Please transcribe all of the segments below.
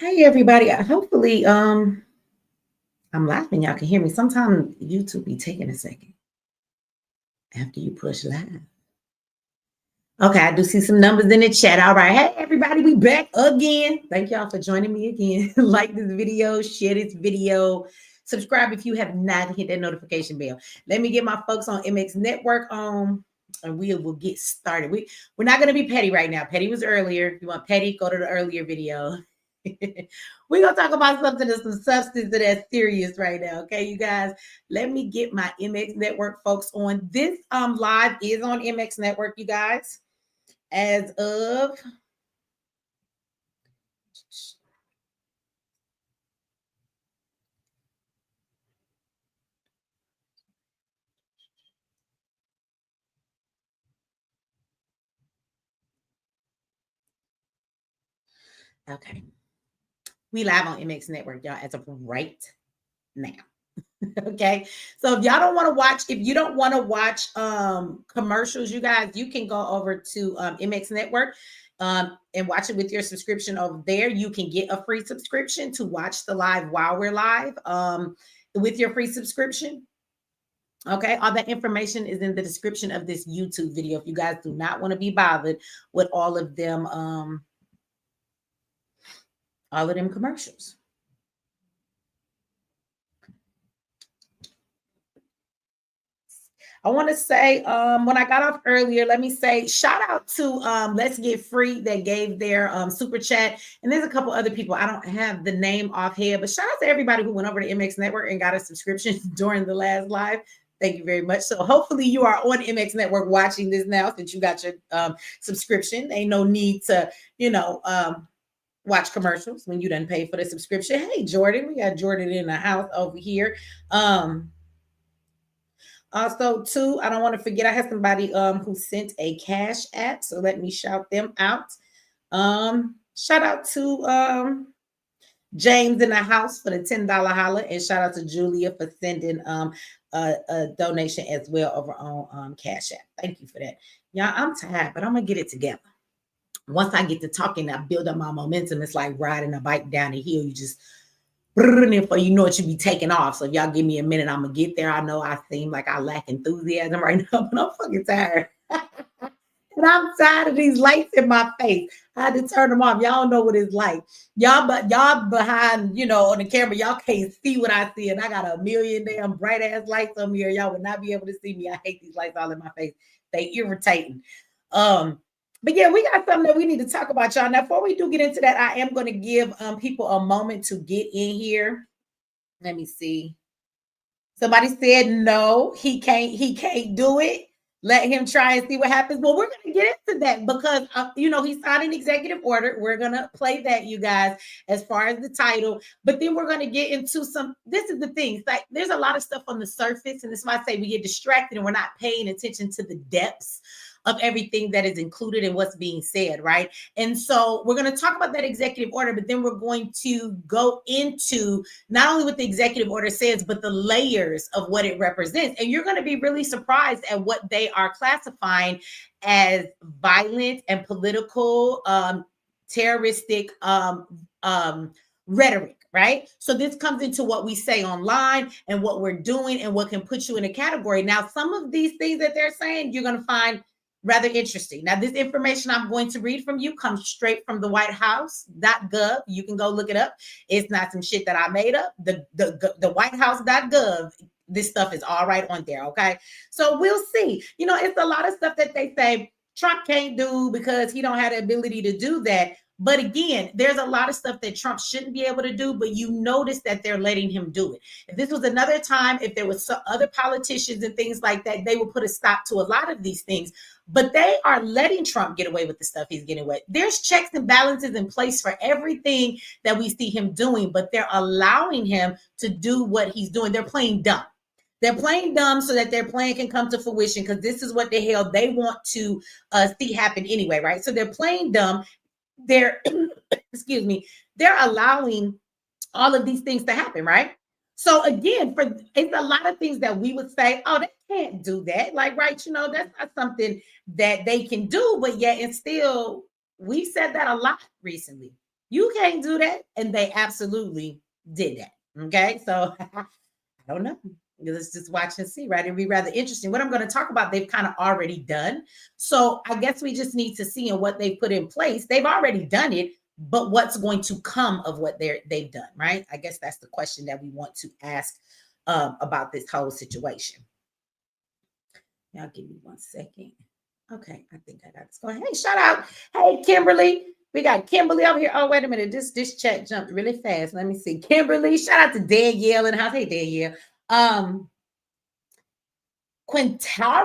Hey everybody. Hopefully I'm laughing. Y'all can hear me. Sometimes YouTube be taking a second after you push live. Okay, I do see some numbers in the chat. All right. Hey everybody, we back again. Thank y'all for joining me again. Like this video, share this video, subscribe if you have not hit that notification bell. Let me get my folks on MX Network on. And we will get started. We're not going to be petty right now. Petty was earlier. If you want petty, go to the earlier video. We're going to talk about something that's some substance that's serious right now. Okay, you guys, let me get my MX Network folks on. This live is on MX Network, you guys, as of okay. We live on MX Network, y'all, as of right now. Okay, so if y'all don't want to watch, if you don't want to watch commercials, you guys, you can go over to MX Network and watch it with your subscription over there. You can get a free subscription to watch the live while we're live with your free subscription. Okay, all that information is in the description of this YouTube video. If you guys do not want to be bothered with all of them commercials. I want to say when I got off earlier, let me say shout out to Let's Get Free that gave their super chat. And there's a couple other people. I don't have the name off here, but shout out to everybody who went over to MX Network and got a subscription during the last live. Thank you very much. So hopefully you are on MX Network watching this now since you got your subscription. Ain't no need to, watch commercials when you done pay for the subscription. Hey, Jordan, we got Jordan in the house over here. Also, too, I don't want to forget, I had somebody who sent a cash app, so let me shout them out. Shout out to James in the house for the $10 holla, and shout out to Julia for sending a donation as well over on Cash App. Thank you for that. Y'all, I'm tired, but I'm gonna get it together. Once I get to talking, I build up my momentum. It's like riding a bike down the hill. You just before you know it, you be taking off. So if y'all give me a minute, I'm gonna get there. I know I seem like I lack enthusiasm right now, but I'm fucking tired. And I'm tired of these lights in my face. I had to turn them off. Y'all don't know what it's like. Y'all behind, on the camera, y'all can't see what I see. And I got a million damn bright ass lights on me, or y'all would not be able to see me. I hate these lights all in my face. They irritating. But yeah, we got something that we need to talk about, y'all. Now, before we do get into that, I am going to give people a moment to get in here. Let me see. Somebody said no, he can't do it. Let him try and see what happens. Well, we're going to get into that because, he signed an executive order. We're going to play that, you guys, as far as the title. But then we're going to get into this is the thing. It's like there's a lot of stuff on the surface. And that's why I say we get distracted and we're not paying attention to the depths of everything that is included in what's being said, right? And so we're going to talk about that executive order, but then we're going to go into not only what the executive order says, but the layers of what it represents. And you're going to be really surprised at what they are classifying as violent and political, terroristic rhetoric, right? So this comes into what we say online and what we're doing and what can put you in a category. Now, some of these things that they're saying, you're going to find rather interesting. Now, this information I'm going to read from you comes straight from the White House.gov. You can go look it up. It's not some shit that I made up. The White House.gov, this stuff is all right on there, okay? So we'll see. It's a lot of stuff that they say Trump can't do because he don't have the ability to do that. But again, there's a lot of stuff that Trump shouldn't be able to do, but you notice that they're letting him do it. If this was another time, if there was some other politicians and things like that, they would put a stop to a lot of these things. But they are letting Trump get away with the stuff he's getting away. There's checks and balances in place for everything that we see him doing, but they're allowing him to do what he's doing. They're playing dumb. They're playing dumb so that their plan can come to fruition because this is what the hell they want to see happen anyway, right? So they're playing dumb. They're they're allowing all of these things to happen, right? So again, it's a lot of things that we would say, oh, they can't do that. Like, right, that's not something that they can do, but yet and still, we've said that a lot recently. You can't do that. And they absolutely did that. Okay. So I don't know. Let's just watch and see, right? It'd be rather interesting. What I'm going to talk about, they've kind of already done. So I guess we just need to see in what they put in place. They've already done it, but what's going to come of what they've done, right? I guess that's the question that we want to ask about this whole situation. Y'all give me 1 second. Okay, I think I got this going. Hey, shout out. Hey, Kimberly. We got Kimberly over here. Oh, wait a minute. This chat jumped really fast. Let me see. Kimberly, shout out to Danielle in the house. Hey, Danielle. Quintaria.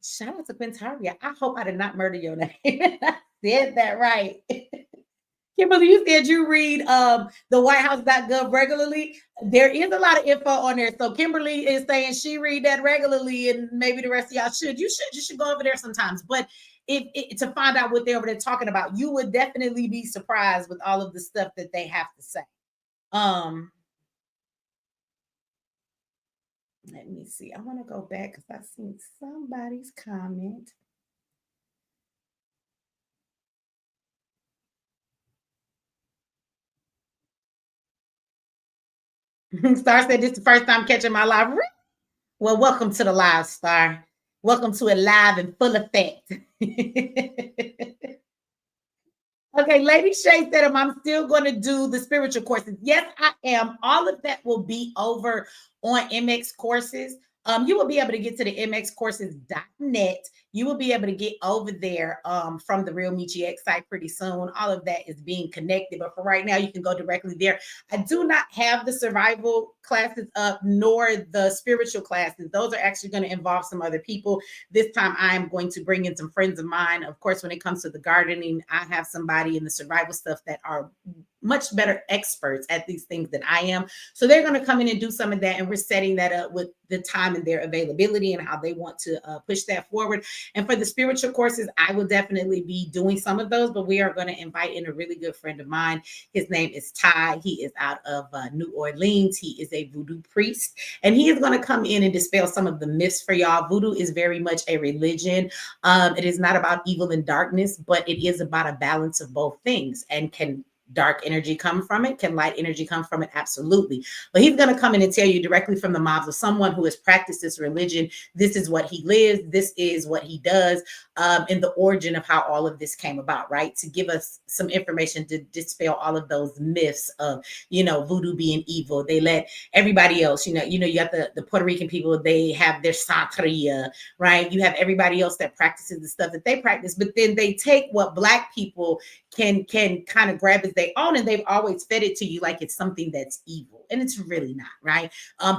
Shout out to Quintaria. I hope I did not murder your name. I said that right. Kimberly, you said you read the whitehouse.gov regularly. There is a lot of info on there. So Kimberly is saying she read that regularly, and maybe the rest of y'all should. You should go over there sometimes. But if to find out what they're over there talking about, you would definitely be surprised with all of the stuff that they have to say. Let me see. I want to go back because I seen somebody's comment. Star said this is the first time catching my live. Well, welcome to the live, Star. Welcome to it live in full effect. Okay, Lady Shay said, I'm still going to do the spiritual courses. Yes, I am. All of that will be over on MX Courses. You will be able to get to the mxcourses.net. You will be able to get over there from the Real Mechee X site pretty soon. All of that is being connected, but for right now, you can go directly there. I do not have the survival classes up, nor the spiritual classes. Those are actually going to involve some other people. This time, I'm going to bring in some friends of mine. Of course, when it comes to the gardening, I have somebody in the survival stuff that are much better experts at these things than I am. So they're going to come in and do some of that. And we're setting that up with the time and their availability and how they want to push that forward. And for the spiritual courses, I will definitely be doing some of those, but we are going to invite in a really good friend of mine. His name is Ty. He is out of New Orleans. He is a voodoo priest, and he is going to come in and dispel some of the myths for y'all. Voodoo is very much a religion. It is not about evil and darkness, but it is about a balance of both things. And can dark energy come from it? Can light energy come from it? Absolutely. But he's going to come in and tell you directly from the mouth of someone who has practiced this religion. This is what he lives. This is what he does, in the origin of how all of this came about, right? To give us some information to dispel all of those myths of, voodoo being evil. They let everybody else, you got the Puerto Rican people, they have their Santeria, right? You have everybody else that practices the stuff that they practice, but then they take what Black people can kind of grab as they own, and they've always fed it to you like it's something that's evil, and it's really not, right?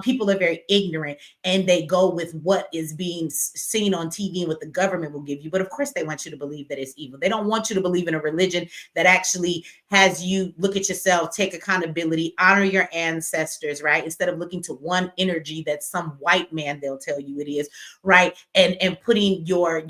People are very ignorant, and they go with what is being seen on TV and what the government will give you. But of course, they want you to believe that it's evil. They don't want you to believe in a religion that actually has you look at yourself, take accountability, honor your ancestors, right? Instead of looking to one energy that some white man, they'll tell you it is, right? And putting your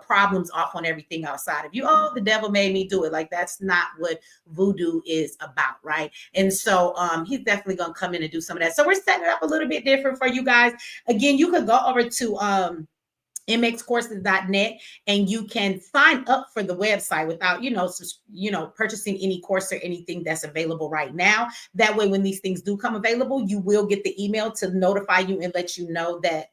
problems off on everything outside of you. Oh, the devil made me do it. Like, that's not what voodoo is about, right? And so he's definitely going to come in and do some of that. So we're setting it up a little bit different for you guys. Again, you could go over to mxcourses.net and you can sign up for the website without purchasing any course or anything that's available right now. That way, when these things do come available, you will get the email to notify you and let you know that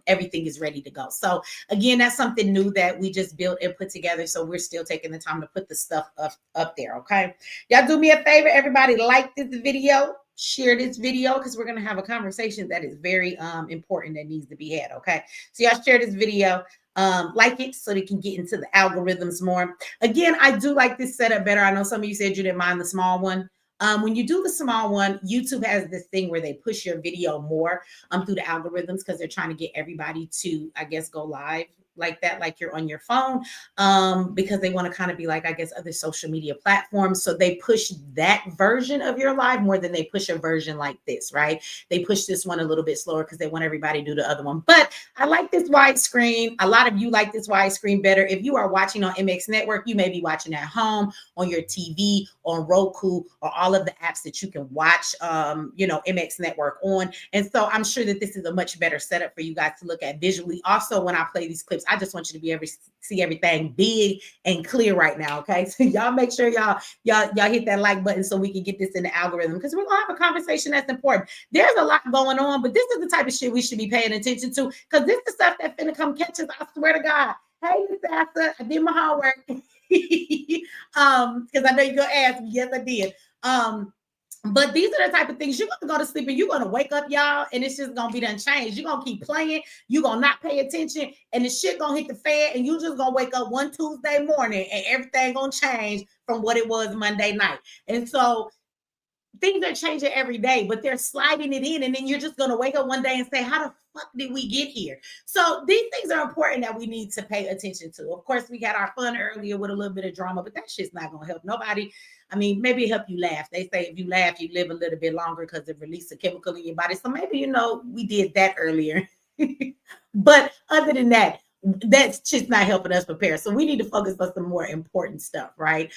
everything is ready to go. So again, that's something new that we just built and put together, so we're still taking the time to put the stuff up there. Okay, y'all do me a favor, everybody, like this video, share this video, because we're going to have a conversation that is very important that needs to be had. Okay, so y'all share this video, like it, so they can get into the algorithms more. Again, I do like this setup better. I know some of you said you didn't mind the small one. When you do the small one, YouTube has this thing where they push your video more through the algorithms, because they're trying to get everybody to, I guess, go live like that, like you're on your phone, because they want to kind of be like, I guess, other social media platforms. So they push that version of your live more than they push a version like this, right? They push this one a little bit slower because they want everybody to do the other one. But I like this widescreen. A lot of you like this widescreen better. If you are watching on MX Network, you may be watching at home, on your TV, on Roku, or all of the apps that you can watch, MX Network on. And so I'm sure that this is a much better setup for you guys to look at visually. Also, when I play these clips, tips. I just want you to be able to see everything big and clear right now. Okay. So y'all make sure y'all hit that like button so we can get this in the algorithm, because we're gonna have a conversation that's important. There's a lot going on, but this is the type of shit we should be paying attention to, because this is the stuff that finna come catch us. I swear to God. Hey, Miss Asa, I did my homework. Because I know you're gonna ask me. Yes, I did. But these are the type of things you're gonna go to sleep and you're gonna wake up, y'all, and it's just gonna be done changed. You're gonna keep playing, you're gonna not pay attention, and the shit gonna hit the fan, and you just gonna wake up one Tuesday morning and everything gonna change from what it was Monday night. And so things are changing every day, but they're sliding it in, and then you're just going to wake up one day and say, how the fuck did we get here? So these things are important that we need to pay attention to. Of course, we had our fun earlier with a little bit of drama, but that shit's not going to help nobody. I mean, maybe it help you laugh. They say if you laugh, you live a little bit longer because it releases a chemical in your body. So maybe, we did that earlier. But other than that, that's just not helping us prepare. So we need to focus on some more important stuff, right?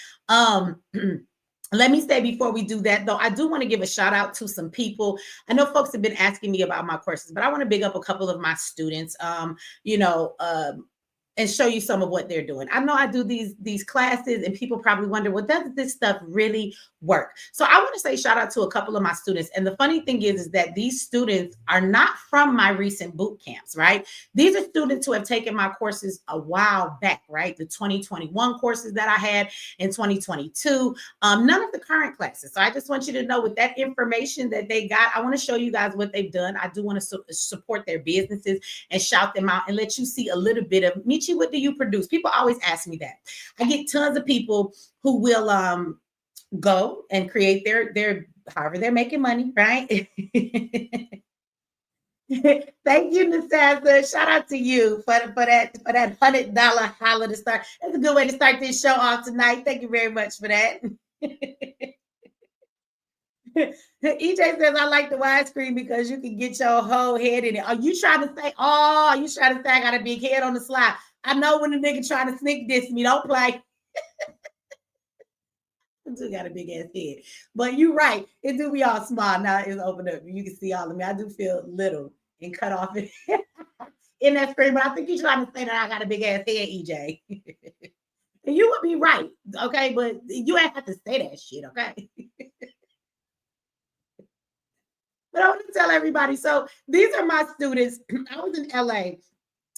Let me say before we do that, though, I do want to give a shout out to some people. I know folks have been asking me about my courses, but I want to big up a couple of my students. And show you some of what they're doing. I know I do these classes, and people probably wonder, well, does this stuff really work? So I want to say shout out to a couple of my students. And the funny thing is that these students are not from my recent boot camps, right? These are students who have taken my courses a while back, right? The 2021 courses that I had in 2022, none of the current classes. So I just want you to know, with that information that they got, I want to show you guys what they've done. I do want to support their businesses and shout them out and let you see a little bit of Mechee. What do you produce? People always ask me that. I get tons of people who will go and create their however they're making money, right? Thank you, Natasha. Shout out to you for that $100 holler to start. That's a good way to start this show off tonight. Thank you very much for that. EJ says, I like the widescreen because you can get your whole head in it. Are you trying to say I got a big head on the slide? I know when the nigga trying to sneak this me, don't play. I do got a big ass head. But you're right. It do be all small. Now it's open up. You can see all of me. I do feel little and cut off in that screen. But I think you're trying to say that I got a big ass head, EJ. And you would be right. Okay. But you ain't have to say that shit. Okay. But I want to tell everybody. So these are my students. I was in LA.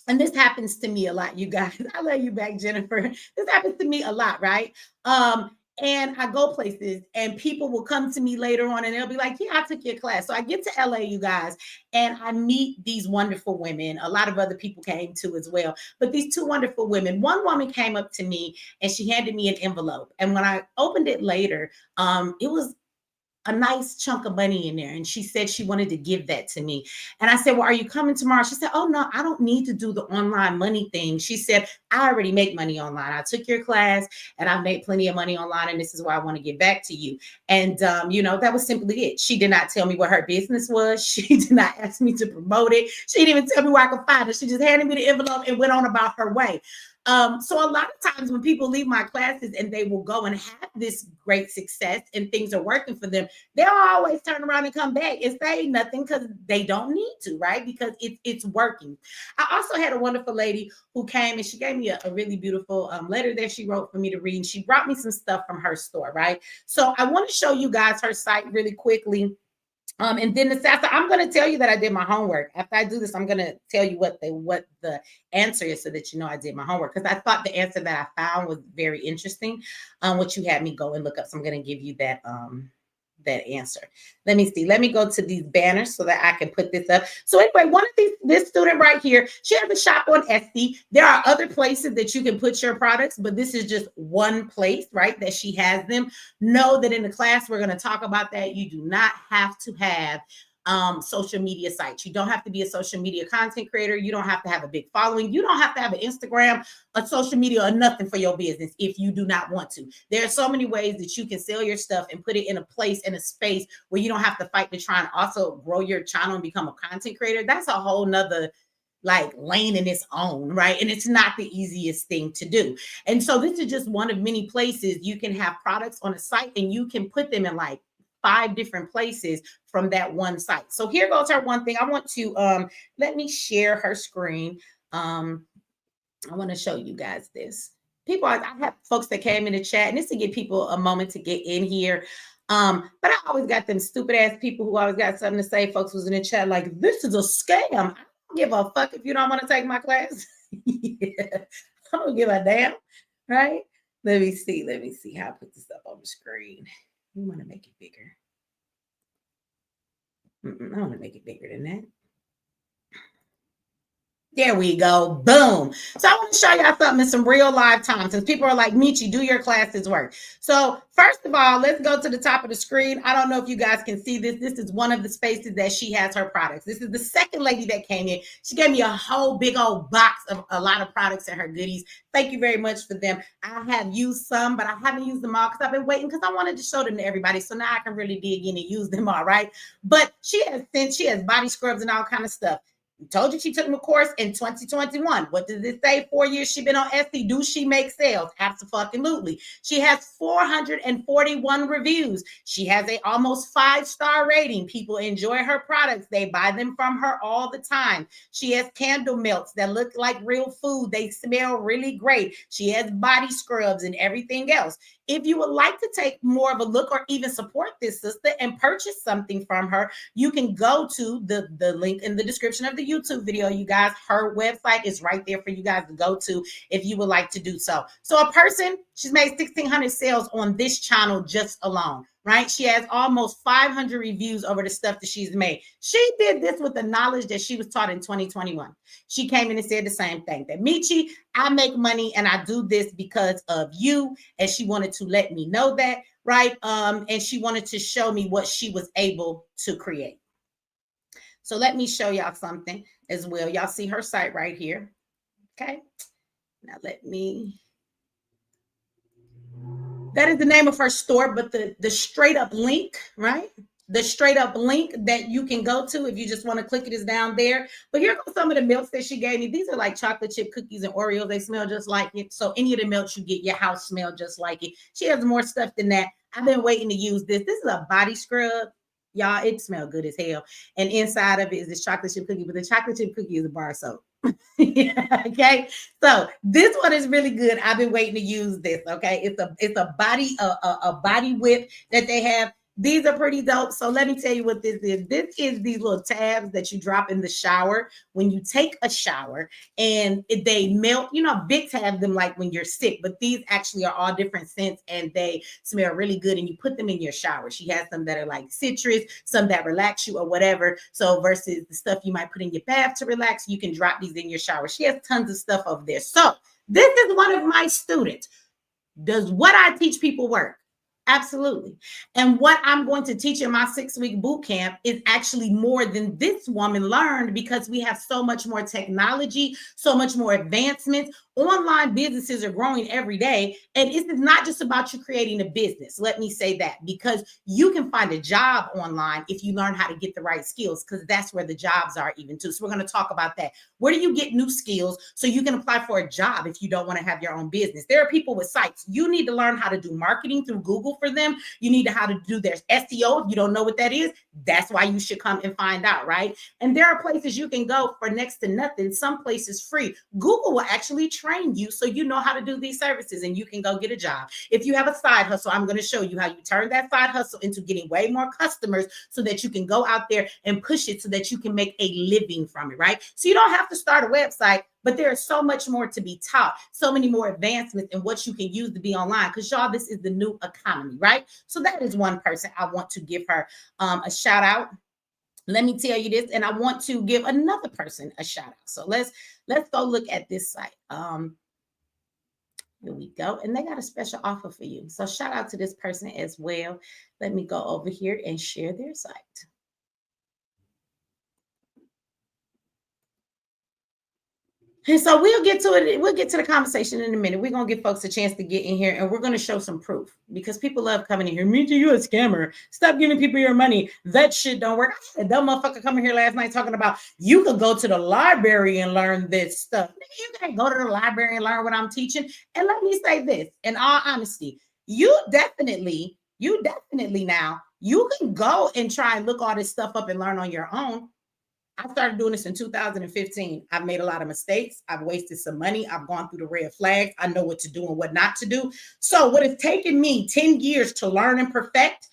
And this happens to me a lot, you guys. I love you back, Jennifer. This happens to me a lot, right? And I go places and people will come to me later on and they'll be like, yeah, I took your class. So I get to LA, you guys, and I meet these wonderful women. A lot of other people came too as well. But these two wonderful women, one woman came up to me and she handed me an envelope. And when I opened it later, it was a nice chunk of money in there. And she said she wanted to give that to me. And I said, well, are you coming tomorrow? She said, oh, no, I don't need to do the online money thing. She said, I already make money online. I took your class and I've made plenty of money online. And this is why I want to give back to you. And, that was simply it. She did not tell me what her business was. She did not ask me to promote it. She didn't even tell me where I could find it. She just handed me the envelope and went on about her way. So a lot of times when people leave my classes and they will go and have this great success and things are working for them, they'll always turn around and come back and say nothing because they don't need to, right? Because it's working. I also had a wonderful lady who came and she gave me a really beautiful letter that she wrote for me to read. And she brought me some stuff from her store, right? So I want to show you guys her site really quickly. And then I'm going to tell you that I did my homework. After I do this, I'm going to tell you what the answer is so that you know I did my homework, because I thought the answer that I found was very interesting, what you had me go and look up. So I'm going to give you that answer. Let me see. Let me go to these banners so that I can put this up. So anyway, this student right here, she has a shop on Etsy. There are other places that you can put your products, but this is just one place, right, that she has them. Know that in the class, we're going to talk about that. You do not have to have social media sites. You don't have to be a social media content creator. You don't have to have a big following. You don't have to have an Instagram, a social media, or nothing for your business if you do not want to. There are so many ways that you can sell your stuff and put it in a place, in a space where you don't have to fight to try and also grow your channel and become a content creator. That's a whole nother lane in its own, right? And it's not the easiest thing to do. And so this is just one of many places you can have products on a site and you can put them in 5 different places from that one site. So here goes her one thing. I want to let me share her screen. I want to show you guys this. I have folks that came in the chat, and this to give people a moment to get in here. But I always got them stupid ass people who always got something to say. Folks was in the chat like, this is a scam. I don't give a fuck if you don't want to take my class. Yeah, I don't give a damn, right? Let me see. Let me see how I put this up on the screen. We want to make it bigger. I want to make it bigger than that. There we go. Boom. So I want to show y'all something in some real live time since people are like, Mechee, do your classes work? So first of all, let's go to the top of the screen. I don't know if you guys can see this. This is one of the spaces that she has her products. This is the second lady that came in. She gave me a whole big old box of a lot of products and her goodies. Thank you very much for them. I have used some, but I haven't used them all because I've been waiting because I wanted to show them to everybody. So now I can really dig in and use them all, right? But she has body scrubs and all kind of stuff. Told you she took a course in 2021. What does it say? 4 years she been on Etsy. Do she make sales? Absolutely. She has 441 reviews. She has a almost 5-star rating. People enjoy her products. They buy them from her all the time. She has candle melts that look like real food. They smell really great. She has body scrubs and everything else. If you would like to take more of a look or even support this sister and purchase something from her, you can go to the link in the description of the YouTube video, you guys. Her website is right there for you guys to go to if you would like to do so. So a person, she's made 1,600 sales on this channel just alone, right? She has almost 500 reviews over the stuff that she's made. She did this with the knowledge that she was taught in 2021. She came in and said the same thing, that Mechee, I make money and I do this because of you. And she wanted to let me know that, right? And she wanted to show me what she was able to create. So let me show y'all something as well. Y'all see her site right here. Okay. Now let me. That is the name of her store, but the straight up link, right? The straight up link that you can go to if you just want to click it is down there. But here go some of the milks that she gave me. These are like chocolate chip cookies and Oreos. They smell just like it. So any of the milks you get, your house smell just like it. She has more stuff than that. I've been waiting to use this. This is a body scrub. Y'all, it smells good as hell. And inside of it is this chocolate chip cookie, but the chocolate chip cookie is a bar soap. Yeah, okay, so this one is really good. I've been waiting to use this. Okay, it's a body whip that they have. These are pretty dope. So let me tell you what this is. This is these little tabs that you drop in the shower when you take a shower, and they melt. You know, Vicks have them like when you're sick, but these actually are all different scents and they smell really good. And you put them in your shower. She has some that are like citrus, some that relax you or whatever. So versus the stuff you might put in your bath to relax, you can drop these in your shower. She has tons of stuff over there. So this is one of my students. Does what I teach people work? Absolutely. And what I'm going to teach in my 6-week boot camp is actually more than this woman learned, because we have so much more technology, so much more advancements. Online businesses are growing every day. And it's not just about you creating a business. Let me say that, because you can find a job online if you learn how to get the right skills, because that's where the jobs are even too. So we're going to talk about that. Where do you get new skills so you can apply for a job if you don't want to have your own business? There are people with sites. You need to learn how to do marketing through Google for them. You need to how to do their SEO. If you don't know what that is, that's why you should come and find out, right? And there are places you can go for next to nothing. Some places free. Google will actually train you so you know how to do these services and you can go get a job. If you have a side hustle, I'm going to show you how you turn that side hustle into getting way more customers so that you can go out there and push it so that you can make a living from it, right? So you don't have to start a website, but there is so much more to be taught, so many more advancements in what you can use to be online, because y'all, this is the new economy, right? So that is one person I want to give her a shout out. Let me tell you this, and I want to give another person a shout out. So let's go look at this site. Here we go. And they got a special offer for you. So shout out to this person as well. Let me go over here and share their site. And so we'll get to it. We'll get to the conversation in a minute. We're going to give folks a chance to get in here, and we're going to show some proof, because people love coming in here. Mechee, you a scammer. Stop giving people your money. That shit don't work. I had that motherfucker coming here last night talking about you could go to the library and learn this stuff. You can't go to the library and learn what I'm teaching. And let me say this, in all honesty, you definitely now, you can go and try and look all this stuff up and learn on your own. I started doing this in 2015. I've made a lot of mistakes. I've wasted some money. I've gone through the red flags. I know what to do and what not to do. So what has taken me 10 years to learn and perfect,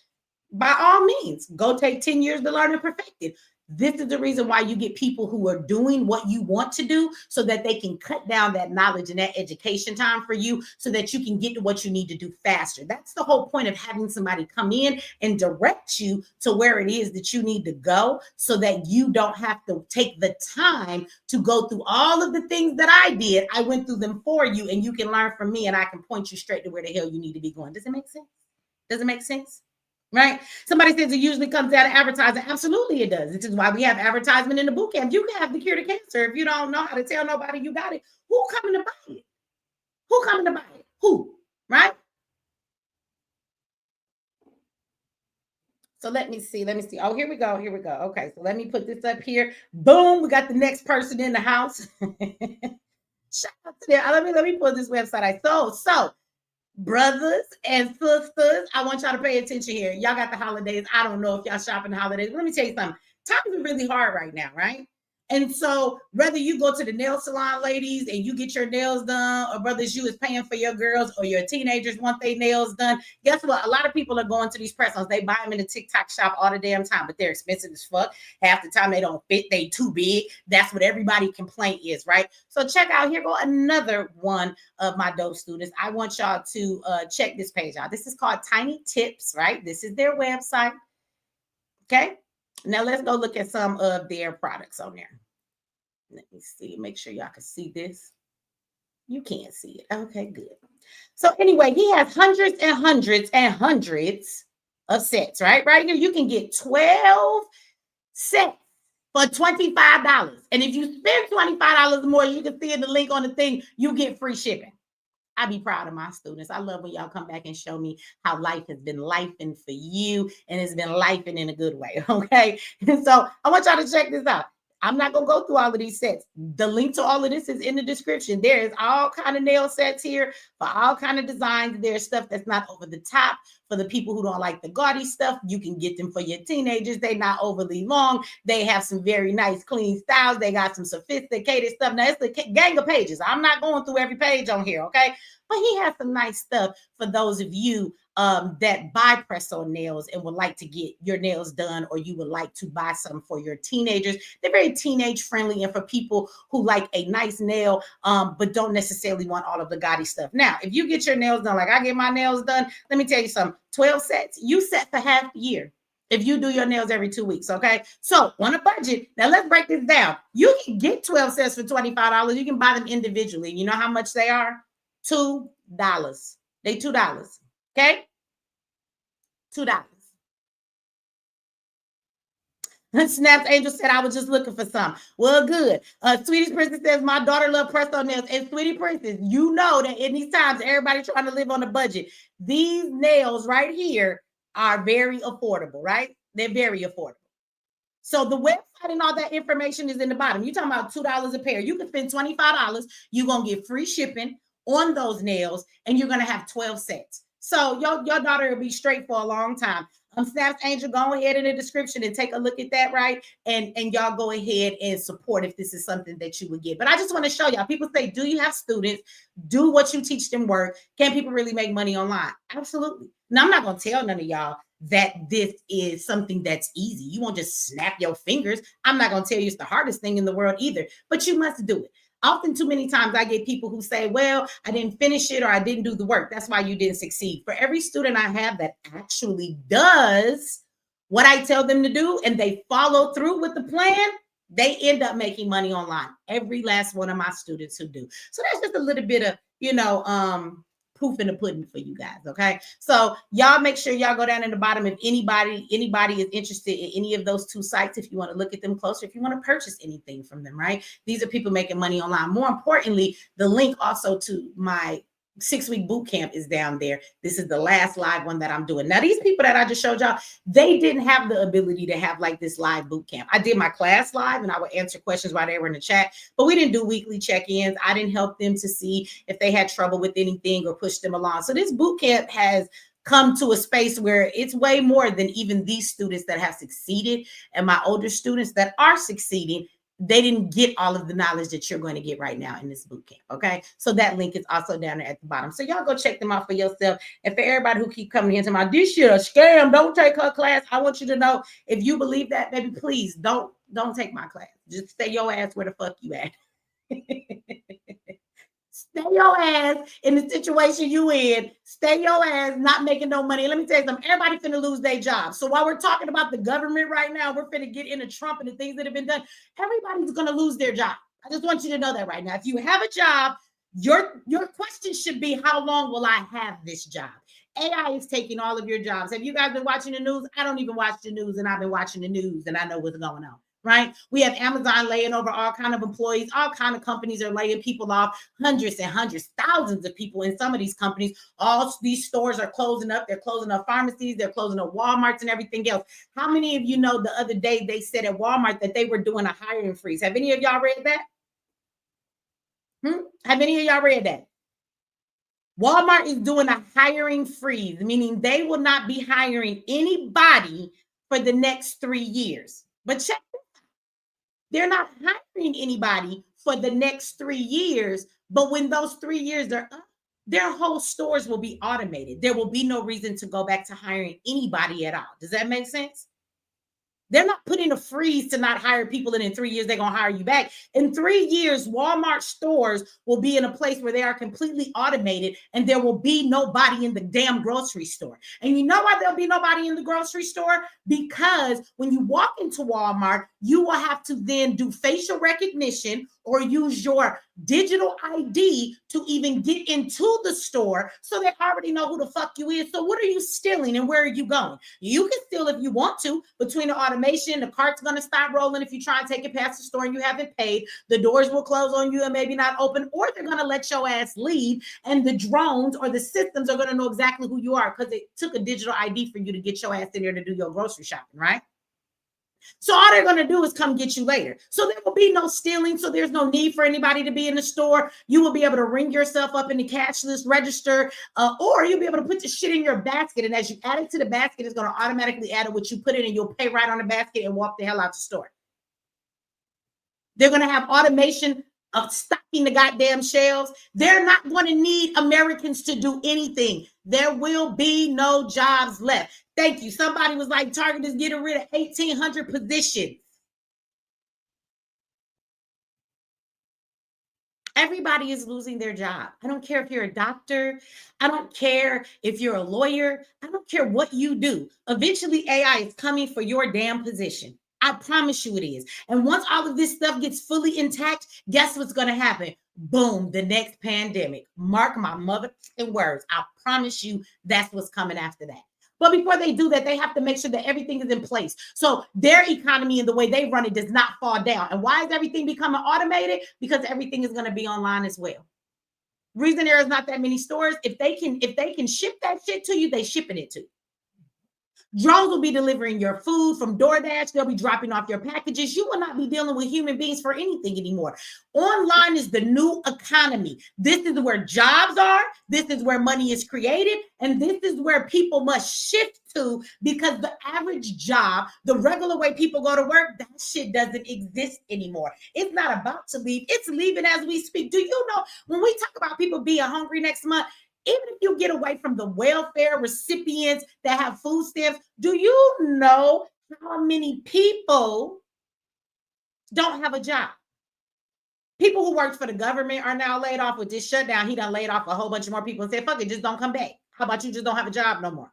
by all means, go take 10 years to learn and perfect it. This is the reason why you get people who are doing what you want to do so that they can cut down that knowledge and that education time for you so that you can get to what you need to do faster. That's the whole point of having somebody come in and direct you to where it is that you need to go so that you don't have to take the time to go through all of the things that I did. I went through them for you and you can learn from me and I can point you straight to where the hell you need to be going. Does it make sense? Does it make sense? Right? Somebody says it usually comes out of advertising. Absolutely, it does. This is why we have advertisement in the boot camp. You can have the cure to cancer. If you don't know how to tell nobody you got it, who coming to buy it? Who coming to buy it? Who? Right? So let me see. Let me see. Oh, here we go. Here we go. Okay, so let me put this up here. Boom. We got the next person in the house. Shout out to them. Let me pull this website. So brothers and sisters, I want y'all to pay attention here. Y'all got the holidays. I don't know if y'all shopping the holidays. Let me tell you something. Times are really hard right now, right? And so whether you go to the nail salon, ladies, and you get your nails done, or brothers, you is paying for your girls or your teenagers want their nails done. Guess what? A lot of people are going to these press-ons. They buy them in the TikTok shop all the damn time, but they're expensive as fuck. Half the time they don't fit. They too big. That's what everybody complaint is, right? So check out, here go another one of my dope students. I want y'all to check this page out. This is called Tiny Tips, right? This is their website. Okay. Now let's go look at some of their products on there. Let me see, make sure y'all can see this. You can't see it. Okay, good. So anyway, he has hundreds and hundreds and hundreds of sets, right? Right here, you can get 12 sets for $25. And if you spend $25 more, you can see in the link on the thing, you get free shipping. I be proud of my students. I love when y'all come back and show me how life has been lifing for you and it's been lifing in a good way, okay? And so I want y'all to check this out. I'm not going to go through all of these sets. The link to all of this is in the description. There is all kind of nail sets here for all kind of designs. There's stuff that's not over the top. For the people who don't like the gaudy stuff, you can get them for your teenagers. They're not overly long. They have some very nice, clean styles. They got some sophisticated stuff. Now, it's a gang of pages. I'm not going through every page on here, okay? But he has some nice stuff for those of you that buy press-on nails and would like to get your nails done, or you would like to buy some for your teenagers. They're very teenage friendly and for people who like a nice nail, but don't necessarily want all of the gaudy stuff. Now, if you get your nails done like I get my nails done, let me tell you something. 12 sets, you set for half the year if you do your nails every 2 weeks, okay? So on a budget, now let's break this down. You can get 12 sets for $25. You can buy them individually. You know how much they are? $2. They $2. Okay? $2. Snaps Angel said, I was just looking for some. Well, good. Sweetie Princess says, my daughter loves press-on nails. And Sweetie Princess, you know that in these times, everybody's trying to live on a budget. These nails right here are very affordable, right? They're very affordable. So the website and all that information is in the bottom. You're talking about $2 a pair. You can spend $25. You're going to get free shipping on those nails, and you're going to have 12 sets. So your daughter will be straight for a long time. Snaps Angel, go ahead in the description and take a look at that, right? And y'all go ahead and support if this is something that you would get. But I just want to show y'all. People say, do you have students? Do what you teach them work? Can people really make money online? Absolutely. Now, I'm not going to tell none of y'all that this is something that's easy. You won't just snap your fingers. I'm not going to tell you it's the hardest thing in the world either, but you must do it. Often too many times I get people who say, well, I didn't finish it or I didn't do the work. That's why you didn't succeed. For every student I have that actually does what I tell them to do and they follow through with the plan, they end up making money online. Every last one of my students who do. So that's just a little bit of, proof in the pudding for you guys, okay? So y'all make sure y'all go down in the bottom if anybody is interested in any of those two sites, if you want to look at them closer, if you want to purchase anything from them, right? These are people making money online. More importantly, the link also to my 6-week boot camp is down there. This is the last live one that I'm doing. Now, these people that I just showed y'all, they didn't have the ability to have like this live boot camp. I did my class live and I would answer questions while they were in the chat, but we didn't do weekly check-ins. I didn't help them to see if they had trouble with anything or push them along. So this boot camp has come to a space where it's way more than even these students that have succeeded and my older students that are succeeding. They didn't get all of the knowledge that you're going to get right now in this boot camp. Okay. So that link is also down there at the bottom. So y'all go check them out for yourself. And for everybody who keep coming here to my, this shit a scam, don't take her class. I want you to know, if you believe that, baby, please don't take my class. Just stay your ass where the fuck you at. Stay your ass in the situation you in. Stay your ass not making no money. Let me tell you something. Everybody finna lose their job. So while we're talking about the government right now, we're finna get into Trump and the things that have been done. Everybody's gonna lose their job. I just want you to know that right now. If you have a job, your question should be, how long will I have this job? AI is taking all of your jobs. Have you guys been watching the news? I don't even watch the news, and I've been watching the news, and I know what's going on. Right? We have Amazon laying over all kind of employees. All kind of companies are laying people off, hundreds and hundreds, thousands of people in some of these companies. All these stores are closing up. They're closing up pharmacies. They're closing up Walmarts and everything else. How many of you know the other day they said at Walmart that they were doing a hiring freeze? Have any of y'all read that? Have any of y'all read that? Walmart is doing a hiring freeze, meaning they will not be hiring anybody for the next 3 years. But check, they're not hiring anybody for the next 3 years, but when those 3 years are up, their whole stores will be automated. There will be no reason to go back to hiring anybody at all. Does that make sense? They're not putting a freeze to not hire people, and in 3 years, they're going to hire you back. In 3 years, Walmart stores will be in a place where they are completely automated, and there will be nobody in the damn grocery store. And you know why there'll be nobody in the grocery store? Because when you walk into Walmart, you will have to then do facial recognition or use your digital ID to even get into the store, so they already know who the fuck you is. So what are you stealing and where are you going? You can steal if you want to. Between the automation, the cart's going to stop rolling if you try and take it past the store and you haven't paid. The doors will close on you and maybe not open, or they're going to let your ass leave, and the drones or the systems are going to know exactly who you are because it took a digital ID for you to get your ass in there to do your grocery shopping, right? So all they're going to do is come get you later. So there will be no stealing. So there's no need for anybody to be in the store. You will be able to ring yourself up in the cashless register, or you'll be able to put the shit in your basket. And as you add it to the basket, it's going to automatically add it what you put in, and you'll pay right on the basket and walk the hell out the store. They're going to have automation of stocking the goddamn shelves. They're not going to need Americans to do anything. There will be no jobs left. Thank you. Somebody was like, Target is getting rid of 1,800 positions. Everybody is losing their job. I don't care if you're a doctor. I don't care if you're a lawyer. I don't care what you do. Eventually, AI is coming for your damn position. I promise you it is. And once all of this stuff gets fully intact, guess what's going to happen? Boom, the next pandemic. Mark my motherfucking words. I promise you that's what's coming after that. But before they do that, they have to make sure that everything is in place. So their economy and the way they run it does not fall down. And why is everything becoming automated? Because everything is going to be online as well. Reason there is not that many stores. If they can ship that shit to you, they shipping it to you. Drones will be delivering your food from DoorDash. They'll be dropping off your packages. You will not be dealing with human beings for anything anymore. Online is the new economy. This is where jobs are. This is where money is created. And this is where people must shift to, because the average job, the regular way people go to work, that shit doesn't exist anymore. It's not about to leave. It's leaving as we speak. Do you know, when we talk about people being hungry next month, even if you get away from the welfare recipients that have food stamps, do you know how many people don't have a job? People who worked for the government are now laid off with this shutdown. He done laid off a whole bunch of more people and said, fuck it, just don't come back. How about you just don't have a job no more?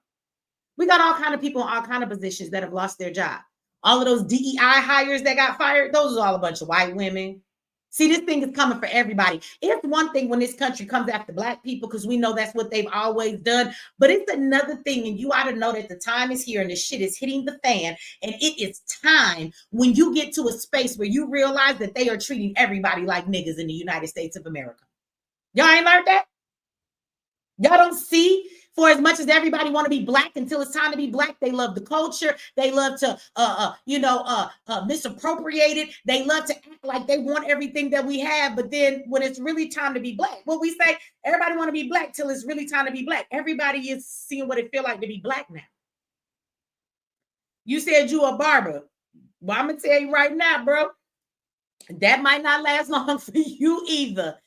We got all kind of people in all kind of positions that have lost their job. All of those DEI hires that got fired, those are all a bunch of white women. See, this thing is coming for everybody. It's one thing when this country comes after Black people because we know that's what they've always done. But it's another thing, and you ought to know that the time is here and the shit is hitting the fan. And it is time when you get to a space where you realize that they are treating everybody like niggas in the United States of America. Y'all ain't learned that? Y'all don't see For as much as everybody want to be black, until it's time to be black, they love the culture. They love to, misappropriate it. They love to act like they want everything that we have. But then when it's really time to be black, what we say, everybody want to be black till it's really time to be black. Everybody is seeing what it feel like to be black now. You said you a barber. Well, I'm going to tell you right now, bro, that might not last long for you either.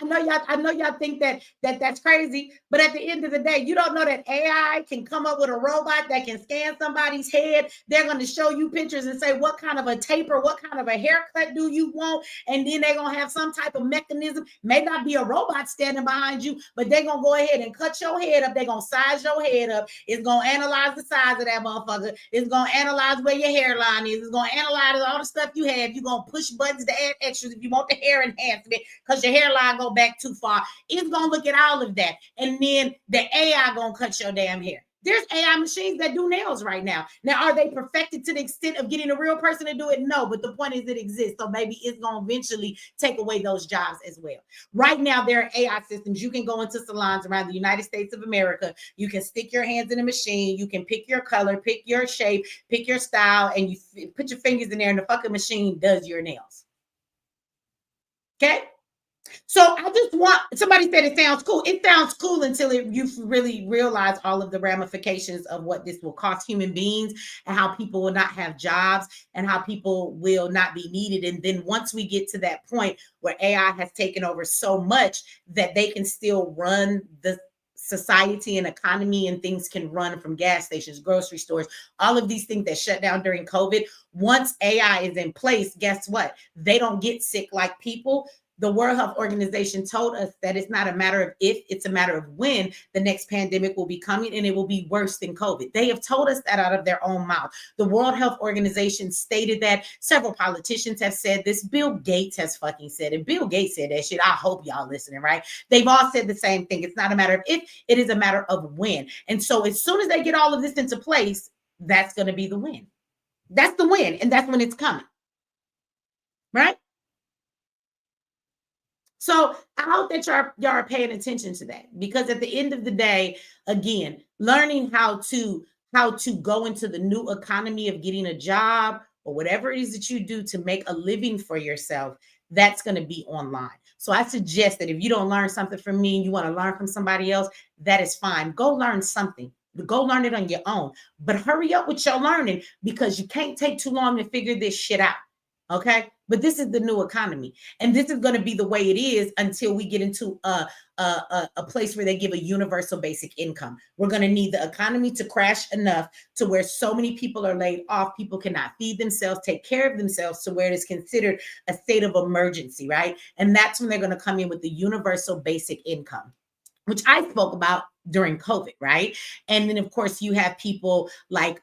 I know y'all think that's crazy, but at the end of the day, you don't know that AI can come up with a robot that can scan somebody's head. They're going to show you pictures and say, what kind of a taper, what kind of a haircut do you want? And then they're going to have some type of mechanism. May not be a robot standing behind you, but they're going to go ahead and cut your head up. They're going to size your head up. It's going to analyze the size of that motherfucker. It's going to analyze where your hairline is. It's going to analyze all the stuff you have. You're going to push buttons to add extras if you want the hair enhancement because your hairline go back too far. It's gonna look at all of that, and then the AI gonna cut your damn hair. There's AI machines that do nails right now. Now, are they perfected to the extent of getting a real person to do it? No, but the point is it exists. So maybe it's gonna eventually take away those jobs as well. Right now, there are AI systems. You can go into salons around the United States of America. You can stick your hands in a machine. You can pick your color, pick your shape, pick your style, and you put your fingers in there, and the fucking machine does your nails. Okay. So I just want, somebody said it sounds cool. It sounds cool until you really realize all of the ramifications of what this will cost human beings and how people will not have jobs and how people will not be needed. And then once we get to that point where AI has taken over so much that they can still run the society and economy, and things can run from gas stations, grocery stores, all of these things that shut down during COVID. Once AI is in place, guess what? They don't get sick like people. The World Health Organization told us that it's not a matter of if, it's a matter of when the next pandemic will be coming, and it will be worse than COVID. They have told us that out of their own mouth. The World Health Organization stated that. Several politicians have said this. Bill Gates has fucking said it. Bill Gates said that shit. I hope y'all listening, right? They've all said the same thing. It's not a matter of if, it is a matter of when. And so as soon as they get all of this into place, that's going to be the win. That's the win, and that's when it's coming, right? So I hope that y'all are paying attention to that, because at the end of the day, again, learning how to go into the new economy of getting a job or whatever it is that you do to make a living for yourself, that's going to be online. So I suggest that if you don't learn something from me and you want to learn from somebody else, that is fine. Go learn something. Go learn it on your own. But hurry up with your learning, because you can't take too long to figure this shit out. Okay, but this is the new economy, and this is going to be the way it is until we get into a place where they give a universal basic income. We're going to need the economy to crash enough to where so many people are laid off, people cannot feed themselves, take care of themselves, to where it is considered a state of emergency, right? And that's when they're going to come in with the universal basic income, which I spoke about during COVID, right? And then, of course, you have people like,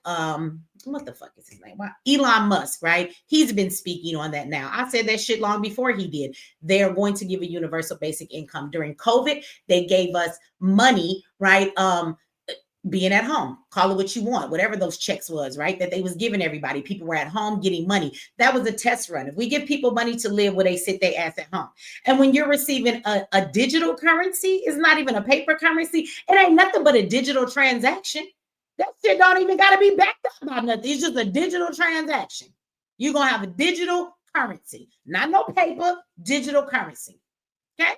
what the fuck is his name? Elon Musk, right? He's been speaking on that now. I said that shit long before he did. They are going to give a universal basic income. During COVID, they gave us money, right? Being at home, call it what you want, whatever those checks was, right? That they was giving everybody. People were at home getting money. That was a test run. If we give people money to live where they sit their ass at home. And when you're receiving a digital currency, it's not even a paper currency. It ain't nothing but a digital transaction. That shit don't even got to be backed up by nothing. It's just a digital transaction. You're going to have a digital currency, not no paper, digital currency. Okay?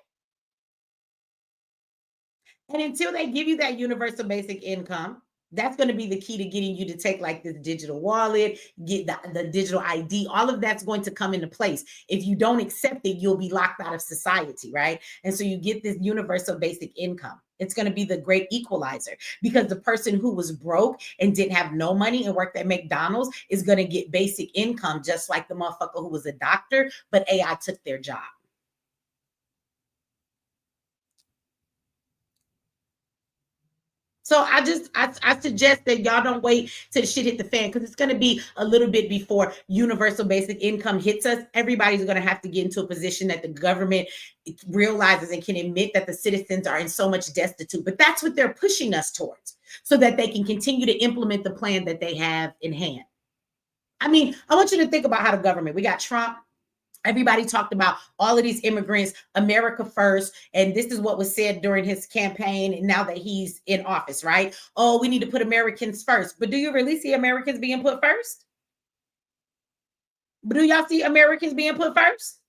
And until they give you that universal basic income, that's going to be the key to getting you to take like this digital wallet, get the digital ID. All of that's going to come into place. If you don't accept it, you'll be locked out of society, right? And so you get this universal basic income. It's going to be the great equalizer, because the person who was broke and didn't have no money and worked at McDonald's is going to get basic income, just like the motherfucker who was a doctor, but AI took their job. So I suggest that y'all don't wait till the shit hit the fan, because it's going to be a little bit before universal basic income hits us. Everybody's going to have to get into a position that the government realizes and can admit that the citizens are in so much destitute. But that's what they're pushing us towards, so that they can continue to implement the plan that they have in hand. I mean, I want you to think about how the government, we got Trump, Everybody talked about all of these immigrants, America first. And this is what was said during his campaign. And now that he's in office, right? Oh, we need to put Americans first. But do you really see Americans being put first? But do y'all see Americans being put first?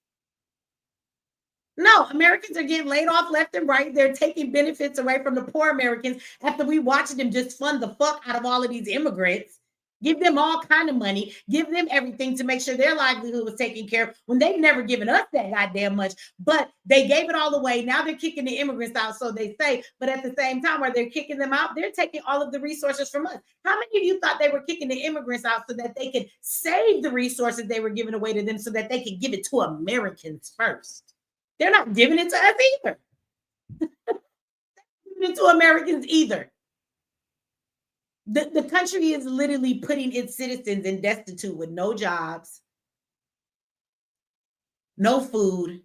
No, Americans are getting laid off left and right. They're taking benefits away from the poor Americans after we watched them just fund the fuck out of all of these immigrants. Give them all kind of money, give them everything to make sure their livelihood was taken care of when they've never given us that goddamn much. But they gave it all away. Now they're kicking the immigrants out, so they say. But at the same time, while they're kicking them out, they're taking all of the resources from us. How many of you thought they were kicking the immigrants out so that they could save the resources they were giving away to them so that they could give it to Americans first? They're not giving it to us either. Giving it to Americans either. The country is literally putting its citizens in destitute with no jobs, no food.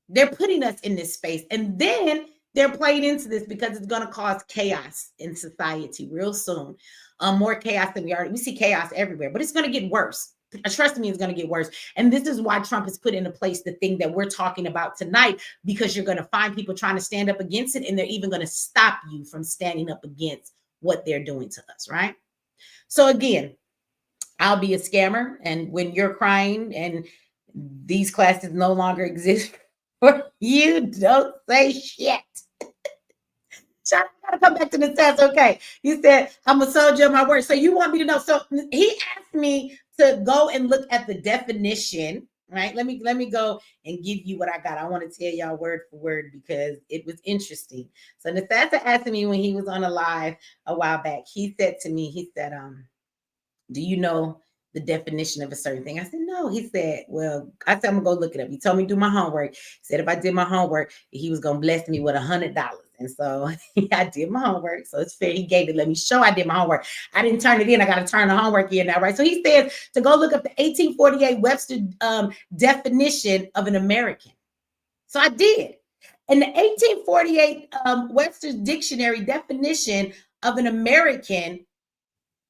They're putting us in this space. And then they're playing into this because it's going to cause chaos in society real soon. More chaos than we see chaos everywhere, but it's going to get worse. Trust me, it's going to get worse. And this is why Trump has put into place the thing that we're talking about tonight, because you're going to find people trying to stand up against it, and they're even going to stop you from standing up against what they're doing to us, right? So again, I'll be a scammer, and when you're crying and these classes no longer exist for you, don't say shit. So I gotta come back to the test. Okay. You said I'm a soldier of my word. So you want me to know. So he asked me to go and look at the definition. Right. Let me go and give you what I got. I want to tell y'all word for word because it was interesting. So Nathassa asked me when he was on a live a while back. He said to me, he said, do you know the definition of a certain thing? I said, no. He said, well, I said, I'm gonna go look it up. He told me to do my homework. He said, if I did my homework, he was gonna bless me with $100. And so I did my homework. So it's fair. He gave it. Let me show I did my homework. I didn't turn it in. I got to turn the homework in now, right? So he says to go look up the 1848 Webster definition of an American. So I did. And the 1848 Webster Dictionary definition of an American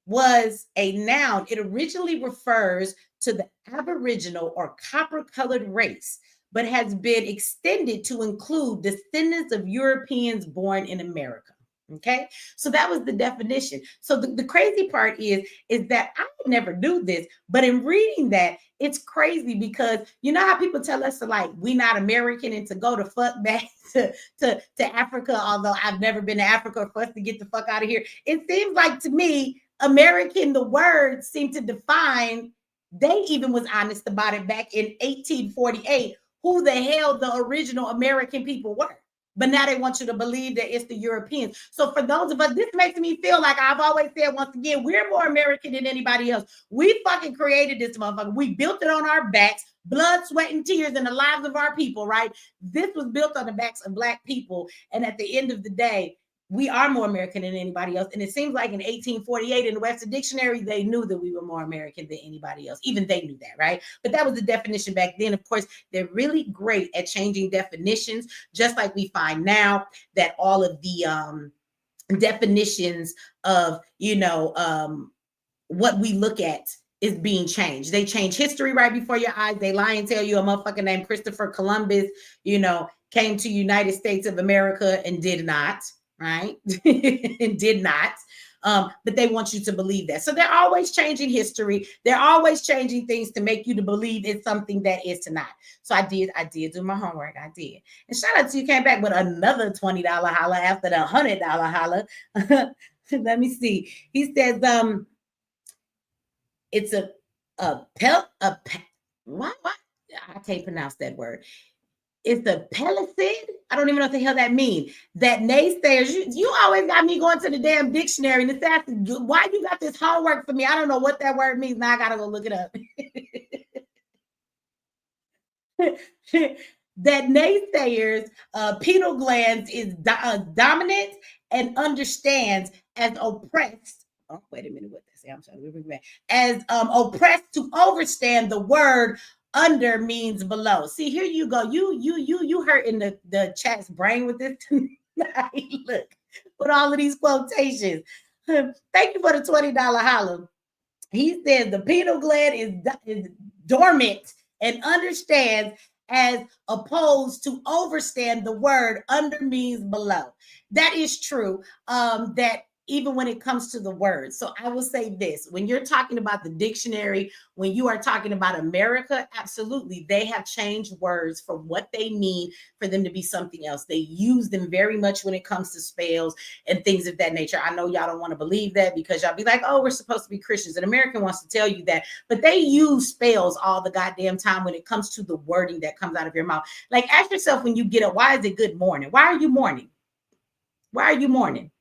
was a noun. It originally refers to the Aboriginal or copper-colored race, but has been extended to include descendants of Europeans born in America. Okay, so that was the definition. So the crazy part is that I never knew this, but in reading that, it's crazy because you know how people tell us to like we not American and to go to fuck back to Africa, although I've never been to Africa, for us to get the fuck out of here. It seems like to me, American, the word seemed to define, they even was honest about it back in 1848, who the hell the original American people were. But now they want you to believe that it's the Europeans. So for those of us, this makes me feel like I've always said, once again, we're more American than anybody else. We fucking created this motherfucker. We built it on our backs, blood, sweat, and tears in the lives of our people, right? This was built on the backs of Black people. And at the end of the day, we are more American than anybody else. And it seems like in 1848 in the Webster Dictionary, they knew that we were more American than anybody else. Even they knew that, right? But that was the definition back then. Of course, they're really great at changing definitions, just like we find now that all of the definitions of, what we look at is being changed. They change history right before your eyes. They lie and tell you a motherfucker named Christopher Columbus, came to United States of America and did not. Right? And did not. But they want you to believe that. So they're always changing history. They're always changing things to make you to believe it's something that is not. So I did do my homework. I did. And shout out to you, came back with another $20 holla after the $100 holla. Let me see. He says, it's what? I can't pronounce that word. It's a pellicid. I don't even know what the hell that means. That naysayers, you always got me going to the damn dictionary. And it's asking, why you got this homework for me? I don't know what that word means. Now I gotta go look it up. That naysayers, pineal glands is dominant and understands as oppressed. Oh, wait a minute. What they say? I'm trying to bring back. As oppressed to overstand the word under means below. See, here you go. You hurting the chat's brain with this tonight. Look, with all of these quotations. Thank you for the $20 holla. He says the pineal gland is dormant and understands as opposed to overstand. The word under means below. That is true. That even when it comes to the words. So I will say this, when you're talking about the dictionary, when you are talking about America, absolutely, they have changed words from what they mean for them to be something else. They use them very much when it comes to spells and things of that nature. I know y'all don't want to believe that because y'all be like, oh, we're supposed to be Christians. And American wants to tell you that, but they use spells all the goddamn time when it comes to the wording that comes out of your mouth. Like, ask yourself when you get up, why is it good morning? Why are you mourning? Why are you mourning?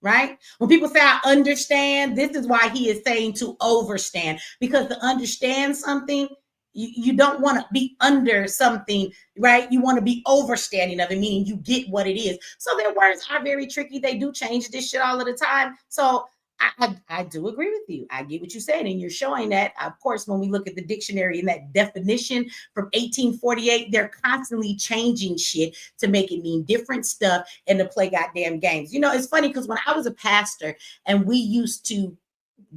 Right? When people say, I understand, this is why he is saying to overstand, because to understand something, you don't want to be under something, right? You want to be overstanding of it, meaning you get what it is. So their words are very tricky. They do change this shit all of the time. So I do agree with you. I get what you're saying, and you're showing that. Of course, when we look at the dictionary and that definition from 1848, they're constantly changing shit to make it mean different stuff and to play goddamn games. You know, it's funny because when I was a pastor and we used to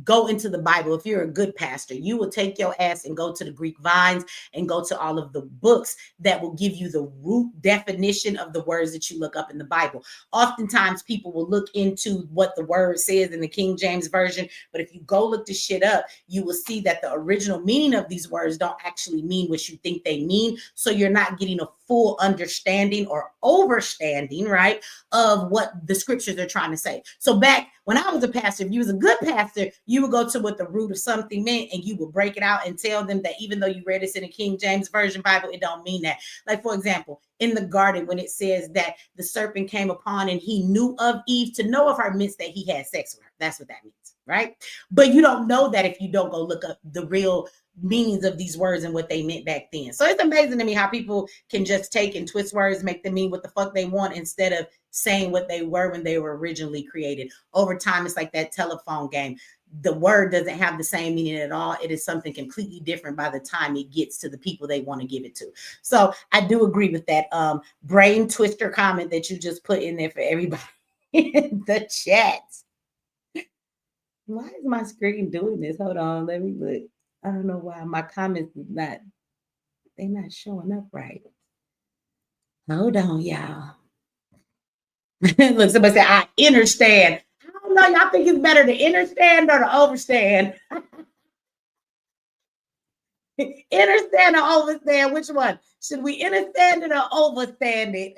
go into the Bible. If you're a good pastor, you will take your ass and go to the Greek vines and go to all of the books that will give you the root definition of the words that you look up in the Bible. Oftentimes people will look into what the word says in the King James Version, but if you go look this shit up, you will see that the original meaning of these words don't actually mean what you think they mean. So you're not getting a full understanding or overstanding, right, of what the scriptures are trying to say. So back when I was a pastor, if you was a good pastor, you would go to what the root of something meant and you would break it out and tell them that even though you read this in a King James Version Bible, it don't mean that. Like, for example, in the garden, when it says that the serpent came upon and he knew of Eve, to know of her means that he had sex with her. That's what that means, right? But you don't know that if you don't go look up the real meanings of these words and what they meant back then. So it's amazing to me how people can just take and twist words, make them mean what the fuck they want instead of saying what they were when they were originally created. Over time, it's like that telephone game. The word doesn't have the same meaning at all. It is something completely different by the time it gets to the people they want to give it to. So I do agree with that brain twister comment that you just put in there for everybody in the chat. Why is my screen doing this? Hold on, let me look. I don't know why my comments is not, they're not showing up right. Hold on, y'all. Look, somebody said, I understand. I don't know. Y'all think it's better to understand or to overstand? Understand or overstand? Which one? Should we understand it or overstand it?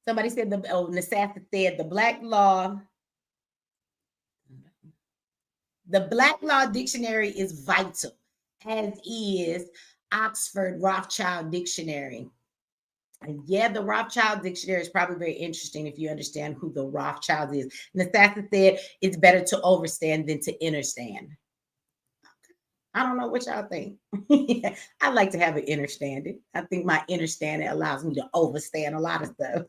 Somebody said, Nasasa said, the Black Law Dictionary is vital, as is Oxford Rothschild Dictionary. And yeah, the Rothschild Dictionary is probably very interesting if you understand who the Rothschild is. Nasasa said it's better to overstand than to understand. I don't know what y'all think. I like to have an understanding. I think my understanding allows me to overstand a lot of stuff.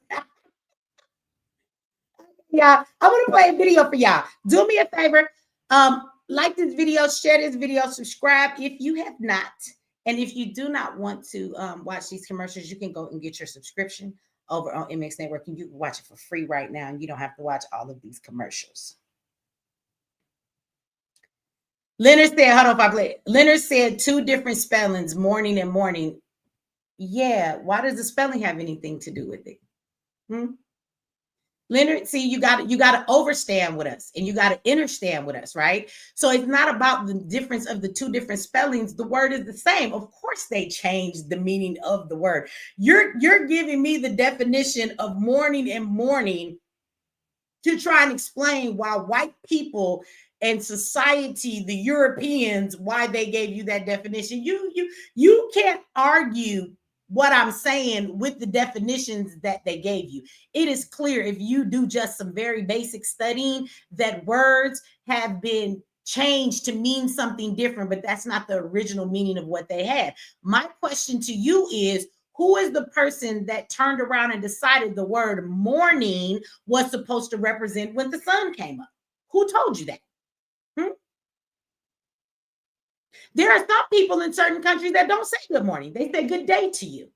Yeah, I want to play a video for y'all. Do me a favor. Like this video, share this video, subscribe if you have not. And if you do not want to watch these commercials, you can go and get your subscription over on MX Network, and you can watch it for free right now. And you don't have to watch all of these commercials. Leonard said, hold on if I play it. Leonard said 2 different spellings, morning and morning. Yeah, why does the spelling have anything to do with it? Leonard, see, you got to overstand with us and you got to understand with us, right? So it's not about the difference of the 2 different spellings. The word is the same. Of course, they changed the meaning of the word. You're giving me the definition of morning and morning to try and explain why white people and society, the Europeans, why they gave you that definition. You can't argue what I'm saying with the definitions that they gave you. It is clear if you do just some very basic studying that words have been changed to mean something different, but that's not the original meaning of what they had. My question to you is, who is the person that turned around and decided the word morning was supposed to represent when the sun came up? Who told you that? There are some people in certain countries that don't say good morning. They say good day to you.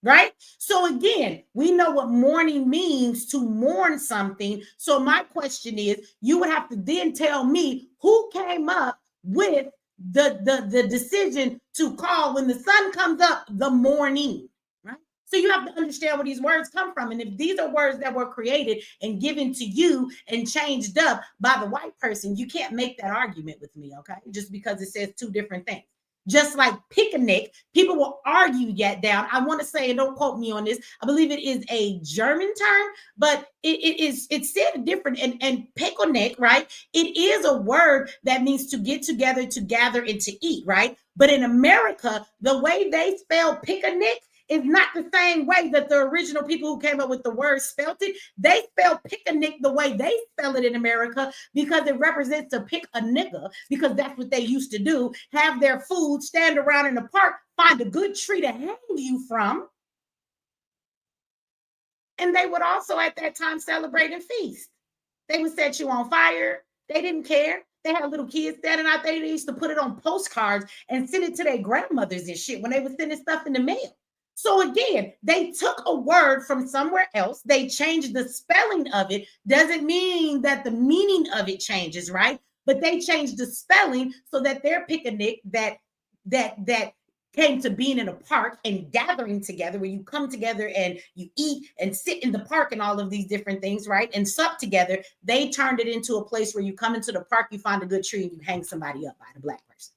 right? So again, we know what mourning means, to mourn something. So my question is, you would have to then tell me who came up with the decision to call when the sun comes up the morning, right? So you have to understand where these words come from. And if these are words that were created and given to you and changed up by the white person, you can't make that argument with me, okay? Just because it says two different things. Just like picnic, people will argue yet down. I want to say, and don't quote me on this, I believe it is a German term, but it's said different. And picnic, right? It is a word that means to get together, to gather, and to eat, right? But in America, the way they spell picnic is not the same way that the original people who came up with the word spelled it. They spell picnic the way they spell it in America because it represents to pick a nigga, because that's what they used to do. Have their food, stand around in the park, find a good tree to hang you from. And they would also at that time celebrate and feast. They would set you on fire. They didn't care. They had little kids standing out there. They used to put it on postcards and send it to their grandmothers and shit when they were sending stuff in the mail. So again, they took a word from somewhere else. They changed the spelling of it. Doesn't mean that the meaning of it changes, right? But they changed the spelling so that their picnic that came to being in a park and gathering together, where you come together and you eat and sit in the park and all of these different things, right? And sup together. They turned it into a place where you come into the park, you find a good tree, and you hang somebody up by the black person.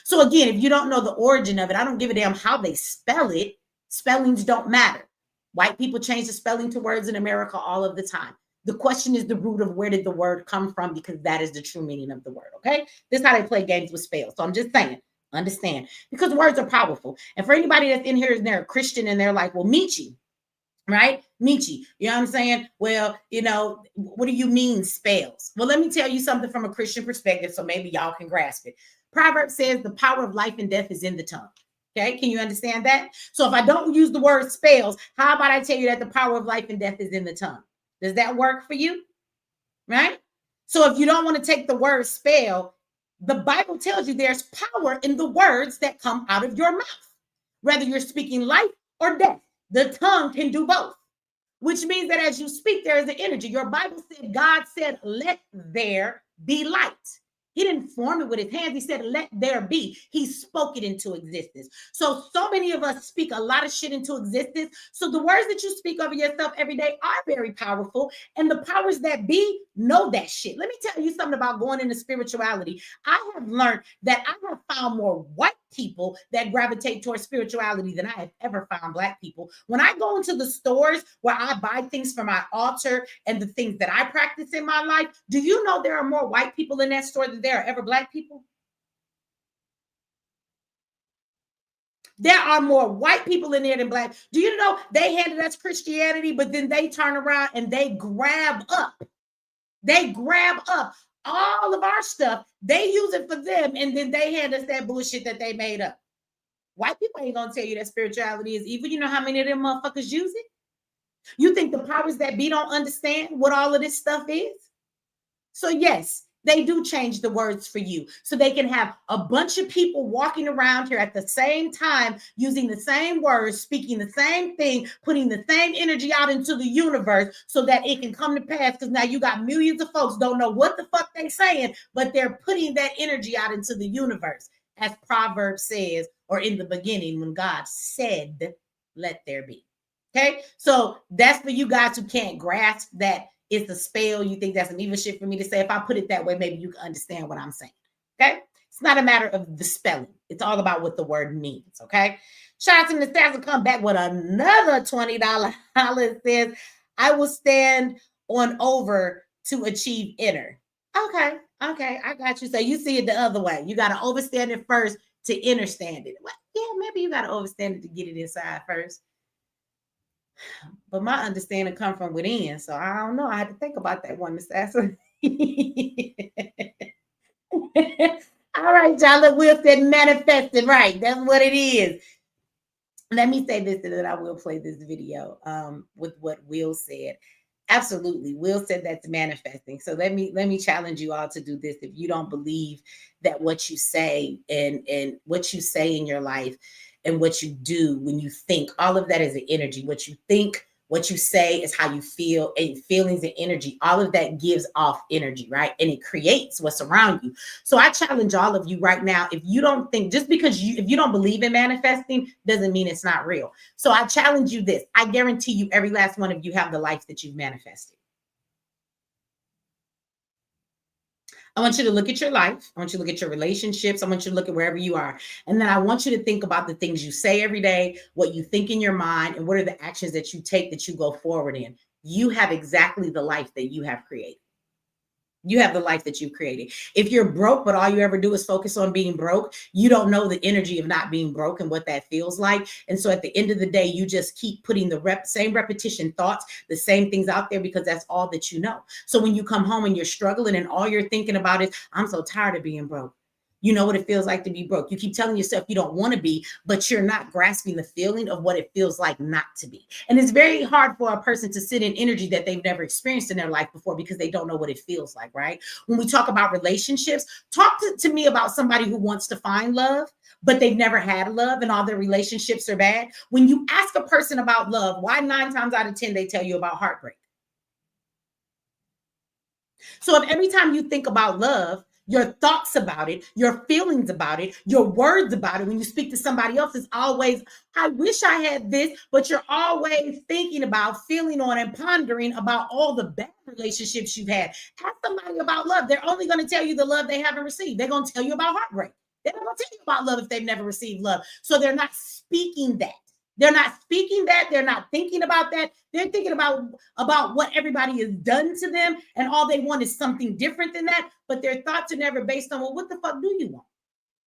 So again, if you don't know the origin of it, I don't give a damn how they spell it. Spellings don't matter. White people change the spelling to words in America all of the time. The question is the root of where did the word come from, because that is the true meaning of the word, okay? This is how they play games with spells. So I'm just saying, understand, because words are powerful. And for anybody that's in here and they're a Christian and they're like, well, Mechee, right? Mechee, you know what I'm saying? Well, you know, what do you mean spells? Well, let me tell you something from a Christian perspective so maybe y'all can grasp it. Proverbs says the power of life and death is in the tongue. Okay, can you understand that? So if I don't use the word spells, how about I tell you that the power of life and death is in the tongue? Does that work for you? Right? So if you don't want to take the word spell, the Bible tells you there's power in the words that come out of your mouth. Whether you're speaking life or death, the tongue can do both, which means that as you speak, there is an energy. Your Bible said, God said, let there be light. He didn't form it with his hands. He said, let there be. He spoke it into existence. So many of us speak a lot of shit into existence. So the words that you speak over yourself every day are very powerful. And the powers that be know that shit. Let me tell you something about going into spirituality. I have learned that I have found more white people that gravitate towards spirituality than I have ever found black people. When I go into the stores where I buy things for my altar and the things that I practice in my life, do you know there are more white people in that store than there are ever black people? There are more white people in there than black. Do you know they handed us Christianity, but then they turn around and they grab up all of our stuff. They use it for them, and then they hand us that bullshit that they made up. White people ain't gonna tell you that spirituality is evil. You know how many of them motherfuckers use it? You think the powers that be don't understand what all of this stuff is? So yes, they do change the words for you so they can have a bunch of people walking around here at the same time, using the same words, speaking the same thing, putting the same energy out into the universe so that it can come to pass. Because now you got millions of folks don't know what the fuck they're saying, but they're putting that energy out into the universe. As Proverbs says, or in the beginning when God said, let there be. Okay, so that's for you guys who can't grasp that it's a spell. You think that's an evil shit for me to say. If I put it that way, maybe you can understand what I'm saying. Okay, it's not a matter of the spelling. It's all about what the word means. Okay, shout out to the stats will come back with another $20. It says, I will stand on over to achieve inner. Okay, I got you. So you see it the other way. You got to overstand it first to understand it. Well, yeah, maybe you got to overstand it to get it inside first. But my understanding come from within. So I don't know. I had to think about that one, Miss Assassin. All right, y'all. Look, Will said manifested. Right. That's what it is. Let me say this, and then I will play this video with what Will said. Absolutely. Will said that's manifesting. So let me challenge you all to do this. If you don't believe that what you say and what you say in your life and what you do when you think. All of that is an energy. What you think, what you say is how you feel, and feelings and energy. All of that gives off energy, right? And it creates what's around you. So I challenge all of you right now, if you don't think, just because if you don't believe in manifesting, doesn't mean it's not real. So I challenge you this. I guarantee you, every last one of you have the life that you've manifested. I want you to look at your life. I want you to look at your relationships. I want you to look at wherever you are. And then I want you to think about the things you say every day, what you think in your mind, and what are the actions that you take that you go forward in. You have exactly the life that you have created. You have the life that you've created. If you're broke, but all you ever do is focus on being broke, you don't know the energy of not being broke and what that feels like. And so at the end of the day, you just keep putting the same repetition thoughts, the same things out there, because that's all that you know. So when you come home and you're struggling and all you're thinking about is, I'm so tired of being broke. You know what it feels like to be broke. You keep telling yourself you don't want to be, but you're not grasping the feeling of what it feels like not to be. And it's very hard for a person to sit in energy that they've never experienced in their life before, because they don't know what it feels like, right? When we talk about relationships, talk to me about somebody who wants to find love, but they've never had love and all their relationships are bad. When you ask a person about love, why 9 times out of 10 they tell you about heartbreak? So if every time you think about love, your thoughts about it, your feelings about it, your words about it, when you speak to somebody else, is always, I wish I had this, but you're always thinking about, feeling on, and pondering about all the bad relationships you've had. Ask somebody about love. They're only going to tell you the love they haven't received. They're going to tell you about heartbreak. They're not going to tell you about love if they've never received love. So they're not speaking that. They're not speaking that. They're not thinking about that. They're thinking about what everybody has done to them, and all they want is something different than that. But their thoughts are never based on, well, what the fuck do you want?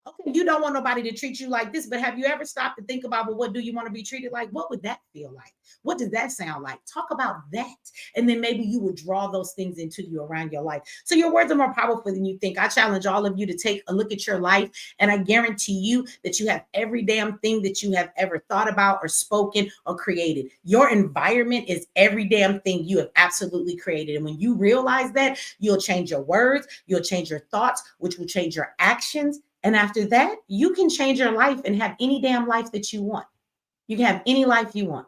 Okay, you don't want nobody to treat you like this, but have you ever stopped to think about, well, what do you want to be treated like? What would that feel like? What does that sound like? Talk about that. And then maybe you will draw those things into you around your life. So your words are more powerful than you think. I challenge all of you to take a look at your life, and I guarantee you that you have every damn thing that you have ever thought about or spoken or created. Your environment is every damn thing you have absolutely created. And when you realize that, you'll change your words, you'll change your thoughts, which will change your actions. And after that, you can change your life and have any damn life that you want. You can have any life you want.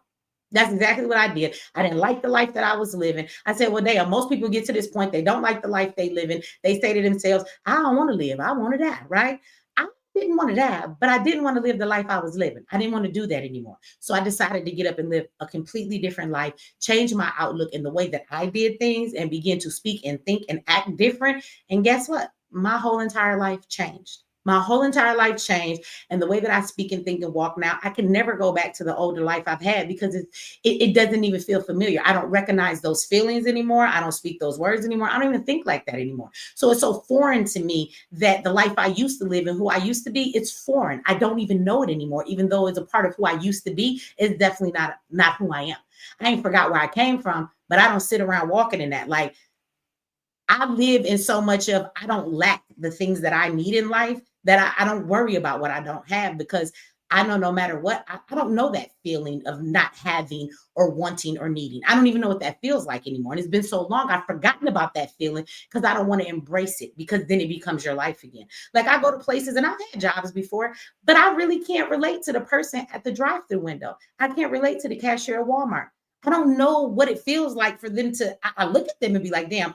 That's exactly what I did. I didn't like the life that I was living. I said, well, damn, most people get to this point, they don't like the life they live in. They say to themselves, I don't want to live. I want to die, right? I didn't want to die, but I didn't want to live the life I was living. I didn't want to do that anymore. So I decided to get up and live a completely different life, change my outlook in the way that I did things, and begin to speak and think and act different. And guess what? My whole entire life changed. My whole entire life changed. And the way that I speak and think and walk now, I can never go back to the older life I've had, because it doesn't even feel familiar. I don't recognize those feelings anymore. I don't speak those words anymore. I don't even think like that anymore. So it's so foreign to me that the life I used to live and who I used to be, it's foreign. I don't even know it anymore, even though it's a part of who I used to be. It's definitely not who I am. I ain't forgot where I came from, but I don't sit around walking in that. Like, I live in so much of, I don't lack the things that I need in life, that I don't worry about what I don't have, because I know no matter what, I don't know that feeling of not having or wanting or needing. I don't even know what that feels like anymore. And it's been so long, I've forgotten about that feeling, because I don't want to embrace it, because then it becomes your life again. Like, I go to places, and I've had jobs before, but I really can't relate to the person at the drive-through window. I can't relate to the cashier at Walmart. I don't know what it feels like for them to, I look at them and be like, damn,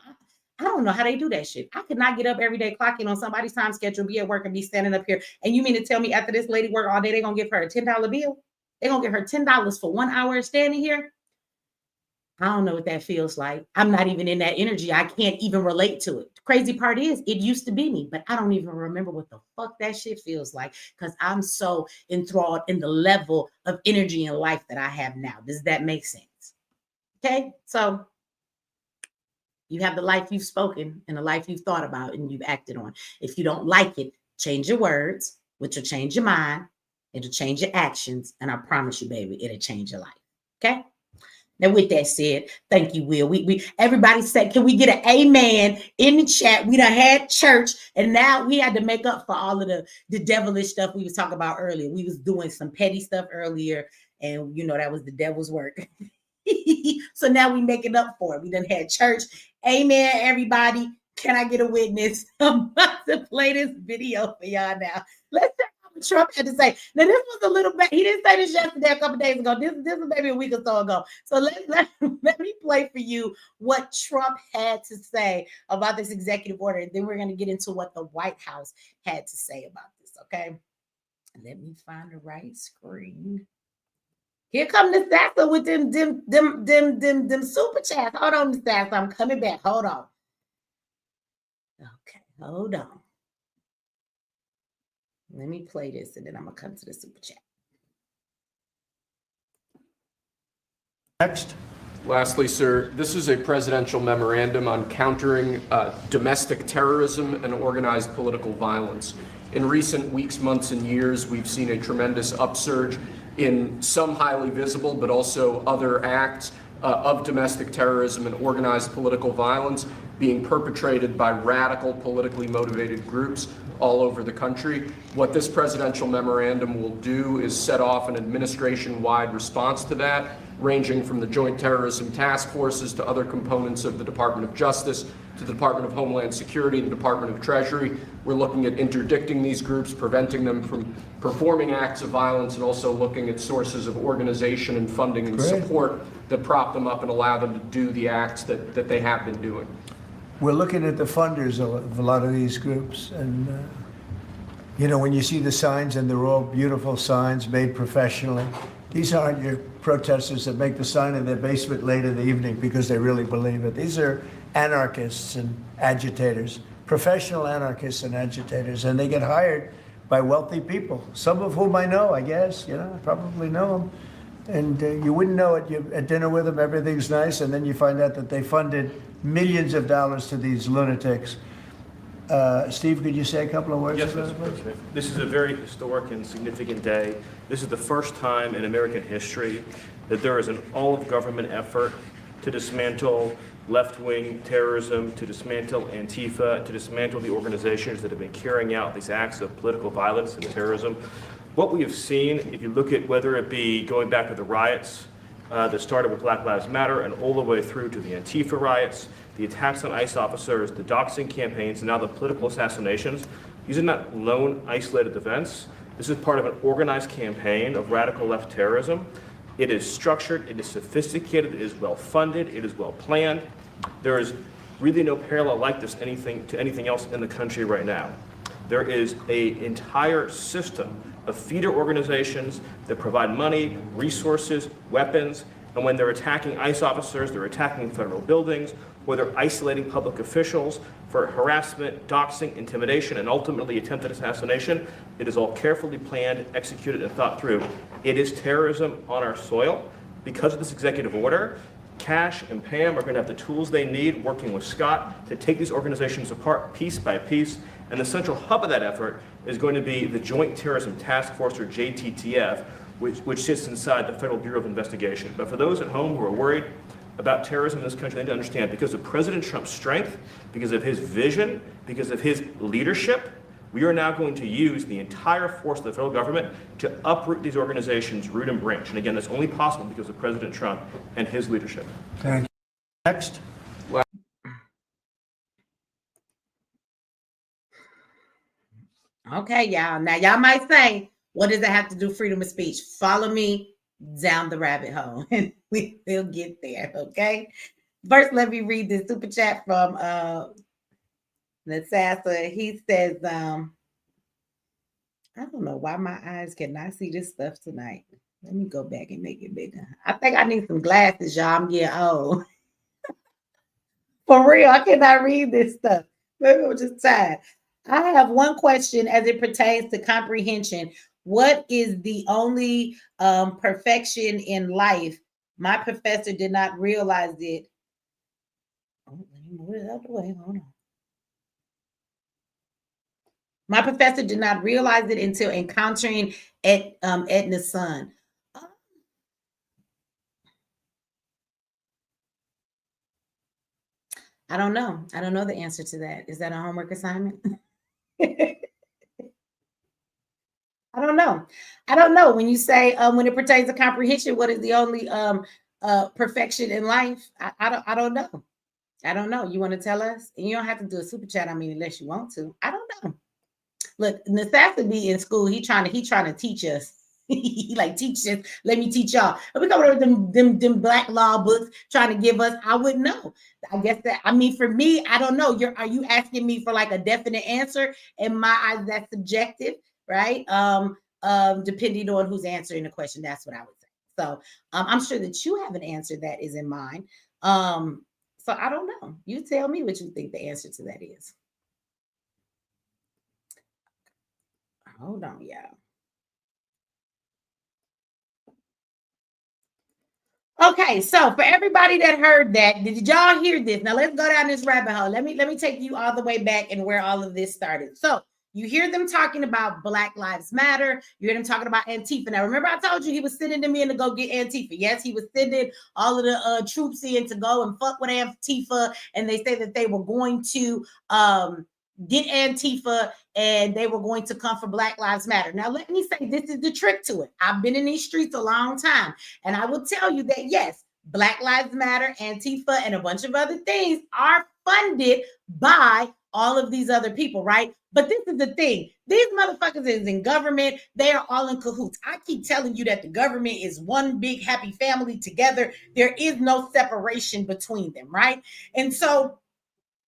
I don't know how they do that shit. I could not get up every day, clock in on somebody's time schedule, be at work, and be standing up here. And you mean to tell me after this lady work all day, they're going to give her a $10 bill? They're going to give her $10 for 1 hour of standing here? I don't know what that feels like. I'm not even in that energy. I can't even relate to it. The crazy part is, it used to be me, but I don't even remember what the fuck that shit feels like, because I'm so enthralled in the level of energy and life that I have now. Does that make sense? Okay, so you have the life you've spoken and the life you've thought about and you've acted on. If you don't like it, change your words, which will change your mind. It'll change your actions. And I promise you, baby, it'll change your life. Okay? Now, with that said, thank you, Will. We everybody said, can we get an amen in the chat? We done had church, and now we had to make up for all of the devilish stuff we was talking about earlier. We was doing some petty stuff earlier, and that was the devil's work. So now we making up for it. We done had church. Amen, everybody. Can I get a witness? I'm about to play this video for y'all now. Let's check out what Trump had to say. Now, this was a little bit, he didn't say this yesterday, a couple days ago. This was maybe a week or so ago. So let me play for you what Trump had to say about this executive order. And then we're going to get into what the White House had to say about this, okay? Let me find the right screen. Here come the Sassa with them super chats. Hold on, Miss Sassa. I'm coming back. Hold on. Okay, hold on. Let me play this, and then I'm gonna come to the super chat. Next. Lastly, sir, this is a presidential memorandum on countering domestic terrorism and organized political violence. In recent weeks, months, and years, we've seen a tremendous upsurge in some highly visible, but also other acts of domestic terrorism and organized political violence being perpetrated by radical, politically motivated groups all over the country. What this presidential memorandum will do is set off an administration-wide response to that, ranging from the Joint Terrorism Task Forces to other components of the Department of Justice, to the Department of Homeland Security, the Department of Treasury. We're looking at interdicting these groups, preventing them from performing acts of violence, and also looking at sources of organization and funding and support that prop them up and allow them to do the acts that they have been doing. We're looking at the funders of a lot of these groups, and you know, when you see the signs, and they're all beautiful signs made professionally, these aren't your protesters that make the sign in their basement late in the evening because they really believe it. These are anarchists and agitators, professional anarchists and agitators, and they get hired by wealthy people, some of whom I know, I guess, you know, I probably know them. And you wouldn't know it. You're at dinner with them, everything's nice, and then you find out that they funded millions of dollars to these lunatics. Steve, could you say a couple of words? Yes, Mr. President. This is a very historic and significant day. This is the first time in American history that there is an all-of-government effort to dismantle left-wing terrorism, to dismantle Antifa, to dismantle the organizations that have been carrying out these acts of political violence and terrorism. What we have seen, if you look at whether it be going back to the riots that started with Black Lives Matter and all the way through to the Antifa riots, the attacks on ICE officers, the doxing campaigns, and now the political assassinations, these are not lone, isolated events. This is part of an organized campaign of radical left terrorism. It is structured, it is sophisticated, it is well-funded, it is well-planned. There is really no parallel like this to anything else in the country right now. There is an entire system of feeder organizations that provide money, resources, weapons, and when they're attacking ICE officers, they're attacking federal buildings, or they're isolating public officials for harassment, doxing, intimidation, and ultimately attempted assassination. It is all carefully planned, executed, and thought through. It is terrorism on our soil. Because of this executive order, Cash and Pam are going to have the tools they need, working with Scott, to take these organizations apart piece by piece. And the central hub of that effort is going to be the Joint Terrorism Task Force, or JTTF, which sits inside the Federal Bureau of Investigation. But for those at home who are worried about terrorism in this country, they need to understand, because of President Trump's strength, because of his vision, because of his leadership, we are now going to use the entire force of the federal government to uproot these organizations root and branch. And again, that's only possible because of President Trump and his leadership. Thank you. Next. Okay, y'all. Now, y'all might say, what does that have to do with freedom of speech? Follow me down the rabbit hole, and we'll get there, okay? First, let me read this super chat from Nassassa. He says, I don't know why my eyes cannot see this stuff tonight. Let me go back and make it bigger. I think I need some glasses, y'all. I'm getting old. For real, I cannot read this stuff. Maybe I'm just tired. I have one question as it pertains to comprehension. What is the only perfection in life? My professor did not realize it. Oh, let me move it out the way. Hold on. My professor did not realize it until encountering Edna's son. I don't know. I don't know the answer to that. Is that a homework assignment? I don't know. I don't know. When you say when it pertains to comprehension, what is the only perfection in life? I don't know. I don't know. You want to tell us? And you don't have to do a super chat. I mean, unless you want to. I don't know. Look, necessity in school, he trying to teach us. He like teach us, let me teach y'all. But we go over them black law books trying to give us, I wouldn't know. I guess that, I mean, for me, I don't know. Are you asking me for like a definite answer? In my eyes, that's subjective, right? Depending on who's answering the question, that's what I would say. So I'm sure that you have an answer that is in mind. So I don't know. You tell me what you think the answer to that is. Hold on, y'all. Okay, so for everybody that heard that, did y'all hear this? Now let's go down this rabbit hole. Let me take you all the way back and where all of this started. So you hear them talking about Black Lives Matter. You hear them talking about Antifa. Now, remember I told you he was sending them in to go get Antifa. Yes, he was sending all of the troops in to go and fuck with Antifa. And they say that they were going to get Antifa and they were going to come for Black Lives Matter. Now, let me say, this is the trick to it. I've been in these streets a long time. And I will tell you that, yes, Black Lives Matter, Antifa, and a bunch of other things are funded by all of these other people, right? But this is the thing. These motherfuckers is in government. They are all in cahoots. I keep telling you that the government is one big happy family together. There is no separation between them, right? And so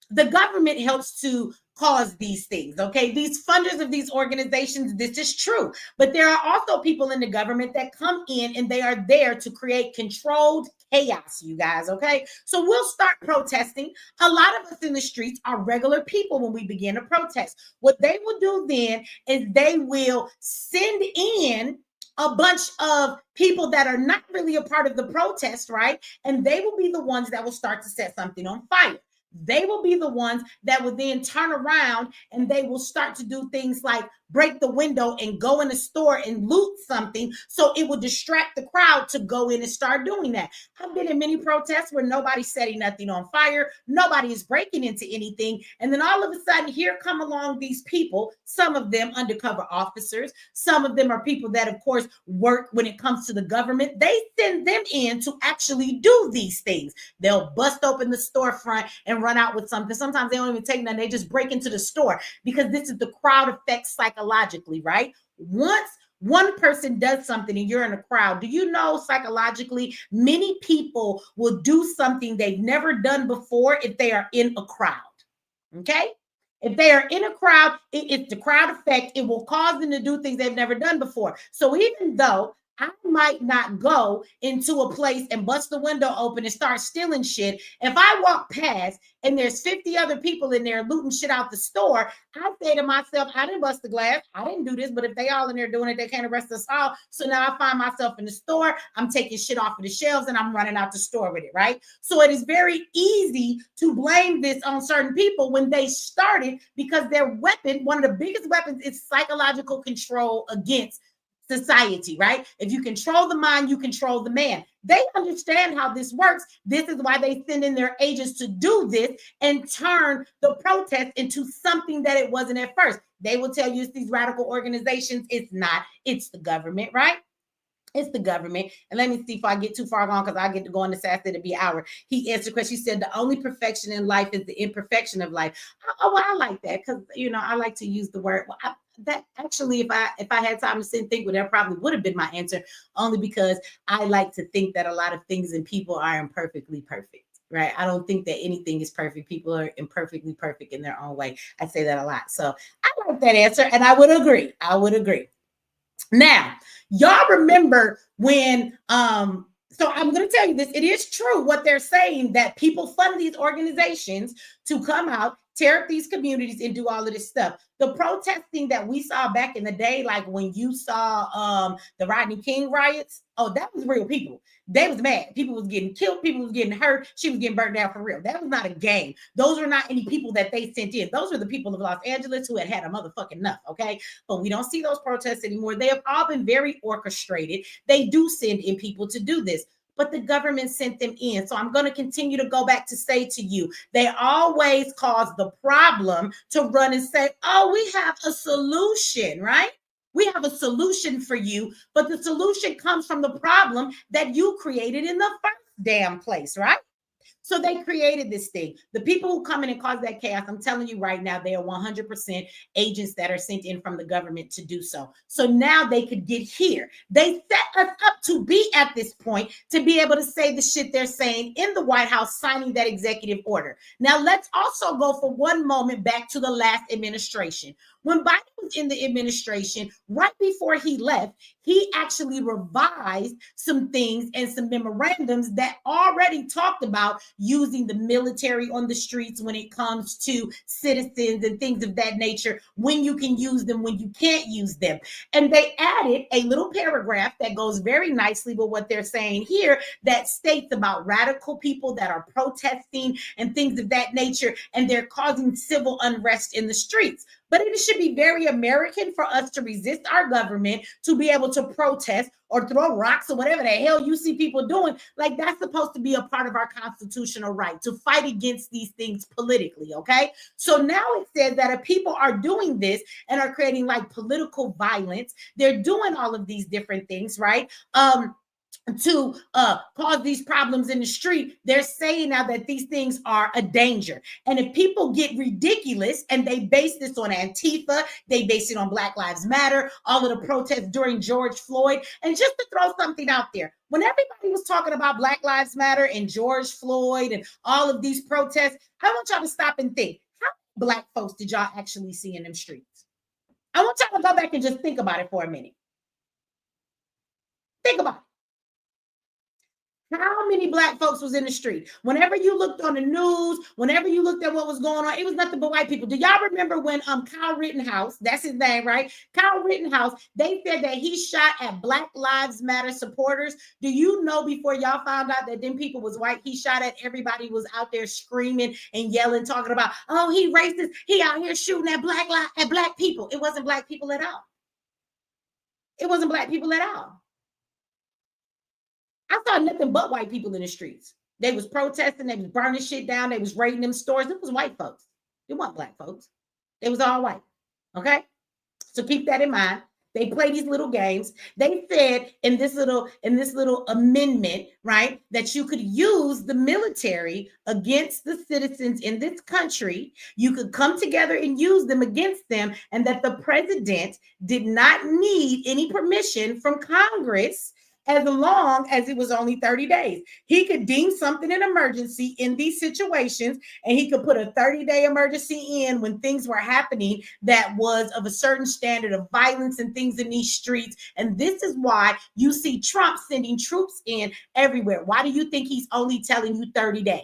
the government helps to cause these things, okay? These funders of these organizations, this is true. But there are also people in the government that come in and they are there to create controlled chaos, you guys, okay? So we'll start protesting. A lot of us in the streets are regular people when we begin to protest. What they will do then is they will send in a bunch of people that are not really a part of the protest, right? And they will be the ones that will start to set something on fire. They will be the ones that will then turn around and they will start to do things like break the window and go in the store and loot something. So it will distract the crowd to go in and start doing that. I've been in many protests where nobody's setting nothing on fire. Nobody is breaking into anything. And then all of a sudden, here come along these people, some of them undercover officers. Some of them are people that, of course, work when it comes to the government. They send them in to actually do these things. They'll bust open the storefront and run out with something. Sometimes they don't even take nothing. They just break into the store because this is the crowd effect psychologically, right? Once one person does something and you're in a crowd, do you know psychologically many people will do something they've never done before if they are in a crowd? Okay? If they are in a crowd, it's the crowd effect. It will cause them to do things they've never done before. So even though I might not go into a place and bust the window open and start stealing shit, if I walk past and there's 50 other people in there looting shit out the store, I say to myself, I didn't bust the glass. I didn't do this, but if they all in there doing it, they can't arrest us all. So now I find myself in the store, I'm taking shit off of the shelves and I'm running out the store with it, right? So it is very easy to blame this on certain people when they started because their weapon, one of the biggest weapons, is psychological control against society, right? If you control the mind, you control the man. They understand how this works. This is why they send in their agents to do this and turn the protest into something that it wasn't at first. They will tell you it's these radical organizations. It's not. It's the government, right? It's the government. And let me see if I get too far gone because I get to go on this after to be an hour. He answered the question. He said, the only perfection in life is the imperfection of life. Oh, well, I like that because, you know, I like to use the word. Well, that actually, if I had time to sit and think, well, that probably would have been my answer, only because I like to think that a lot of things and people are imperfectly perfect. Right. I don't think that anything is perfect. People are imperfectly perfect in their own way. I say that a lot. So I like that answer. And I would agree. Now, y'all remember when, so I'm going to tell you this. It is true what they're saying, that people fund these organizations to come out, tear up these communities and do all of this stuff. The protesting that we saw back in the day, like when you saw the Rodney King riots, oh, that was real people. They was mad. People was getting killed. People was getting hurt. She was getting burnt down for real. That was not a game. Those were not any people that they sent in. Those were the people of Los Angeles who had a motherfucking enough, okay? But we don't see those protests anymore. They have all been very orchestrated. They do send in people to do this, but the government sent them in. So I'm going to continue to go back to say to you, they always cause the problem to run and say, oh, we have a solution, right? We have a solution for you, but the solution comes from the problem that you created in the first damn place, right? So So they created this thing. The people who come in and cause that chaos, I'm telling you right now, they are 100% agents that are sent in from the government to do so. So now they could get here. They set us up to be at this point to be able to say the shit they're saying in the White House, signing that executive order. Now, let's also go for one moment back to the last administration. When Biden was in the administration, right before he left, he actually revised some things and some memorandums that already talked about using the military on the streets when it comes to citizens and things of that nature, when you can use them, when you can't use them. And they added a little paragraph that goes very nicely with what they're saying here that states about radical people that are protesting and things of that nature, and they're causing civil unrest in the streets. But it should be very American for us to resist our government, to be able to protest or throw rocks or whatever the hell you see people doing. Like, that's supposed to be a part of our constitutional right, to fight against these things politically, okay? So now it says that if people are doing this and are creating like political violence, they're doing all of these different things, right? To cause these problems in the street, they're saying now that these things are a danger. And if people get ridiculous and they base this on Antifa, they base it on Black Lives Matter, all of the protests during George Floyd, and just to throw something out there, when everybody was talking about Black Lives Matter and George Floyd and all of these protests, I want y'all to stop and think, how many Black folks did y'all actually see in them streets? I want y'all to go back and just think about it for a minute. Think about it. How many Black folks was in the street? Whenever you looked on the news, whenever you looked at what was going on, it was nothing but white people. Do y'all remember when Kyle Rittenhouse, that's his name, right? Kyle Rittenhouse, they said that he shot at Black Lives Matter supporters. Do you know before y'all found out that them people was white, he shot at everybody was out there screaming and yelling, talking about, oh, he racist. He out here shooting at Black people. It wasn't Black people at all. It wasn't Black people at all. I saw nothing but white people in the streets. They was protesting, they was burning shit down, they was raiding them stores. It was white folks. It wasn't Black folks. It was all white. Okay? So keep that in mind. They play these little games. They said in this little amendment, right, that you could use the military against the citizens in this country. You could come together and use them against them, and that the president did not need any permission from Congress as long as it was only 30 days. He could deem something an emergency in these situations, and he could put a 30-day emergency in when things were happening that was of a certain standard of violence and things in these streets. And this is why you see Trump sending troops in everywhere. Why do you think he's only telling you 30 days?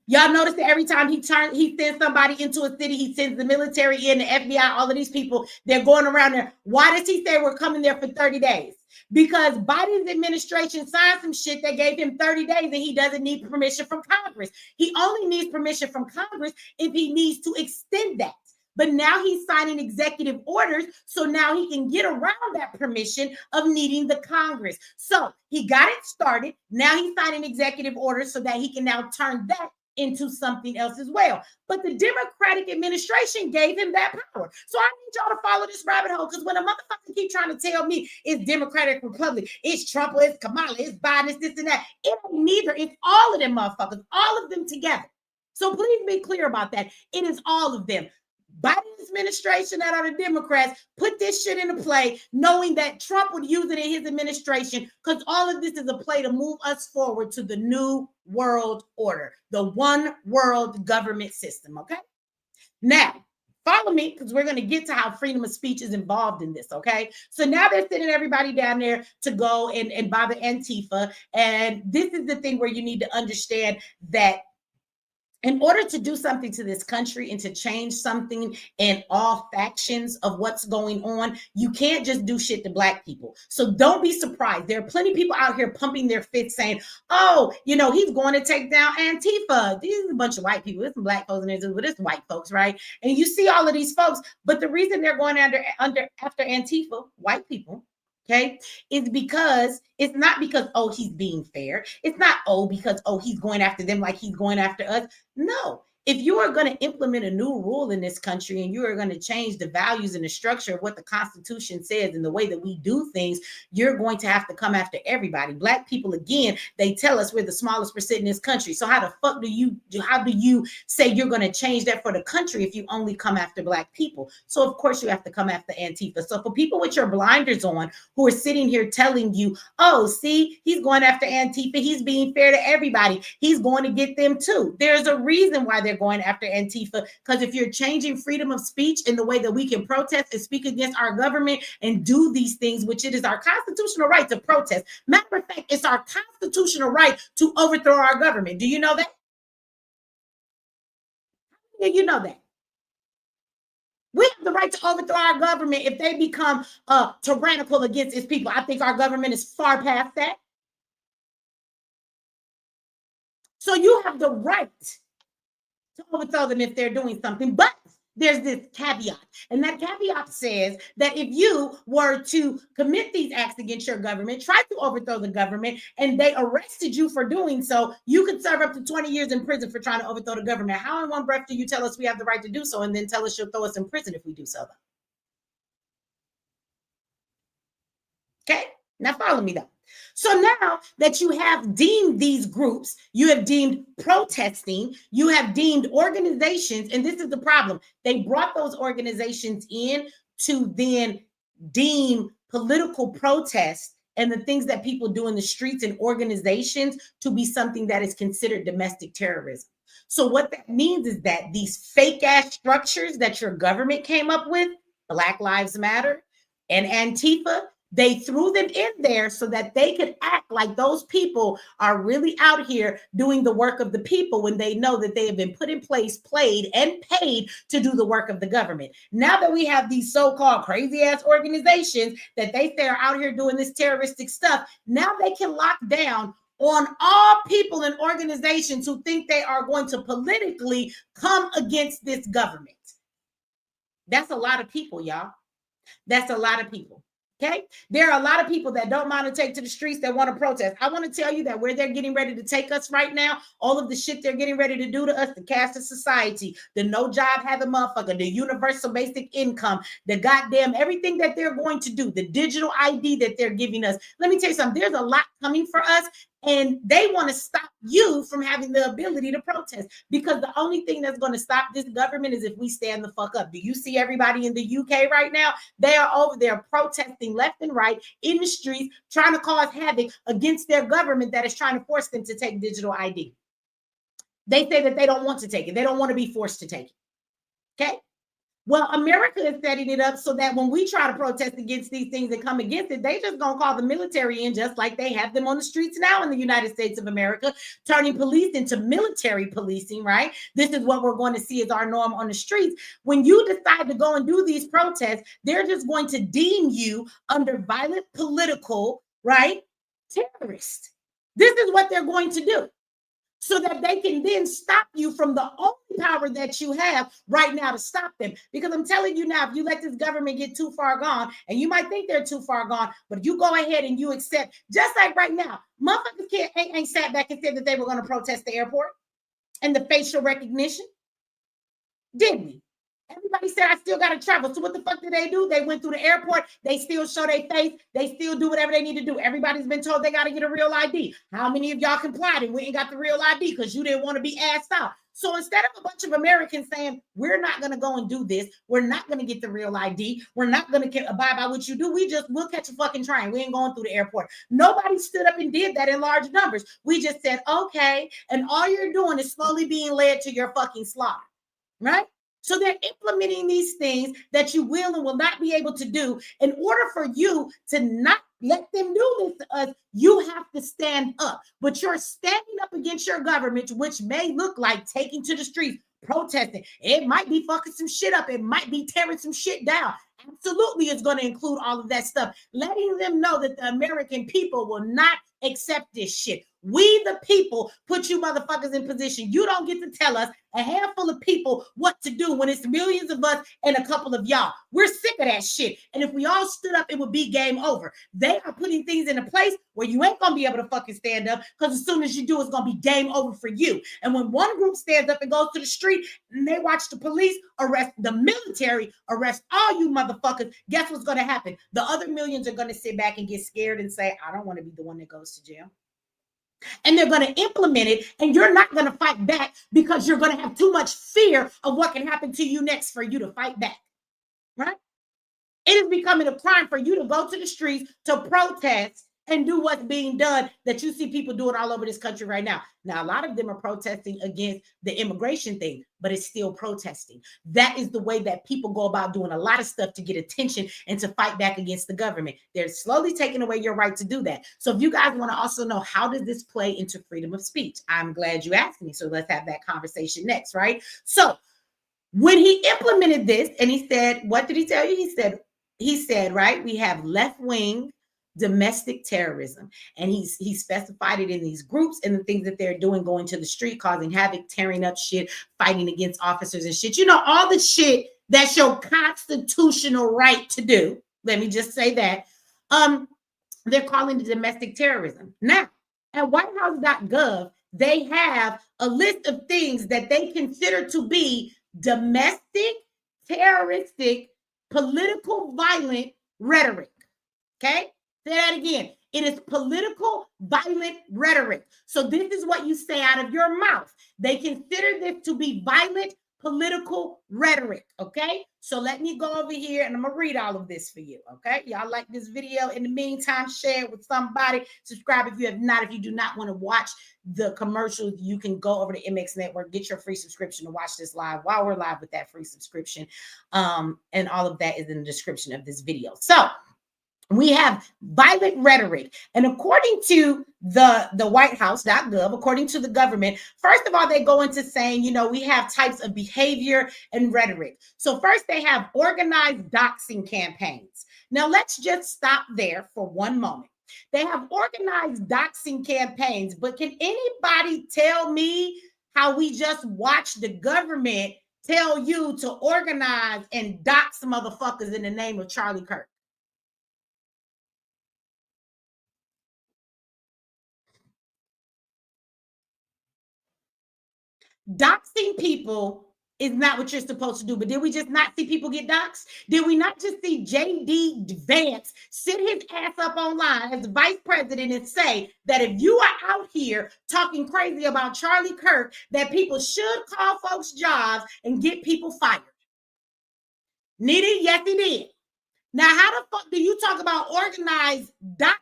Y'all notice that every time he sends somebody into a city, he sends the military in, the FBI, all of these people, they're going around there. Why does he say we're coming there for 30 days? Because Biden's administration signed some shit that gave him 30 days and he doesn't need permission from Congress. He only needs permission from Congress if he needs to extend that. But now he's signing executive orders, so now he can get around that permission of needing the Congress. So he got it started. Now he's signing executive orders so that he can now turn that into something else as well. But the Democratic administration gave him that power. So I need y'all to follow this rabbit hole, because when a motherfucker keep trying to tell me it's Democratic, Republic, it's Trump, or it's Kamala, it's Biden, it's this and that, it ain't neither. It's all of them motherfuckers, all of them together. So please be clear about that. It is all of them. Biden's administration, that are the Democrats, put this shit into play, knowing that Trump would use it in his administration, because all of this is a play to move us forward to the new world order, the one world government system, okay? Now, follow me, because we're going to get to how freedom of speech is involved in this, okay? So now they're sending everybody down there to go and bother Antifa, and this is the thing where you need to understand that in order to do something to this country and to change something in all factions of what's going on, you can't just do shit to Black people. So don't be surprised. There are plenty of people out here pumping their fists saying, oh, you know, he's going to take down Antifa. These are a bunch of white people. There's some Black folks in there, but it's white folks, right? And you see all of these folks, but the reason they're going after Antifa, white people, okay, is because it's not because, oh, he's being fair. It's not, oh, because, oh, he's going after them like he's going after us. No, If you are going to implement a new rule in this country and you are going to change the values and the structure of what the Constitution says and the way that we do things, you're going to have to come after everybody. Black people, again, they tell us we're the smallest percent in this country. So how the fuck how do you say you're going to change that for the country if you only come after Black people? So of course you have to come after Antifa. So for people with your blinders on who are sitting here telling you, oh, see, he's going after Antifa, he's being fair to everybody, he's going to get them too. There's a reason why they're going after Antifa, because if you're changing freedom of speech in the way that we can protest and speak against our government and do these things, which it is our constitutional right to protest. Matter of fact, it's our constitutional right to overthrow our government. Do you know that? Yeah, you know that. We have the right to overthrow our government if they become tyrannical against its people. I think our government is far past that. So you have the right to overthrow them if they're doing something. But there's this caveat. And that caveat says that if you were to commit these acts against your government, try to overthrow the government, and they arrested you for doing so, you could serve up to 20 years in prison for trying to overthrow the government. How in one breath do you tell us we have the right to do so and then tell us you'll throw us in prison if we do so, though? Okay? Now follow me, though. So now that you have deemed these groups, you have deemed protesting, you have deemed organizations, and this is the problem. They brought those organizations in to then deem political protest and the things that people do in the streets and organizations to be something that is considered domestic terrorism. So what that means is that these fake ass structures that your government came up with, Black Lives Matter and Antifa, they threw them in there so that they could act like those people are really out here doing the work of the people when they know that they have been put in place, played, and paid to do the work of the government. Now that we have these so-called crazy-ass organizations that they say are out here doing this terroristic stuff, now they can lock down on all people and organizations who think they are going to politically come against this government. That's a lot of people, y'all. That's a lot of people. Okay, there are a lot of people that don't mind to take to the streets that want to protest. I want to tell you that where they're getting ready to take us right now, all of the shit they're getting ready to do to us, the caste of society, the no job having motherfucker, the universal basic income, the goddamn everything that they're going to do, the digital ID that they're giving us. Let me tell you something, there's a lot coming for us. And they want to stop you from having the ability to protest, because the only thing that's going to stop this government is if we stand the fuck up. Do you see everybody in the UK right now? They are over there protesting left and right in the streets, trying to cause havoc against their government that is trying to force them to take digital ID. They say that they don't want to take it. They don't want to be forced to take it. Okay? Well, America is setting it up so that when we try to protest against these things and come against it, they just gonna call the military in, just like they have them on the streets now in the United States of America, turning police into military policing, right? This is what we're going to see as our norm on the streets. When you decide to go and do these protests, they're just going to deem you under violent political, right, terrorist. This is what they're going to do, so that they can then stop you from the only power that you have right now to stop them. Because I'm telling you now, if you let this government get too far gone, and you might think they're too far gone, but you go ahead and you accept, just like right now, motherfuckers ain't sat back and said that they were going to protest the airport and the facial recognition, did we? Everybody said, I still got to travel. So what the fuck did they do? They went through the airport. They still show their face. They still do whatever they need to do. Everybody's been told they got to get a real ID. How many of y'all complied and we ain't got the real ID because you didn't want to be asked out? So instead of a bunch of Americans saying, we're not going to go and do this, we're not going to get the real ID, we're not going to abide by what you do, we'll catch a fucking train. We ain't going through the airport. Nobody stood up and did that in large numbers. We just said, okay. And all you're doing is slowly being led to your fucking slaughter, right? So they're implementing these things that you will and will not be able to do. In order for you to not let them do this to us, you have to stand up. But you're standing up against your government, which may look like taking to the streets, protesting. It might be fucking some shit up. It might be tearing some shit down. Absolutely, it's going to include all of that stuff. Letting them know that the American people will not accept this shit. We, the people, put you motherfuckers in position. You don't get to tell us, a handful of people, what to do when it's millions of us and a couple of y'all. We're sick of that shit. And if we all stood up, it would be game over. They are putting things in a place where you ain't gonna be able to fucking stand up, because as soon as you do, it's gonna be game over for you. And when one group stands up and goes to the street and they watch the police arrest, the military arrest all you motherfuckers, guess what's gonna happen? The other millions are gonna sit back and get scared and say, I don't want to be the one that goes to jail. And they're going to implement it, and you're not going to fight back because you're going to have too much fear of what can happen to you next for you to fight back, right? It is becoming a crime for you to go to the streets to protest and do what's being done that you see people doing all over this country right now. Now, a lot of them are protesting against the immigration thing, but it's still protesting. That is the way that people go about doing a lot of stuff to get attention and to fight back against the government. They're slowly taking away your right to do that. So if you guys want to also know, how does this play into freedom of speech? I'm glad you asked me. So let's have that conversation next, right? So when he implemented this, and he said, what did he tell you? He said, right, we have left-wing domestic terrorism, and he specified it in these groups and the things that they're doing, going to the street, causing havoc, tearing up shit, fighting against officers and shit. You know, all the shit that's your constitutional right to do. Let me just say that. They're calling it domestic terrorism. Now, at whitehouse.gov, they have a list of things that they consider to be domestic, terroristic, political, violent rhetoric. Okay? Say that again. It is political, violent rhetoric. So this is what you say out of your mouth. They consider this to be violent, political rhetoric. Okay? So let me go over here and I'm going to read all of this for you. Okay? Y'all like this video? In the meantime, share it with somebody. Subscribe if you have not. If you do not want to watch the commercials, you can go over to MX Network, get your free subscription to watch this live while we're live with that free subscription. And all of that is in the description of this video. So we have violent rhetoric. And according to the whitehouse.gov, according to the government, first of all, they go into saying, you know, we have types of behavior and rhetoric. So first they have organized doxing campaigns. Now let's just stop there for one moment. They have organized doxing campaigns, but can anybody tell me how we just watched the government tell you to organize and dox motherfuckers in the name of Charlie Kirk? Doxing people is not what you're supposed to do. But did we just not see people get doxxed? Did we not just see J.D. Vance sit his ass up online as the vice president and say that if you are out here talking crazy about Charlie Kirk, that people should call folks jobs and get people fired? Nitty, yes, he did. Now, how the fuck do you talk about organized doxing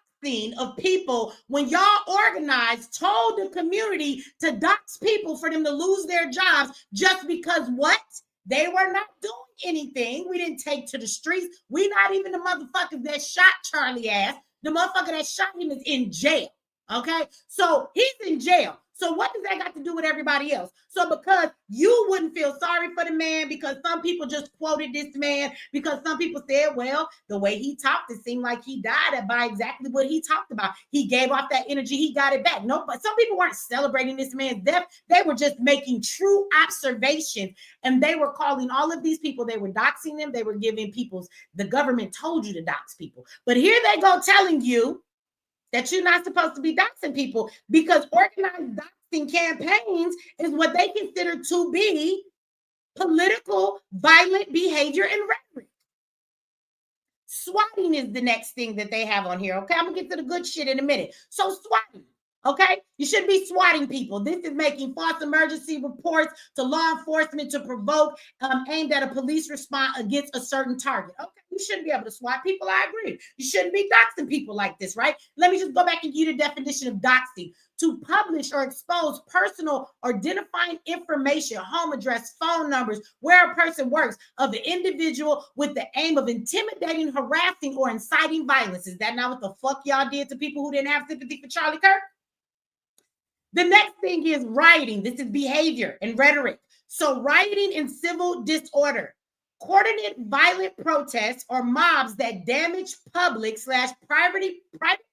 of people when y'all organized, told the community to dox people for them to lose their jobs just because what? They were not doing anything. We didn't take to the streets. We not even the motherfuckers that shot Charlie ass. The motherfucker that shot him is in jail. Okay? So he's in jail. So what does that got to do with everybody else? So because you wouldn't feel sorry for the man, because some people just quoted this man, because some people said, well, the way he talked, it seemed like he died by exactly what he talked about. He gave off that energy. He got it back. No, but some people weren't celebrating this man's death. They were just making true observations. And they were calling all of these people, they were doxing them. They were giving people's, the government told you to dox people. But here they go telling you that you're not supposed to be doxing people, because organized doxing campaigns is what they consider to be political, violent behavior and rhetoric. Swatting is the next thing that they have on here. Okay, I'm gonna get to the good shit in a minute. So swatting. Okay, you shouldn't be swatting people. This is making false emergency reports to law enforcement to provoke, aimed at a police response against a certain target. Okay, you shouldn't be able to swat people. I agree. You shouldn't be doxing people like this, right? Let me just go back and give you the definition of doxing: to publish or expose personal or identifying information, home address, phone numbers, where a person works, of an individual with the aim of intimidating, harassing, or inciting violence. Is that not what the fuck y'all did to people who didn't have sympathy for Charlie Kirk? The next thing is rioting. This is behavior and rhetoric. So rioting and civil disorder, coordinated violent protests or mobs that damage public/private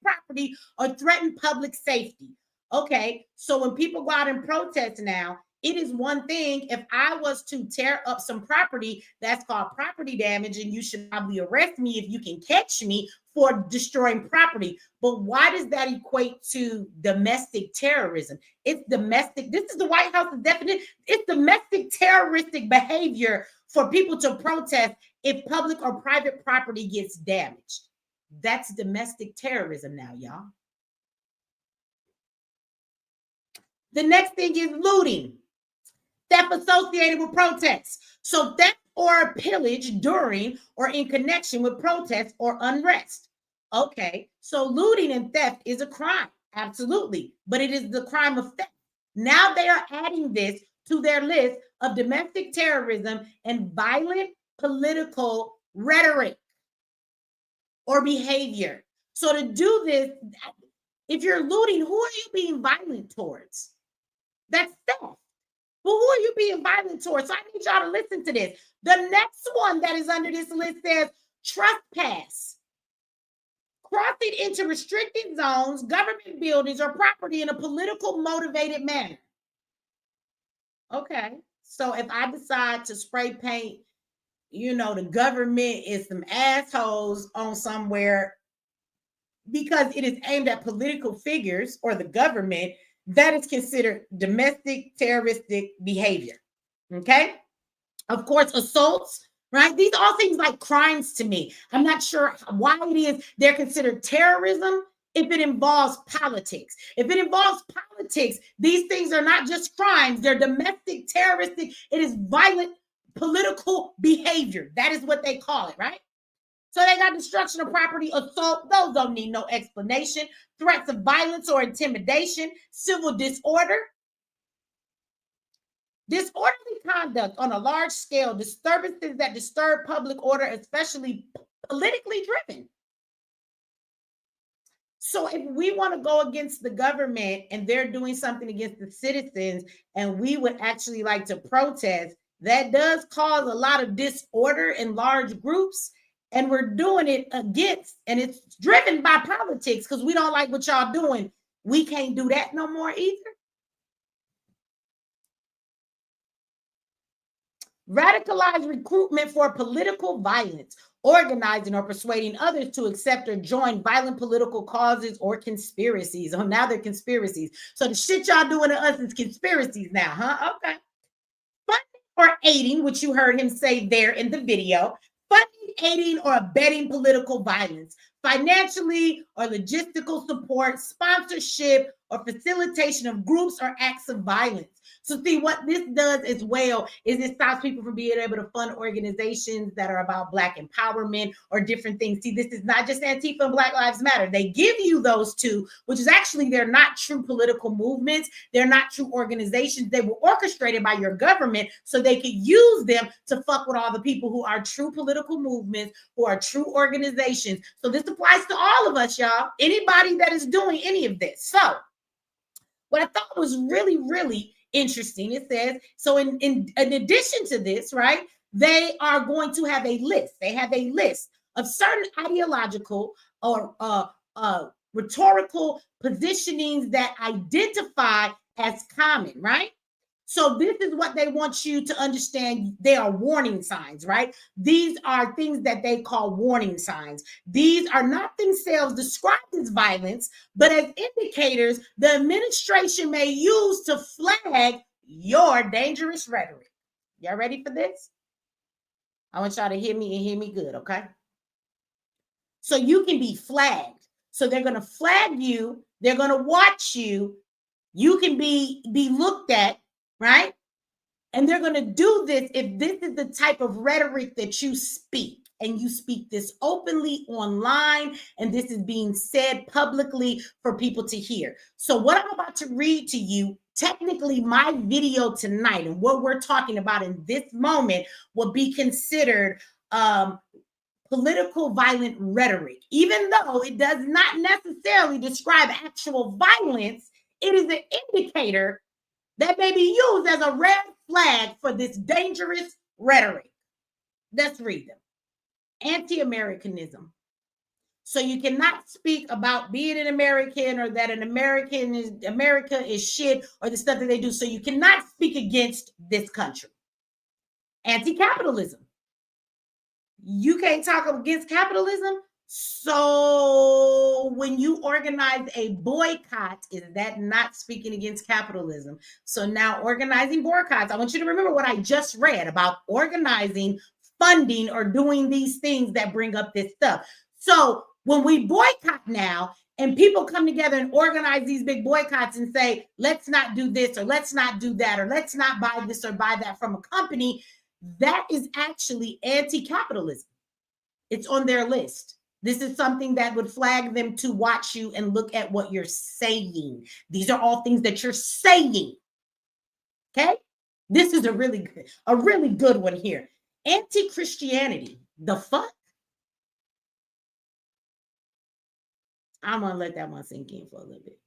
property or threaten public safety. Okay, so when people go out and protest now, it is one thing if I was to tear up some property, that's called property damage, and you should probably arrest me if you can catch me for destroying property. But why does that equate to domestic terrorism? It's domestic. This is the White House's definition. It's domestic terroristic behavior for people to protest if public or private property gets damaged. That's domestic terrorism now, y'all. The next thing is looting, theft associated with protests. So theft or pillage during or in connection with protests or unrest. Okay, so looting and theft is a crime, absolutely, but it is the crime of theft. Now they are adding this to their list of domestic terrorism and violent political rhetoric or behavior. So to do this, if you're looting, who are you being violent towards? That's theft. Well, who are you being violent towards? So I need y'all to listen to this. The next one that is under this list says trespass. Crossing into restricted zones, government buildings, or property in a political motivated manner. Okay, so if I decide to spray paint, the government is some assholes on somewhere because it is aimed at political figures or the government, that is considered domestic terroristic behavior. Okay. Of course, assaults, right? These all things like crimes to me. I'm not sure why it is they're considered terrorism if it involves politics. If it involves politics, these things are not just crimes, they're domestic terroristic. It is violent political behavior. That is what they call it, right? So they got destruction of property, assault. Those don't need no explanation. Threats of violence or intimidation, civil disorder. Disorderly conduct on a large scale, disturbances that disturb public order, especially politically driven. So if we want to go against the government and they're doing something against the citizens and we would actually like to protest, that does cause a lot of disorder in large groups. And we're doing it against, and it's driven by politics because we don't like what y'all doing. We can't do that no more either. Radicalized recruitment for political violence, organizing or persuading others to accept or join violent political causes or conspiracies. Oh, now they're conspiracies. So the shit y'all doing to us is conspiracies now, huh? Okay. Funding or aiding, which you heard him say there in the video. Funding, aiding, or abetting political violence, financially or logistical support, sponsorship, or facilitation of groups or acts of violence. So see, what this does as well is it stops people from being able to fund organizations that are about Black empowerment or different things. See, this is not just Antifa and Black Lives Matter. They give you those two, which is actually, they're not true political movements. They're not true organizations. They were orchestrated by your government so they could use them to fuck with all the people who are true political movements, who are true organizations. So this applies to all of us, y'all. Anybody that is doing any of this. So what I thought was really, really interesting, it says, so in addition to this, right, they are going to have a list. They have a list of certain ideological or rhetorical positionings that identify as common, right? So this is what they want you to understand. They are warning signs, right? These are things that they call warning signs. These are not themselves described as violence, but as indicators the administration may use to flag your dangerous rhetoric. Y'all ready for this? I want y'all to hear me and hear me good, okay? So you can be flagged. So they're going to flag you. They're going to watch you. You can be looked at, right? And they're going to do this if this is the type of rhetoric that you speak, and you speak this openly online, and this is being said publicly for people to hear. So what I'm about to read to you, technically my video tonight and what we're talking about in this moment will be considered political violent rhetoric. Even though it does not necessarily describe actual violence, it is an indicator that may be used as a red flag for this dangerous rhetoric. Let's read them. Anti-Americanism. So you cannot speak about being an American or that America is shit or the stuff that they do. So you cannot speak against this country. Anti-capitalism. You can't talk against capitalism. So when you organize a boycott, is that not speaking against capitalism? So now organizing boycotts, I want you to remember what I just read about organizing, funding, or doing these things that bring up this stuff. So when we boycott now and people come together and organize these big boycotts and say, let's not do this or let's not do that or let's not buy this or buy that from a company, that is actually anti-capitalism. It's on their list. This is something that would flag them to watch you and look at what you're saying. These are all things that you're saying. Okay? This is a really good one here. Anti-Christianity. The fuck? I'm going to let that one sink in for a little bit.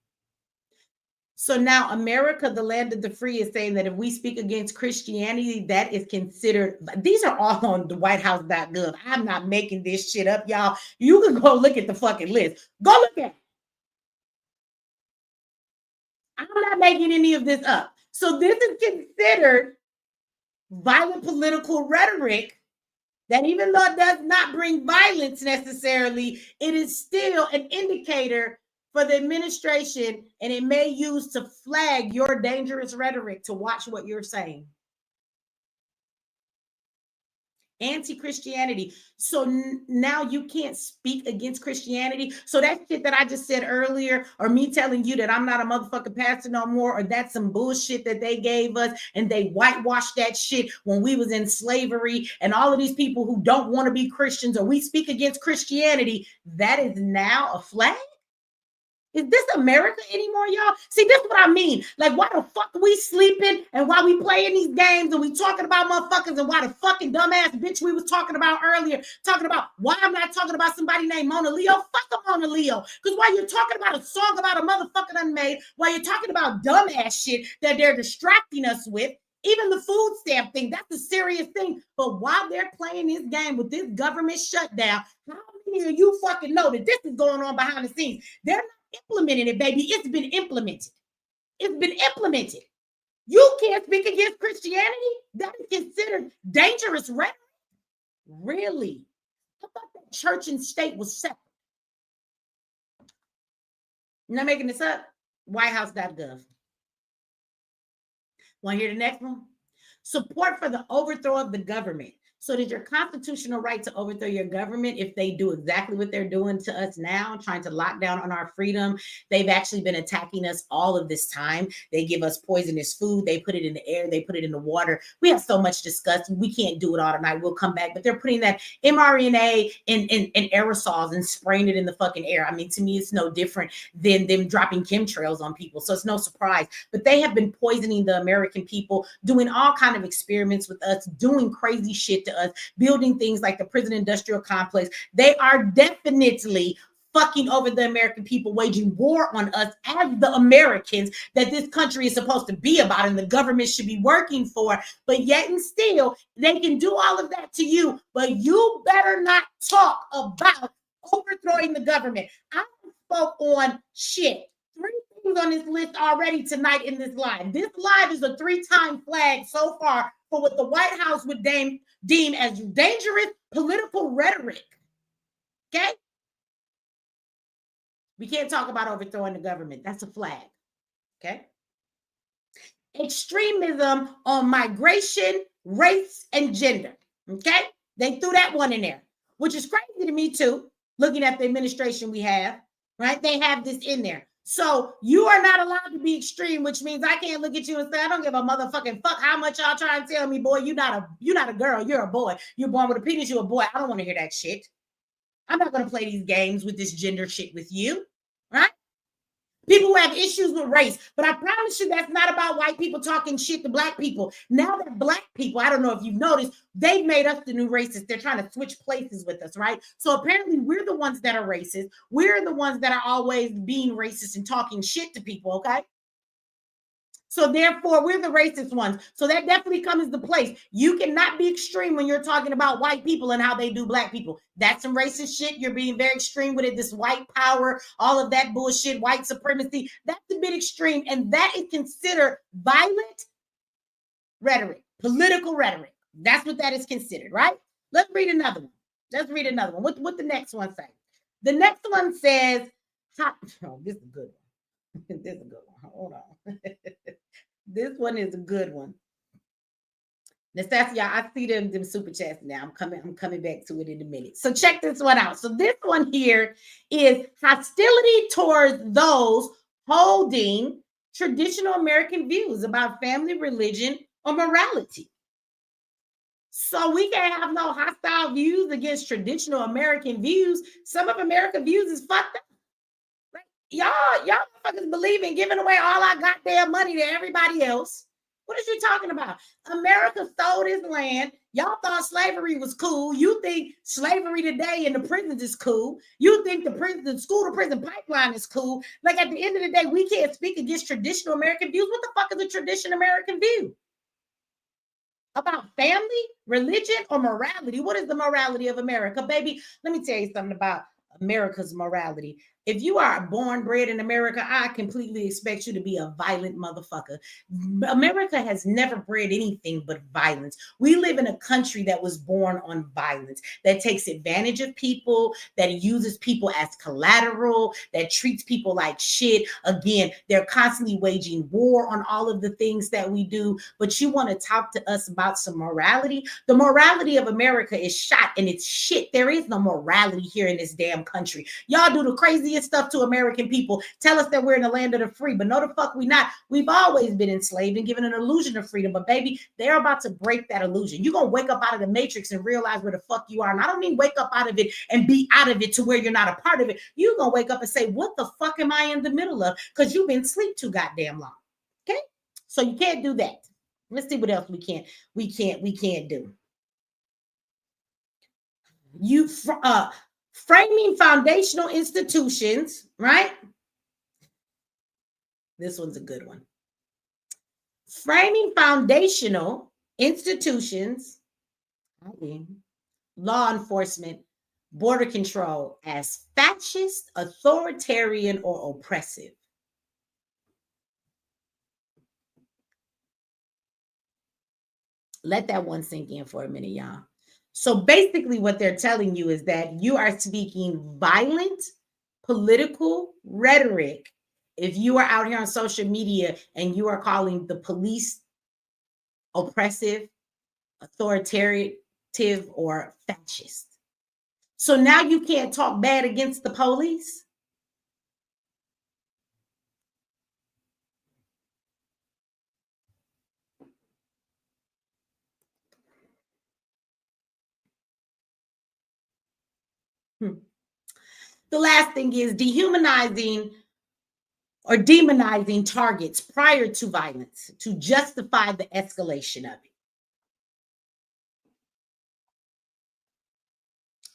So now America, the land of the free, is saying that if we speak against Christianity, that is considered, these are all on the whitehouse.gov. I'm not making this shit up, y'all. You can go look at the fucking list. Go look at it. I'm not making any of this up. So this is considered violent political rhetoric that even though it does not bring violence necessarily, it is still an indicator for the administration, and it may use to flag your dangerous rhetoric to watch what you're saying. Anti-Christianity. So now you can't speak against Christianity. So that shit that I just said earlier, or me telling you that I'm not a motherfucking pastor no more, or that's some bullshit that they gave us and they whitewashed that shit when we was in slavery, and all of these people who don't want to be Christians, or we speak against Christianity, that is now a flag? Is this America anymore, y'all? See, this is what I mean. Like, why the fuck we sleeping and why we playing these games and we talking about motherfuckers, and why the fucking dumbass bitch we was talking about earlier, talking about why I'm not talking about somebody named Mona Leo. Fuck a Mona Leo. Because while you're talking about a song about a motherfucker unmade, while you're talking about dumbass shit that they're distracting us with, even the food stamp thing, that's a serious thing. But while they're playing this game with this government shutdown, how many of you fucking know that this is going on behind the scenes? They're not implementing it, baby. It's been implemented. It's been implemented. You can't speak against Christianity? That is considered dangerous rhetoric? Really? I thought that church and state was separate. I'm not making this up. Whitehouse.gov. Want to hear the next one? Support for the overthrow of the government. So did your constitutional right to overthrow your government if they do exactly what they're doing to us now, trying to lock down on our freedom? They've actually been attacking us all of this time. They give us poisonous food. They put it in the air. They put it in the water. We have so much disgust. We can't do it all tonight. We'll come back. But they're putting that mRNA in aerosols and spraying it in the fucking air. I mean, to me, it's no different than them dropping chemtrails on people. So it's no surprise. But they have been poisoning the American people, doing all kind of experiments with us, doing crazy shit to us, building things like the prison industrial complex. They are definitely fucking over the American people, waging war on us as the Americans that this country is supposed to be about and the government should be working for. But yet and still, they can do all of that to you, but you better not talk about overthrowing the government. I spoke on shit. 3 things on this list already tonight in this live. This live is a 3-time flag so far for what the White House would deem as dangerous political rhetoric. Okay? We can't talk about overthrowing the government. That's a flag. Okay? Extremism on migration, race, and gender. Okay? They threw that one in there, which is crazy to me too, looking at the administration we have, right? They have this in there. So you are not allowed to be extreme, which means I can't look at you and say, I don't give a motherfucking fuck how much y'all try and tell me, boy, you're not a girl, you're a boy. You're born with a penis, you're a boy. I don't want to hear that shit. I'm not going to play these games with this gender shit with you, right? People who have issues with race, but I promise you that's not about white people talking shit to black people. Now that black people, I don't know if you've noticed, they've made us the new racists. They're trying to switch places with us, right? So apparently we're the ones that are racist. We're the ones that are always being racist and talking shit to people, okay? So therefore, we're the racist ones. So that definitely comes into place. You cannot be extreme when you're talking about white people and how they do black people. That's some racist shit. You're being very extreme with it. This white power, all of that bullshit, white supremacy. That's a bit extreme. And that is considered violent rhetoric, political rhetoric. That's what that is considered, right? Let's read another one. What the next one say? The next one says, oh, this is a good one. This is a good one. Hold on. This one is a good one. Nastasia, I see them super chats now. I'm coming back to it in a minute. So check this one out. So this one here is hostility towards those holding traditional American views about family, religion, or morality. So we can't have no hostile views against traditional American views. Some of American views is fucked up. Y'all motherfuckers believe in giving away all our goddamn money to everybody else. What is you talking about? America stole this land. Y'all thought slavery was cool. You think slavery today in the prisons is cool. You think the school to prison pipeline is cool. Like at the end of the day, we can't speak against traditional American views. What the fuck is a traditional American view? About family, religion, or morality? What is the morality of America, baby? Let me tell you something about America's morality. If you are born, bred in America, I completely expect you to be a violent motherfucker. America has never bred anything but violence. We live in a country that was born on violence, that takes advantage of people, that uses people as collateral, that treats people like shit. Again, they're constantly waging war on all of the things that we do. But you want to talk to us about some morality? The morality of America is shot and it's shit. There is no morality here in this damn country. Y'all do the craziest stuff to American people. Tell us that we're in the land of the free, but no, the fuck we not. We've always been enslaved and given an illusion of freedom. But baby, they're about to break that illusion. You're gonna wake up out of the matrix and realize where the fuck you are. And I don't mean wake up out of it and be out of it to where you're not a part of it. You're gonna wake up and say, what the fuck am I in the middle of? Because you've been asleep too goddamn long. Okay, so you can't do that. Let's see what else we can't do. Framing foundational institutions, right? This one's a good one. Framing foundational institutions, law enforcement, border control as fascist, authoritarian, or oppressive. Let that one sink in for a minute, y'all. So basically what they're telling you is that you are speaking violent political rhetoric if you are out here on social media and you are calling the police oppressive, authoritative, or fascist. So now you can't talk bad against the police. The last thing is dehumanizing or demonizing targets prior to violence to justify the escalation of it.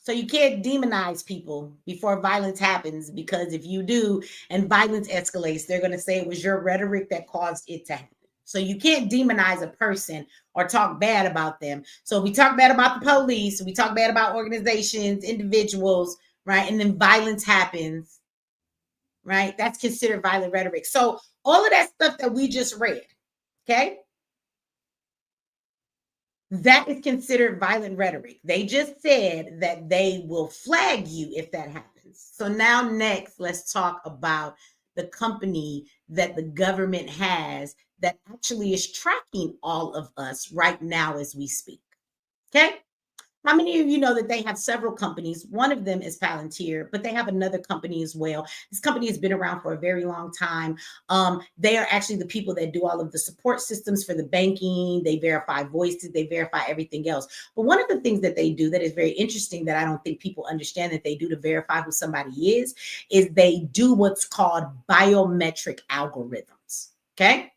So you can't demonize people before violence happens, because if you do and violence escalates, they're going to say it was your rhetoric that caused it to happen. So you can't demonize a person or talk bad about them. So we talk bad about the police, we talk bad about organizations, individuals, right? And then violence happens, right? That's considered violent rhetoric. So all of that stuff that we just read, okay? That is considered violent rhetoric. They just said that they will flag you if that happens. So now next, let's talk about the company that the government has that actually is tracking all of us right now as we speak. Okay? How many of you know that they have several companies? One of them is Palantir, but they have another company as well. This company has been around for a very long time. They are actually the people that do all of the support systems for the banking. They verify voices, they verify everything else. But one of the things that they do that is very interesting that I don't think people understand that they do to verify who somebody is they do what's called biometric algorithms. Okay?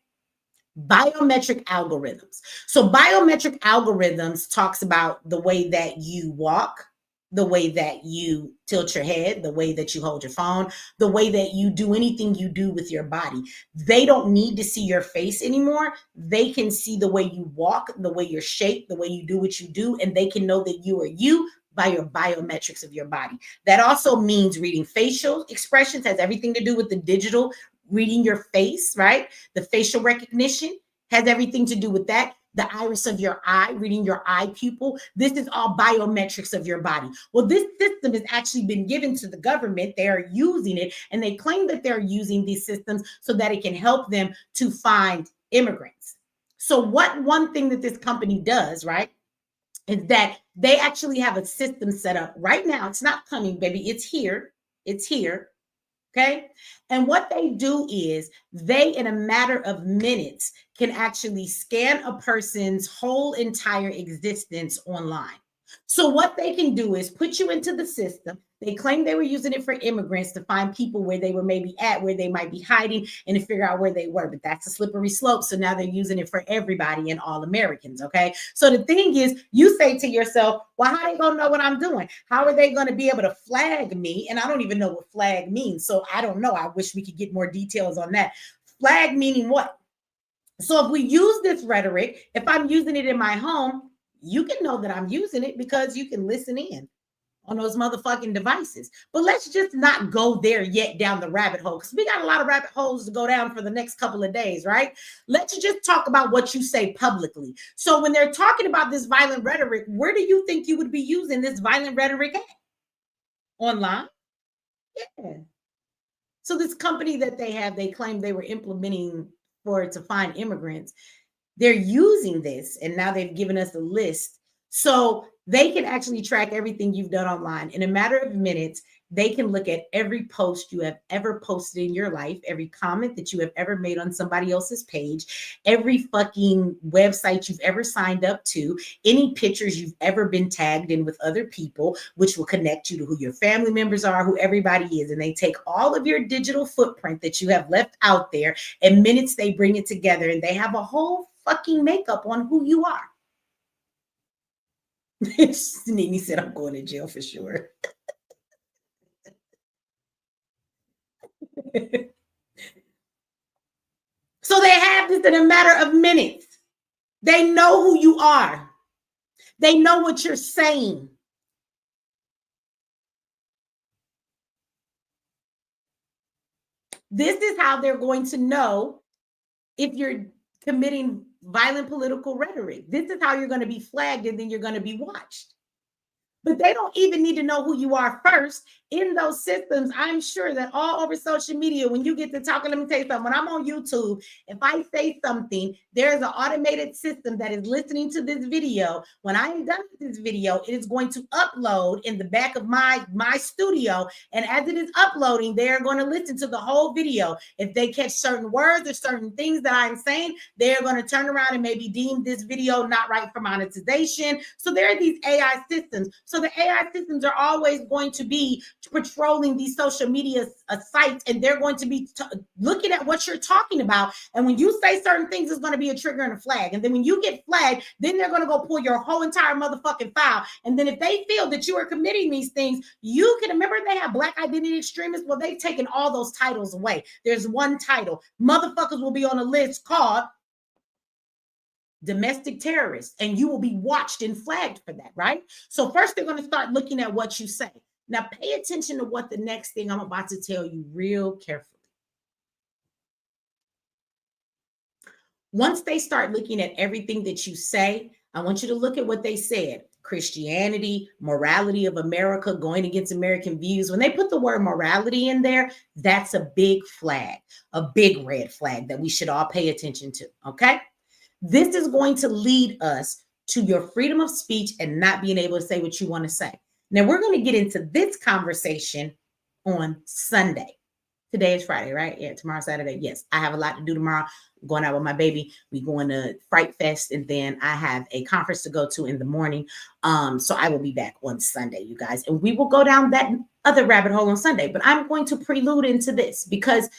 Biometric algorithms. So biometric algorithms talks about the way that you walk, the way that you tilt your head, the way that you hold your phone, the way that you do anything you do with your body. They don't need to see your face anymore. They can see the way you walk, the way you're shaped, the way you do what you do, and they can know that you are you by your biometrics of your body. That also means reading facial expressions, has everything to do with the digital, reading your face, right? The facial recognition has everything to do with that. The iris of your eye, reading your eye pupil. This is all biometrics of your body. Well, this system has actually been given to the government. They are using it, and they claim that they're using these systems so that it can help them to find immigrants. So one thing that this company does, right, is that they actually have a system set up right now. It's not coming, baby. It's here. It's here. Okay. And what they do is they, in a matter of minutes, can actually scan a person's whole entire existence online. So what they can do is put you into the system. They claim they were using it for immigrants to find people where they were maybe at, where they might be hiding, and to figure out where they were. But that's a slippery slope. So now they're using it for everybody and all Americans. Okay. So the thing is, you say to yourself, well, how are they going to know what I'm doing? How are they going to be able to flag me? And I don't even know what flag means. So I don't know. I wish we could get more details on that. Flag meaning what? So if we use this rhetoric, if I'm using it in my home, you can know that I'm using it because you can listen in on those motherfucking devices. But let's just not go there yet down the rabbit hole, because we got a lot of rabbit holes to go down for the next couple of days, right? Let's just talk about what you say publicly. So when they're talking about this violent rhetoric, where do you think you would be using this violent rhetoric at? Online? Yeah. So this company that they have, they claim they were implementing for to find immigrants. They're using this, and now they've given us a list. So they can actually track everything you've done online. In a matter of minutes, they can look at every post you have ever posted in your life, every comment that you have ever made on somebody else's page, every fucking website you've ever signed up to, any pictures you've ever been tagged in with other people, which will connect you to who your family members are, who everybody is. And they take all of your digital footprint that you have left out there. In minutes, they bring it together, and they have a whole fucking makeup on who you are. Nene said, I'm going to jail for sure. So they have this in a matter of minutes. They know who you are. They know what you're saying. This is how they're going to know if you're committing violent political rhetoric. This is how you're going to be flagged, and then you're going to be watched. But they don't even need to know who you are first. In those systems, I'm sure that all over social media, when you get to talking, let me tell you something. When I'm on YouTube, if I say something, there's an automated system that is listening to this video. When I'm done with this video, it is going to upload in the back of my studio. And as it is uploading, they're going to listen to the whole video. If they catch certain words or certain things that I'm saying, they're going to turn around and maybe deem this video not right for monetization. So there are these AI systems. So the AI systems are always going to be patrolling these social media sites, and they're going to be looking at what you're talking about. And when you say certain things, it's going to be a trigger and a flag. And then when you get flagged, then they're going to go pull your whole entire motherfucking file. And then if they feel that you are committing these things, you can remember they have black identity extremists. Well, they've taken all those titles away. There's one title. Motherfuckers will be on a list called domestic terrorists, and you will be watched and flagged for that, right? So first they're going to start looking at what you say. Now pay attention to what the next thing I'm about to tell you real carefully. Once they start looking at everything that you say, I want you to look at what they said. Christianity, morality of America, going against American views. When they put the word morality in there, that's a big flag, a big red flag that we should all pay attention to, okay? This is going to lead us to your freedom of speech and not being able to say what you want to say. Now, we're going to get into this conversation on Sunday. Today is Friday, right? Yeah, tomorrow, Saturday. Yes, I have a lot to do tomorrow. I'm going out with my baby. We're going to Fright Fest, and then I have a conference to go to in the morning. So I will be back on Sunday, you guys. And we will go down that other rabbit hole on Sunday. But I'm going to prelude into this because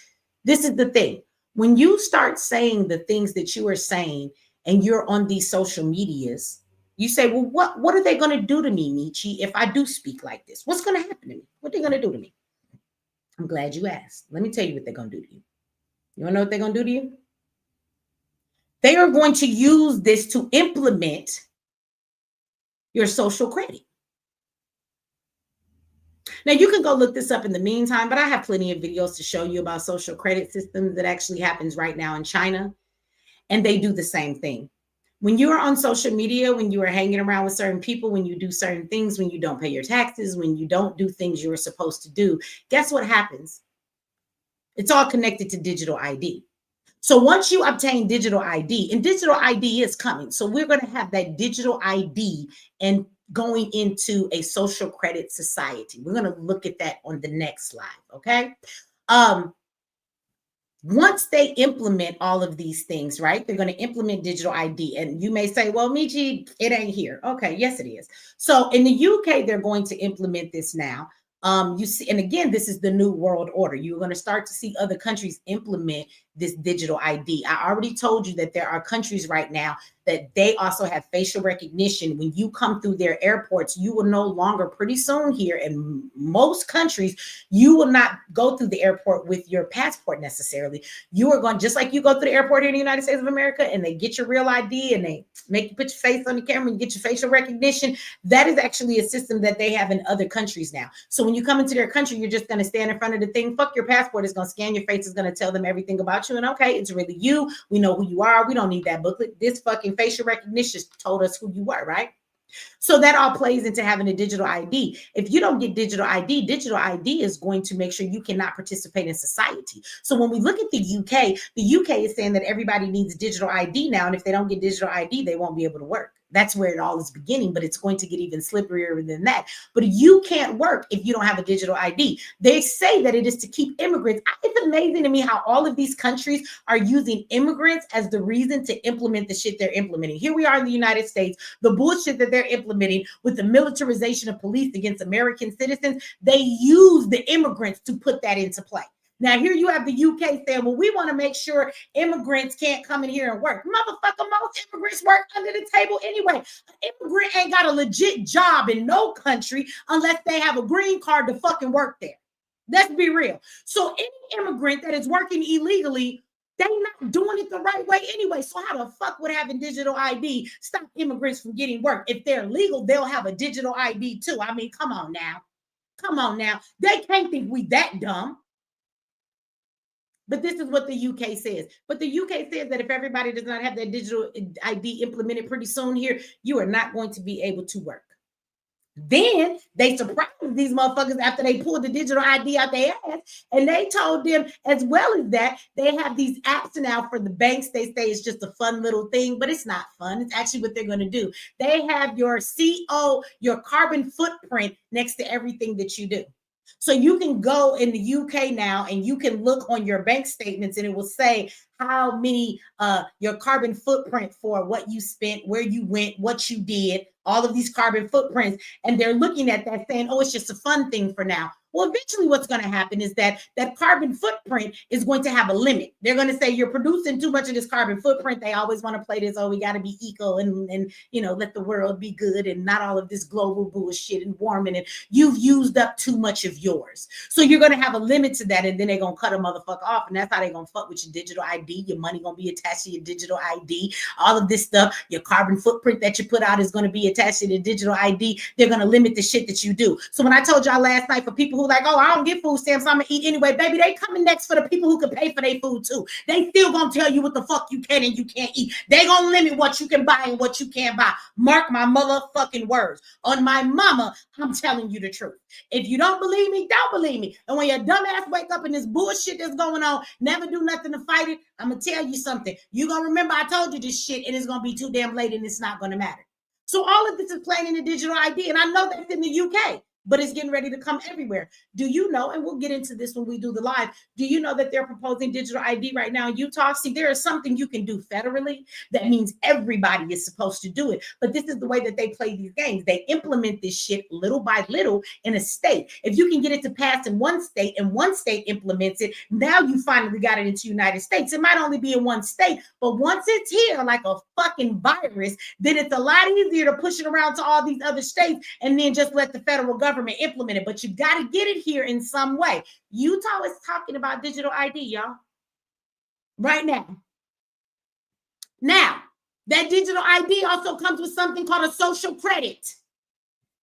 this is the thing. When you start saying the things that you are saying and you're on these social medias, You say, well, what are they going to do to me, Mechee, if I do speak like this? What's going to happen to me? What are they going to do to me? I'm glad you asked. Let me tell you what they're going to do to you. You want to know what they're going to do to you? They are going to use this to implement your social credit. Now, you can go look this up in the meantime, but I have plenty of videos to show you about social credit systems that actually happens right now in China, and they do the same thing. When you are on social media, when you are hanging around with certain people, when you do certain things, when you don't pay your taxes, when you don't do things you were supposed to do, guess what happens? It's all connected to digital ID. So once you obtain digital ID, and digital ID is coming, so we're going to have that digital ID and going into a social credit society. We're going to look at that on the next slide, okay? Once they implement all of these things, right, they're going to implement digital ID. And you may say, well, Mechee, it ain't here. Okay, yes, it is. So in the UK, they're going to implement this now. You see, and again, this is the new world order. You're going to start to see other countries implement this digital ID. I already told you that there are countries right now that they also have facial recognition. When you come through their airports, you will no longer, pretty soon here in most countries, you will not go through the airport with your passport necessarily. You are going, just like you go through the airport here in the United States of America and they get your real ID and they make you put your face on the camera and get your facial recognition. That is actually a system that they have in other countries now. So when you come into their country, you're just going to stand in front of the thing. Fuck your passport. It's going to scan your face. It's going to tell them everything about you. And okay, it's really you. We know who you are. We don't need that booklet. This fucking facial recognition told us who you were, right? So that all plays into having a digital ID. If you don't get digital ID is going to make sure you cannot participate in society. So when we look at the UK is saying that everybody needs digital ID now. And if they don't get digital ID, they won't be able to work. That's where it all is beginning, but it's going to get even slipperier than that. But you can't work if you don't have a digital ID. They say that it is to keep immigrants. It's amazing to me how all of these countries are using immigrants as the reason to implement the shit they're implementing. Here we are in the United States, the bullshit that they're implementing with the militarization of police against American citizens, they use the immigrants to put that into play. Now, here you have the UK saying, well, we want to make sure immigrants can't come in here and work. Motherfucker, most immigrants work under the table anyway. An immigrant ain't got a legit job in no country unless they have a green card to fucking work there. Let's be real. So any immigrant that is working illegally, they're not doing it the right way anyway. So how the fuck would having digital ID stop immigrants from getting work? If they're legal, they'll have a digital ID too. I mean, come on now. Come on now. They can't think we that dumb. But this is what the UK says. But the UK says that if everybody does not have that digital ID implemented pretty soon here, you are not going to be able to work. Then they surprised these motherfuckers after they pulled the digital ID out their ass. And they told them, as well as that, they have these apps now for the banks. They say it's just a fun little thing, but it's not fun. It's actually what they're going to do. They have your CO, your carbon footprint next to everything that you do. So you can go in the UK now and you can look on your bank statements and it will say how many your carbon footprint for what you spent, where you went, what you did, all of these carbon footprints. And they're looking at that saying, oh, it's just a fun thing for now. Well, eventually what's going to happen is that carbon footprint is going to have a limit. They're going to say you're producing too much of this carbon footprint. They always want to play this, oh, we got to be eco and let the world be good and not all of this global bullshit and warming. And you've used up too much of yours. So you're going to have a limit to that. And then they're going to cut a motherfucker off. And that's how they're going to fuck with your digital ID. Your money going to be attached to your digital ID. All of this stuff, your carbon footprint that you put out is going to be attached to the digital ID. They're going to limit the shit that you do. So when I told y'all last night, for people who like, oh, I don't get food stamps, I'm gonna eat anyway, baby, they coming next for the people who can pay for their food too. They still gonna tell you what the fuck you can and you can't eat. They gonna limit what you can buy and what you can't buy. Mark my motherfucking words. On my mama, I'm telling you the truth. If you don't believe me, don't believe me. And when your dumb ass wake up and this bullshit that's going on, never do nothing to fight it, I'm gonna tell you something. You gonna remember I told you this shit and it's gonna be too damn late and it's not gonna matter. So all of this is playing in the digital ID, and I know that's in the UK. but it's getting ready to come everywhere. Do you know, and we'll get into this when we do the live, do you know that they're proposing digital ID right now in Utah? See, there is something you can do federally that means everybody is supposed to do it. But this is the way that they play these games. They implement this shit little by little in a state. If you can get it to pass in one state and one state implements it, now you finally got it into the United States. It might only be in one state, but once it's here like a fucking virus, then it's a lot easier to push it around to all these other states and then just let the federal government implement it. But you got to get it here in some way. Utah is talking about digital ID, y'all, right now. Now, that digital ID also comes with something called a social credit.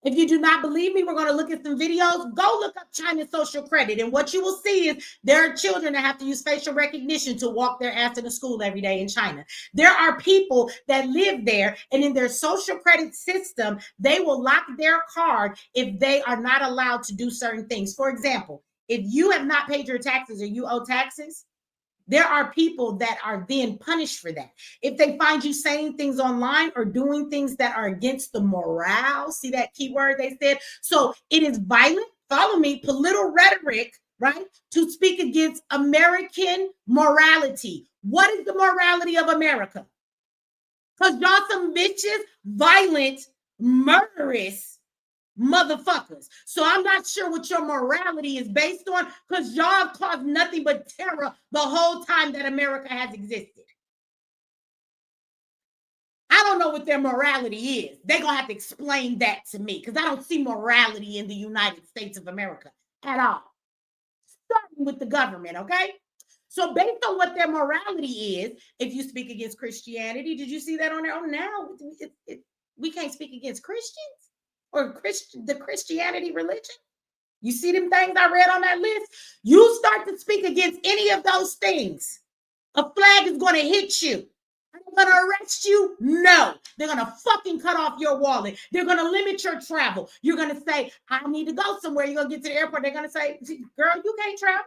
If you do not believe me, we're going to look at some videos. Go look up China's social credit. And what you will see is there are children that have to use facial recognition to walk their ass into school every day in China. There are people that live there, and in their social credit system, they will lock their card if they are not allowed to do certain things. For example, if you have not paid your taxes or you owe taxes, there are people that are then punished for that. If they find you saying things online or doing things that are against the morale, see that keyword they said? So it is violent, follow me, political rhetoric, right? To speak against American morality. What is the morality of America? Because y'all some bitches, violent, murderous motherfuckers. So I'm not sure what your morality is based on, because y'all have caused nothing but terror the whole time that America has existed. I don't know what their morality is. They're going to have to explain that to me, because I don't see morality in the United States of America at all. Starting with the government, okay? So based on what their morality is, if you speak against Christianity, did you see that on there? Oh, now we can't speak against Christians? Or the Christianity religion? You see them things I read on that list? You start to speak against any of those things, a flag is going to hit you. Are they going to arrest you? No. They're going to fucking cut off your wallet. They're going to limit your travel. You're going to say, I need to go somewhere. You're going to get to the airport. They're going to say, girl, you can't travel.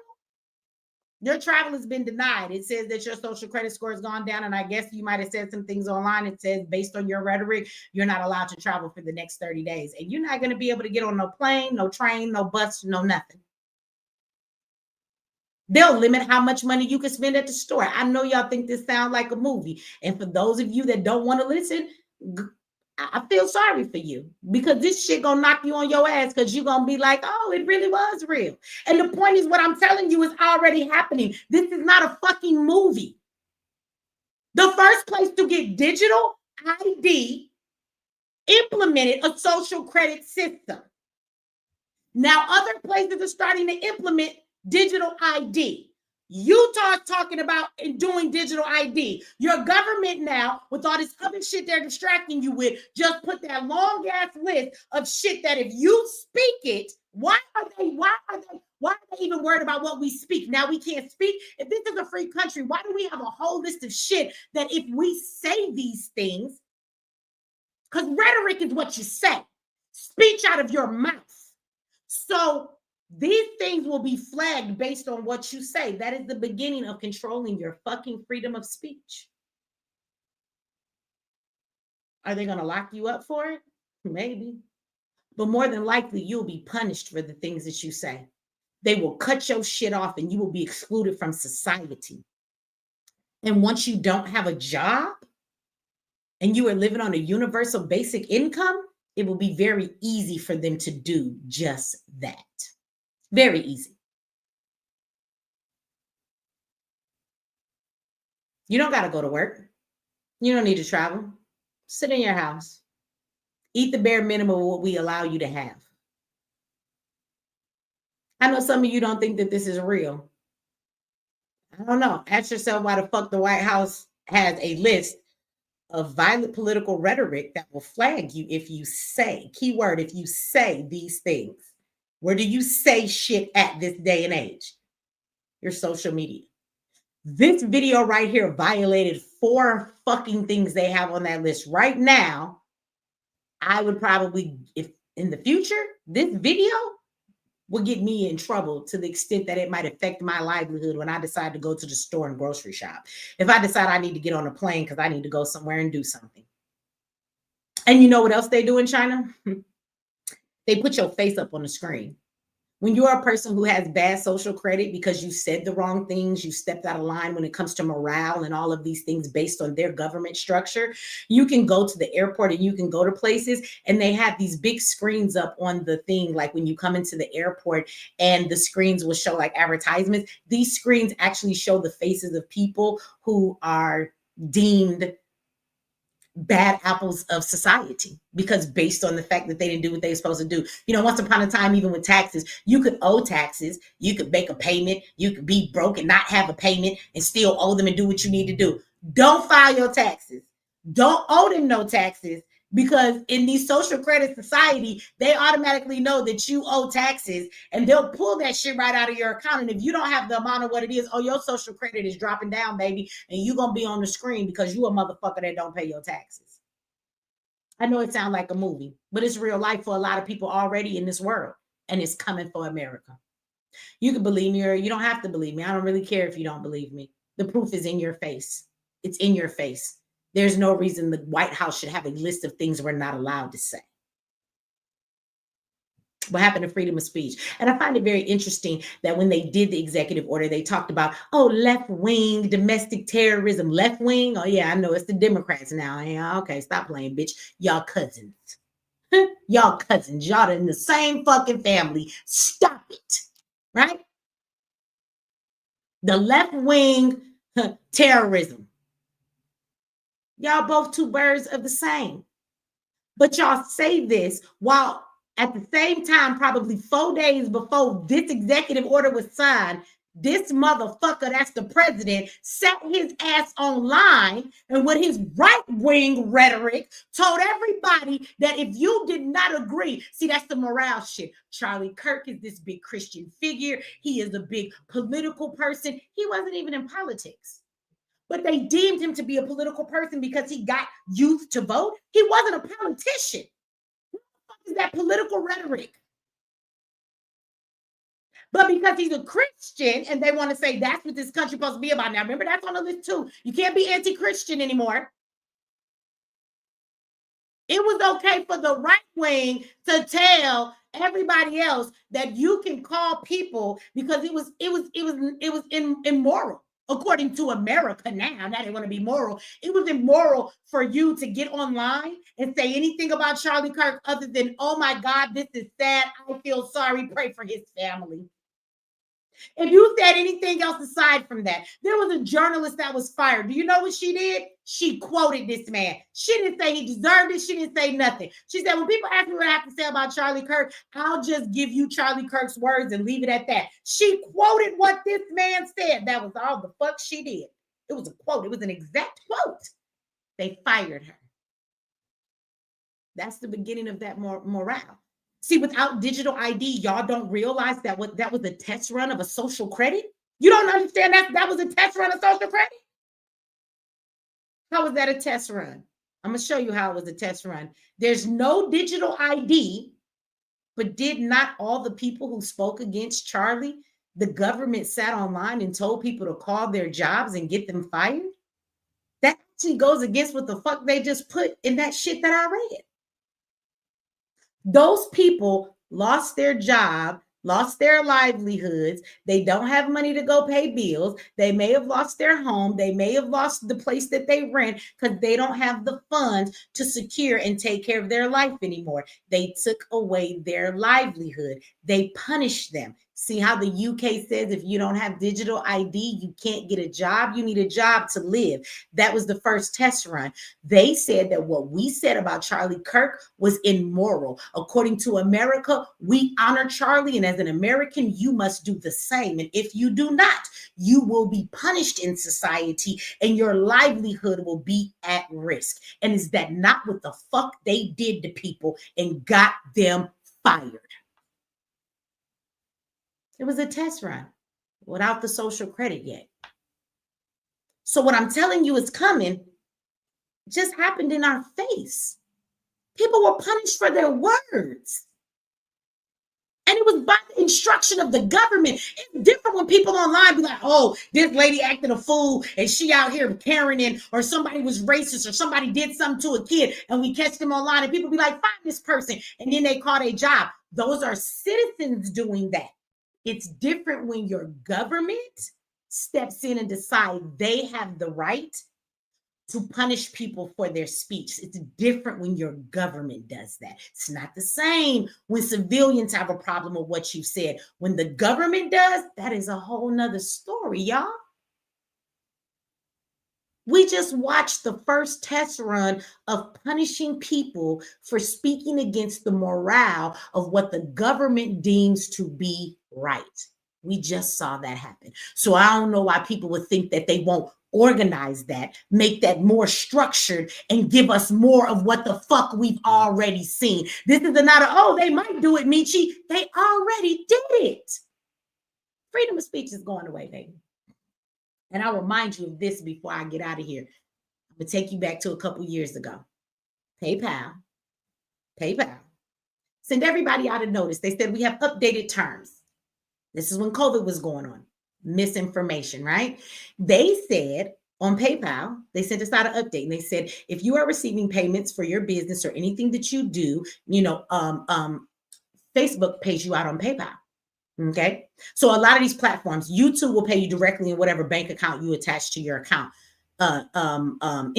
Your travel has been denied. It says that your social credit score has gone down. And I guess you might have said some things online. It says, based on your rhetoric, you're not allowed to travel for the next 30 days. And you're not going to be able to get on no plane, no train, no bus, no nothing. They'll limit how much money you can spend at the store. I know y'all think this sounds like a movie. And for those of you that don't want to listen, I feel sorry for you, because this shit gonna knock you on your ass, because you're gonna be like, oh, it really was real. And the point is, what I'm telling you is already happening. This is not a fucking movie. The first place to get digital ID implemented a social credit system. Now other places are starting to implement digital ID. Utah is talking about doing digital ID. Your government now, with all this other shit they're distracting you with, just put that long ass list of shit that if you speak it, why are they even worried about what we speak? Now we can't speak. If this is a free country, why do we have a whole list of shit that if we say these things, because rhetoric is what you say, speech out of your mouth. So these things will be flagged based on what you say. That is the beginning of controlling your fucking freedom of speech. Are they going to lock you up for it? Maybe. But more than likely, you'll be punished for the things that you say. They will cut your shit off and you will be excluded from society. And once you don't have a job and you are living on a universal basic income, it will be very easy for them to do just that. Very easy. You don't got to go to work. You don't need to travel. Sit in your house. Eat the bare minimum of what we allow you to have. I know some of you don't think that this is real. I don't know. Ask yourself why the fuck the White House has a list of violent political rhetoric that will flag you if you say, keyword, if you say these things. Where do you say shit at this day and age? Your social media. This video right here violated 4 fucking things they have on that list. Right now, I would probably, if in the future, this video will get me in trouble to the extent that it might affect my livelihood when I decide to go to the store and grocery shop. If I decide I need to get on a plane because I need to go somewhere and do something. And you know what else they do in China? They put your face up on the screen. When you're a person who has bad social credit because you said the wrong things, you stepped out of line when it comes to morale and all of these things based on their government structure, you can go to the airport and you can go to places and they have these big screens up on the thing. Like when you come into the airport and the screens will show like advertisements, these screens actually show the faces of people who are deemed bad apples of society because based on the fact that they didn't do what they were supposed to do. You know, once upon a time, even with taxes, you could owe taxes, you could make a payment, you could be broke and not have a payment and still owe them and do what you need to do. Don't file your taxes. Don't owe them no taxes because in these social credit society, they automatically know that you owe taxes and they'll pull that shit right out of your account. And if you don't have the amount of what it is, oh, your social credit is dropping down, baby, and you're going to be on the screen because you a motherfucker that don't pay your taxes. I know it sounds like a movie, but it's real life for a lot of people already in this world, and it's coming for America. You can believe me or you don't have to believe me. I don't really care if you don't believe me. The proof is in your face. It's in your face. There's no reason the White House should have a list of things we're not allowed to say. What happened to freedom of speech? And I find it very interesting that when they did the executive order, they talked about, oh, left wing, domestic terrorism, left wing. Oh, yeah, I know it's the Democrats now. Yeah, okay, stop playing, bitch. Y'all cousins. Y'all cousins. Y'all in the same fucking family. Stop it. Right? The left wing terrorism. Y'all both two birds of the same. But y'all say this while at the same time, probably 4 days before this executive order was signed, this motherfucker, that's the president, sat his ass online and with his right-wing rhetoric told everybody that if you did not agree, see, that's the morale shit. Charlie Kirk is this big Christian figure. He is a big political person. He wasn't even in politics. But they deemed him to be a political person because he got youth to vote. He wasn't a politician. What the fuck is that political rhetoric? But because he's a Christian and they want to say that's what this country's supposed to be about. Now, remember, that's on the list too. You can't be anti-Christian anymore. It was okay for the right wing to tell everybody else that you can call people because it was immoral. According to America now they want to be moral. It was immoral for you to get online and say anything about Charlie Kirk other than, oh my God, this is sad. I feel sorry. Pray for his family. If you said anything else aside from that, there was a journalist that was fired. Do you know what she did? She quoted this man. She didn't say he deserved it. She didn't say nothing. She said, when people ask me what I have to say about Charlie Kirk, I'll just give you Charlie Kirk's words and leave it at that. She quoted what this man said. That was all the fuck she did. It was a quote. It was an exact quote. They fired her. That's the beginning of that morale. See, without digital ID, y'all don't realize that that was a test run of a social credit. You don't understand that was a test run of social credit? How was that a test run? I'm going to show you how it was a test run. There's no digital ID, but did not all the people who spoke against Charlie, the government sat online and told people to call their jobs and get them fired? That actually goes against what the fuck they just put in that shit that I read. Those people lost their job, lost their livelihoods. They don't have money to go pay bills. They may have lost their home. They may have lost the place that they rent because they don't have the funds to secure and take care of their life anymore. They took away their livelihood. They punished them. See how the UK says if you don't have digital ID, you can't get a job. You need a job to live. That was the first test run. They said that what we said about Charlie Kirk was immoral. According to America, we honor Charlie, and as an American, you must do the same. And if you do not, you will be punished in society and your livelihood will be at risk. And is that not what the fuck they did to people and got them fired? It was a test run without the social credit yet. So what I'm telling you is coming just happened in our face. People were punished for their words. And it was by the instruction of the government. It's different when people online be like, oh, this lady acted a fool and she out here Karening, or somebody was racist, or somebody did something to a kid and we catch them online and people be like, find this person. And then they call their job. Those are citizens doing that. It's different when your government steps in and decide they have the right to punish people for their speech. It's different when your government does that. It's not the same when civilians have a problem with what you said. When the government does, that is a whole nother story, y'all. We just watched the first test run of punishing people for speaking against the morale of what the government deems to be right. We just saw that happen. So I don't know why people would think that they won't organize that, make that more structured, and give us more of what the fuck we've already seen. This is not oh, they might do it, Mechee. They already did it. Freedom of speech is going away, baby. And I'll remind you of this before I get out of here. I'm going to take you back to a couple years ago. PayPal. Send everybody out a notice. They said we have updated terms. This is when COVID was going on. Misinformation, right? They said on PayPal, they sent us out an update and they said, if you are receiving payments for your business or anything that you do, Facebook pays you out on PayPal. Okay. So a lot of these platforms, YouTube will pay you directly in whatever bank account you attach to your account. Instagram,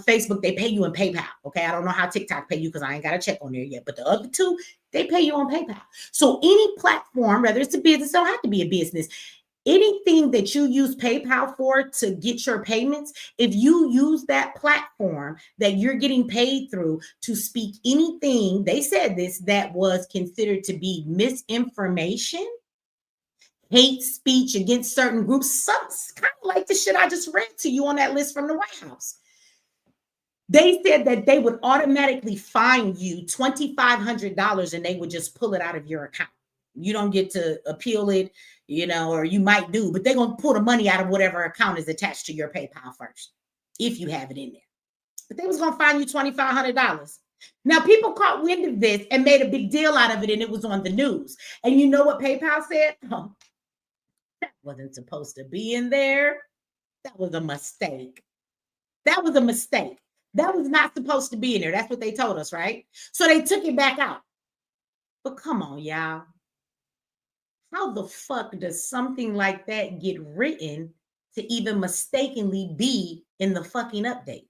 Facebook, they pay you in PayPal. Okay. I don't know how TikTok pay you because I ain't got to check on there yet, but the other two, they pay you on PayPal. So any platform, whether it's a business, don't have to be a business. Anything that you use PayPal for to get your payments, if you use that platform that you're getting paid through to speak anything, they said this, that was considered to be misinformation, hate speech against certain groups, some kind of like the shit I just read to you on that list from the White House. They said that they would automatically fine you $2,500 and they would just pull it out of your account. You don't get to appeal it, or you might do, but they're going to pull the money out of whatever account is attached to your PayPal first, if you have it in there. But they was going to fine you $2,500. Now, people caught wind of this and made a big deal out of it, and it was on the news. And you know what PayPal said? Oh, that wasn't supposed to be in there. That was a mistake. That was a mistake. That was not supposed to be in there. That's what they told us, right? So they took it back out. But come on, y'all. How the fuck does something like that get written to even mistakenly be in the fucking update?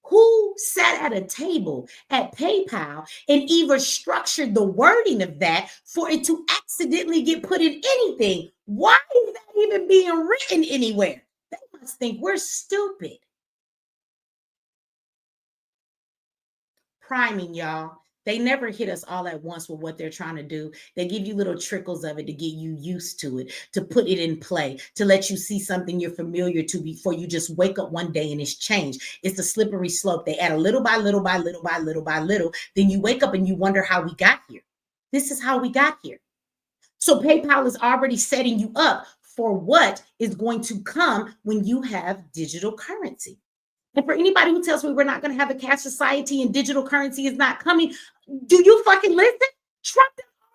Who sat at a table at PayPal and either structured the wording of that for it to accidentally get put in anything? Why is that even being written anywhere? They must think we're stupid. Priming, y'all. They never hit us all at once with what they're trying to do. They give you little trickles of it to get you used to it, to put it in play, to let you see something you're familiar to before you just wake up one day and it's changed. It's a slippery slope. They add a little by little by little by little by little. Then you wake up and you wonder how we got here. This is how we got here. So PayPal is already setting you up for what is going to come when you have digital currency. And for anybody who tells me we're not going to have a cash society and digital currency is not coming, do you fucking listen? Trump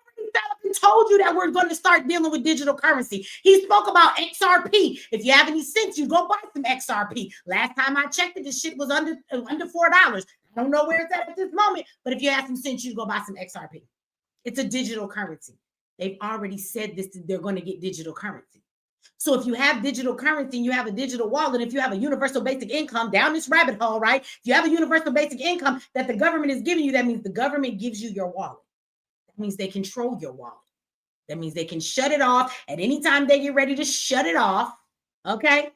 already set up and told you that we're going to start dealing with digital currency. He spoke about XRP. If you have any sense, you go buy some XRP. Last time I checked it, this shit was under $4. I don't know where it's at this moment, but if you have some sense, you go buy some XRP. It's a digital currency. They've already said this, they're going to get digital currency. So if you have digital currency and you have a digital wallet, if you have a universal basic income down this rabbit hole, right? If you have a universal basic income that the government is giving you, that means the government gives you your wallet. That means they control your wallet. That means they can shut it off at any time they get ready to shut it off. Okay?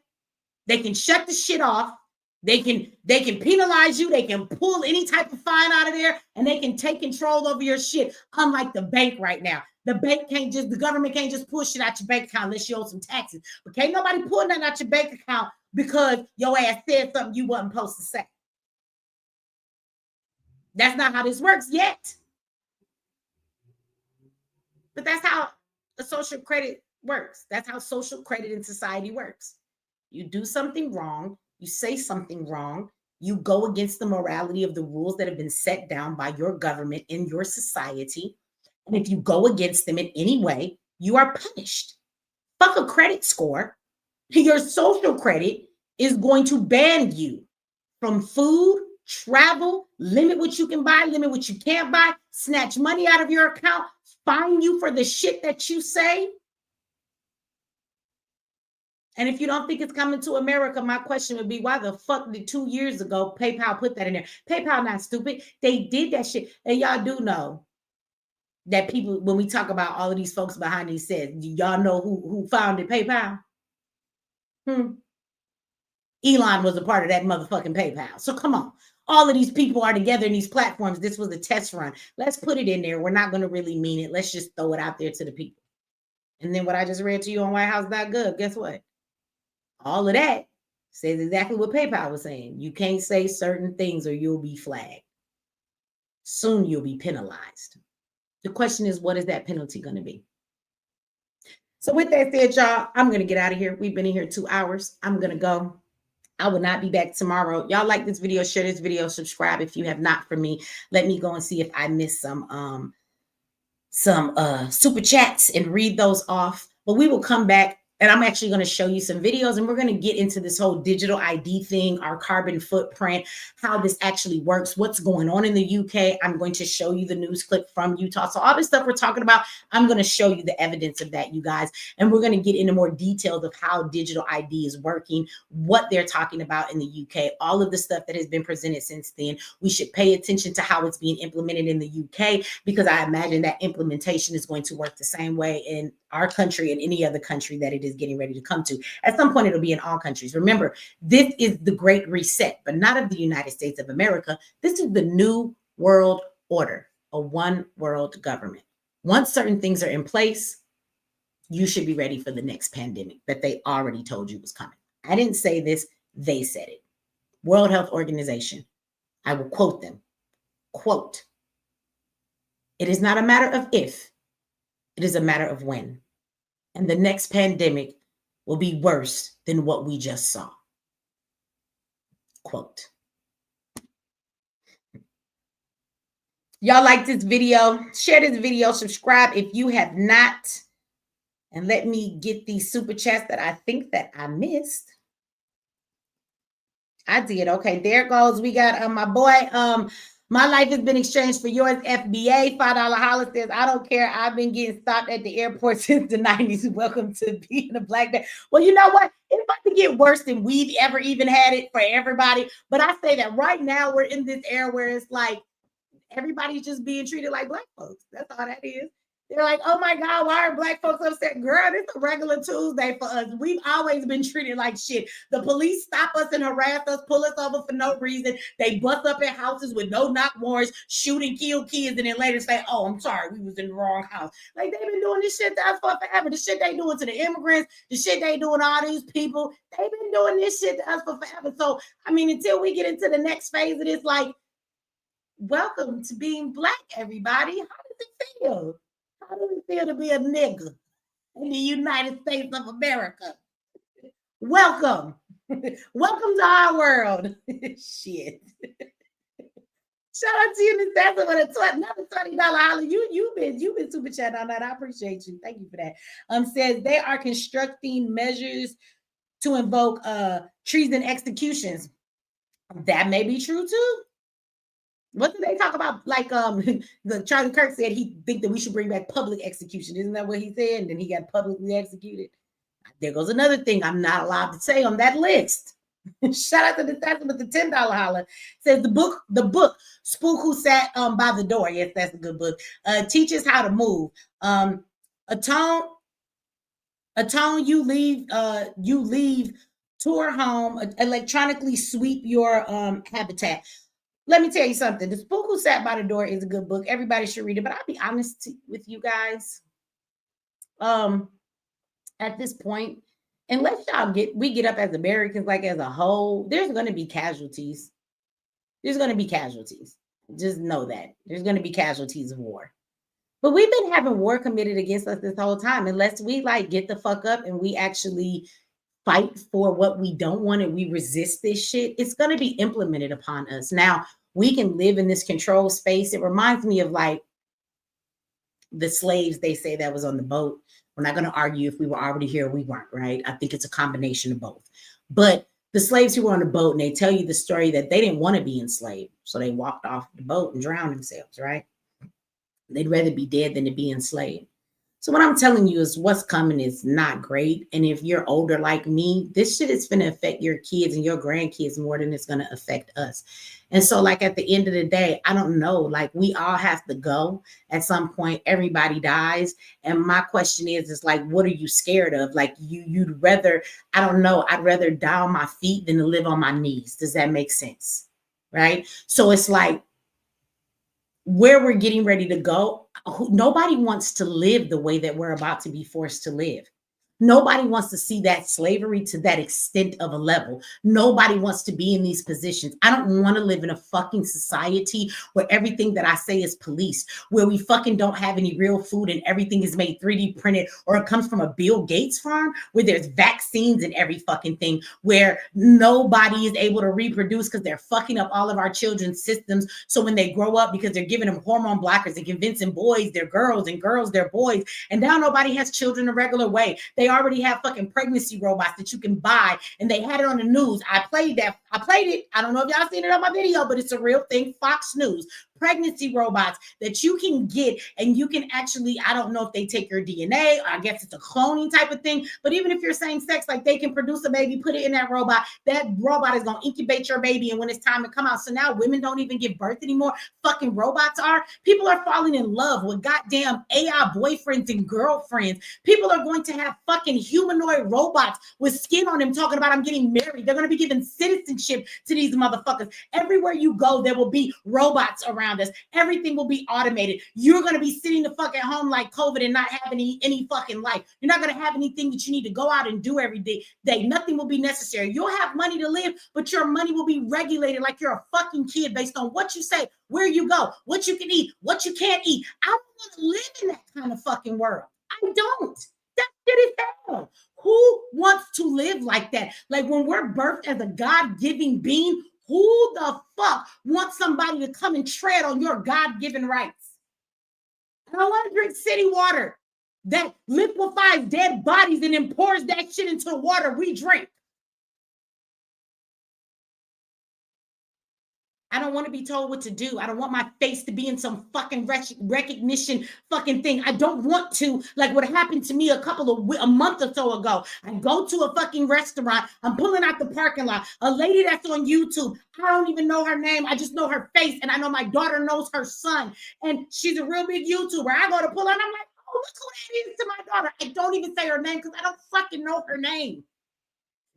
They can shut the shit off. They can penalize you. They can pull any type of fine out of there, and they can take control over your shit. Unlike the bank right now. The government can't just pull shit out your bank account unless you owe some taxes. But can't nobody pull nothing out your bank account because your ass said something you wasn't supposed to say. That's not how this works yet. But that's how a social credit works. That's how social credit in society works. You do something wrong, you say something wrong, you go against the morality of the rules that have been set down by your government in your society, And if you go against them in any way, you are punished. Fuck a credit score. Your social credit is going to ban you from food, travel, limit what you can buy, limit what you can't buy, snatch money out of your account, fine you for the shit that you say. And if you don't think it's coming to America, my question would be, why the fuck did 2 years ago PayPal put that in there? PayPal not stupid. They did that shit. And y'all do know that people, when we talk about all of these folks behind these sets, y'all know who founded PayPal? Elon was a part of that motherfucking PayPal. So come on. All of these people are together in these platforms. This was a test run. Let's put it in there. We're not going to really mean it. Let's just throw it out there to the people. And then what I just read to you on whitehouse.gov, guess what? All of that says exactly what PayPal was saying. You can't say certain things or you'll be flagged. Soon you'll be penalized. The question is, what is that penalty going to be? So with that said, y'all, I'm going to get out of here. We've been in here 2 hours. I'm going to go. I will not be back tomorrow. Y'all like this video, share this video, subscribe if you have not for me. Let me go and see if I missed some super chats and read those off. But we will come back. And I'm actually going to show you some videos, and we're going to get into this whole digital ID thing, our carbon footprint, how this actually works, what's going on in the UK. I'm going to show you the news clip from Utah. So all this stuff we're talking about, I'm going to show you the evidence of that, you guys. And we're going to get into more details of how digital ID is working, what they're talking about in the UK, all of the stuff that has been presented since then. We should pay attention to how it's being implemented in the UK, because I imagine that implementation is going to work the same way in our country and any other country that it is getting ready to come to. At some point, it'll be in all countries. Remember, this is the Great Reset, but not of the United States of America. This is the new world order, a one world government. Once certain things are in place, you should be ready for the next pandemic that they already told you was coming. I didn't say this, they said it. World Health Organization. I will quote them. Quote, "It is not a matter of if, it is a matter of when. And the next pandemic will be worse than what we just saw." Quote. Y'all like this video? Share this video. Subscribe if you have not. And let me get these super chats that I think that I missed. I did. Okay, there it goes. We got my boy, "My life has been exchanged for yours, FBA. $5 holler says, I don't care. I've been getting stopped at the airport since the 90s. Welcome to being a black man." Well, you know what? It's about to get worse than we've ever even had it for everybody. But I say that right now we're in this era where it's like everybody's just being treated like black folks. That's all that is. They're like, "Oh my God, why are black folks upset?" Girl, it's a regular Tuesday for us. We've always been treated like shit. The police stop us and harass us, pull us over for no reason. They bust up in houses with no knock warrants, shoot and kill kids, and then later say, "Oh, I'm sorry, we was in the wrong house." Like, they've been doing this shit to us for forever. The shit they doing to the immigrants, the shit they doing to all these people, they've been doing this shit to us for forever. So, I mean, until we get into the next phase of this, like, welcome to being black, everybody. How does it feel? How does it feel to be a nigga in the United States of America? Welcome. Welcome to our world. Shit. Shout out to you, Miss Sassy, with another $20 holler. You've been super chatting on that. I appreciate you. Thank you for that. Says they are constructing measures to invoke treason executions. That may be true too. What did they talk about? Like the Charlie Kirk said he think that we should bring back public execution. Isn't that what he said? And then he got publicly executed. There goes another thing I'm not allowed to say on that list. Shout out to the Sassy with the $10 holler. Says the book Spook Who Sat by the Door. Yes, that's a good book. Teaches how to move. Atone you leave tour home, electronically sweep your habitat. Let me tell you something. The Spook Who Sat by the Door is a good book. Everybody should read it. But I'll be honest with you guys. At this point, unless we get up as Americans, like as a whole, there's going to be casualties. There's going to be casualties. Just know that. There's going to be casualties of war. But we've been having war committed against us this whole time. Unless we like get the fuck up and we actually fight for what we don't want and we resist this shit, it's going to be implemented upon us. Now, we can live in this control space. It reminds me of like the slaves they say that was on the boat. We're not going to argue if we were already here or we weren't, right? I think it's a combination of both. But the slaves who were on the boat, and they tell you the story that they didn't want to be enslaved. So they walked off the boat and drowned themselves, right? They'd rather be dead than to be enslaved. So what I'm telling you is what's coming is not great. And if you're older like me, this shit is going to affect your kids and your grandkids more than it's going to affect us. And so like at the end of the day, I don't know, like we all have to go at some point. Everybody dies. And my question is like, what are you scared of? Like you'd rather, I don't know, I'd rather die on my feet than to live on my knees. Does that make sense? Right? So it's like, where we're getting ready to go, nobody wants to live the way that we're about to be forced to live. Nobody wants to see that slavery to that extent of a level. Nobody wants to be in these positions. I don't want to live in a fucking society where everything that I say is policed, where we fucking don't have any real food and everything is made 3D printed, or it comes from a Bill Gates farm where there's vaccines and every fucking thing, where nobody is able to reproduce because they're fucking up all of our children's systems. So when they grow up, because they're giving them hormone blockers and convincing boys they're girls and girls they're boys, and now nobody has children a regular way. They already have fucking pregnancy robots that you can buy, and they had it on the news. I played it. I don't know if y'all seen it on my video, but it's a real thing. Fox News. Pregnancy robots that you can get, and you can actually, I don't know if they take your DNA, I guess it's a cloning type of thing, but even if you're same sex, like they can produce a baby, put it in that robot is going to incubate your baby, and when it's time to come out. So now women don't even give birth anymore. Fucking robots are. People are falling in love with goddamn AI boyfriends and girlfriends. People are going to have fucking humanoid robots with skin on them talking about I'm getting married. They're going to be giving citizenship to these motherfuckers. Everywhere you go, there will be robots around us. Everything will be automated. You're going to be sitting the fuck at home like COVID and not have any fucking life. You're not going to have anything that you need to go out and do every day. Nothing will be necessary. You'll have money to live, but your money will be regulated like you're a fucking kid based on what you say, where you go, what you can eat, what you can't eat. I don't want to live in that kind of fucking world. I don't. That shit is hell. Who wants to live like that? Like when we're birthed as a God-given being, who the fuck wants somebody to come and tread on your God-given rights? I don't want to drink city water that liquefies dead bodies and then pours that shit into the water we drink. I don't want to be told what to do. I don't want my face to be in some fucking recognition fucking thing. I don't want to, like what happened to me a month or so ago. I go to a fucking restaurant. I'm pulling out the parking lot. A lady that's on YouTube. I don't even know her name. I just know her face. And I know my daughter knows her son. And she's a real big YouTuber. I go to pull out. I'm like, oh, look who that is to my daughter. I don't even say her name because I don't fucking know her name.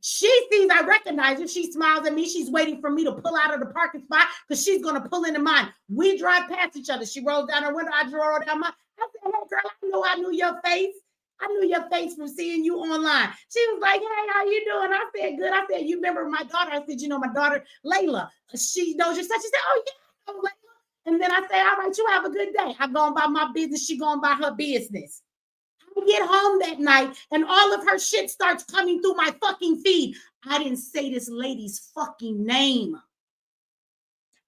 She sees I recognize her. She smiles at me. She's waiting for me to pull out of the parking spot because she's going to pull into mine. We drive past each other. She rolls down her window. I roll down mine. I said, hey, girl, I knew your face. I knew your face from seeing you online. She was like, hey, how you doing? I said, good. I said, you remember my daughter? I said, you know, my daughter, Layla. She knows your son. She said, oh, yeah, I know Layla. And then I said, all right, you have a good day. I go about my business. She going about her business. Get home that night and all of her shit starts coming through my fucking feed. I didn't say this lady's fucking name.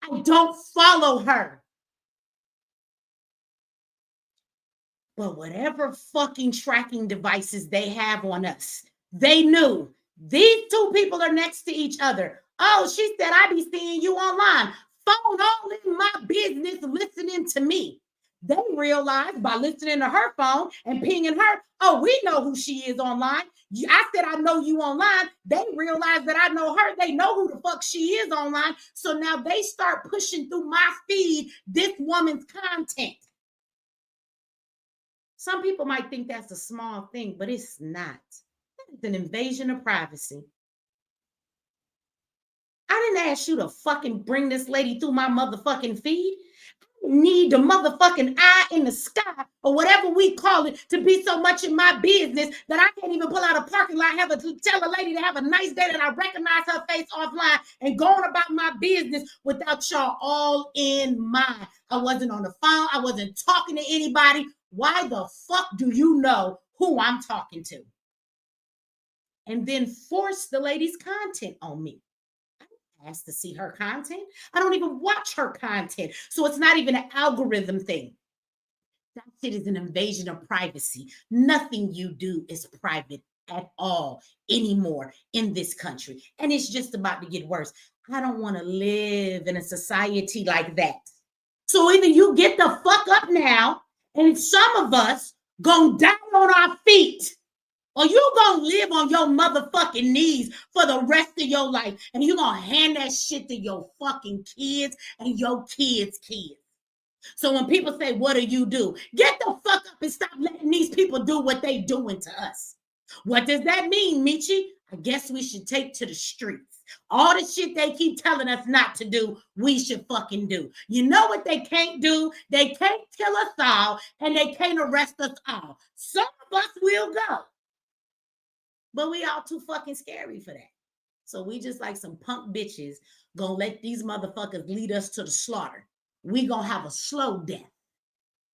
I don't follow her. But whatever fucking tracking devices they have on us, they knew these two people are next to each other. Oh, she said, I be seeing you online. Phone all in my business listening to me. They realized by listening to her phone and pinging her, oh, we know who she is online. I said, I know you online. They realized that I know her. They know who the fuck she is online. So now they start pushing through my feed this woman's content. Some people might think that's a small thing, but it's not. It's an invasion of privacy. I didn't ask you to fucking bring this lady through my motherfucking feed. Need the motherfucking eye in the sky or whatever we call it to be so much in my business that I can't even pull out a parking lot, tell a lady to have a nice day that I recognize her face offline and going about my business without y'all all in mind. I wasn't on the phone. I wasn't talking to anybody. Why the fuck do you know who I'm talking to? And then force the lady's content on me. Asked to see her content. I don't even watch her content. So it's not even an algorithm thing. That shit is an invasion of privacy. Nothing you do is private at all anymore in this country. And it's just about to get worse. I don't want to live in a society like that. So either you get the fuck up now, and some of us gonna die on our feet, or you gonna live on your motherfucking knees for the rest of your life, and you gonna hand that shit to your fucking kids and your kids' kids. So when people say, what do? Get the fuck up and stop letting these people do what they doing to us. What does that mean, Mechee? I guess we should take to the streets. All the shit they keep telling us not to do, we should fucking do. You know what they can't do? They can't kill us all, and they can't arrest us all. Some of us will go. But we all too fucking scary for that. So we just like some punk bitches gonna let these motherfuckers lead us to the slaughter. We gonna have a slow death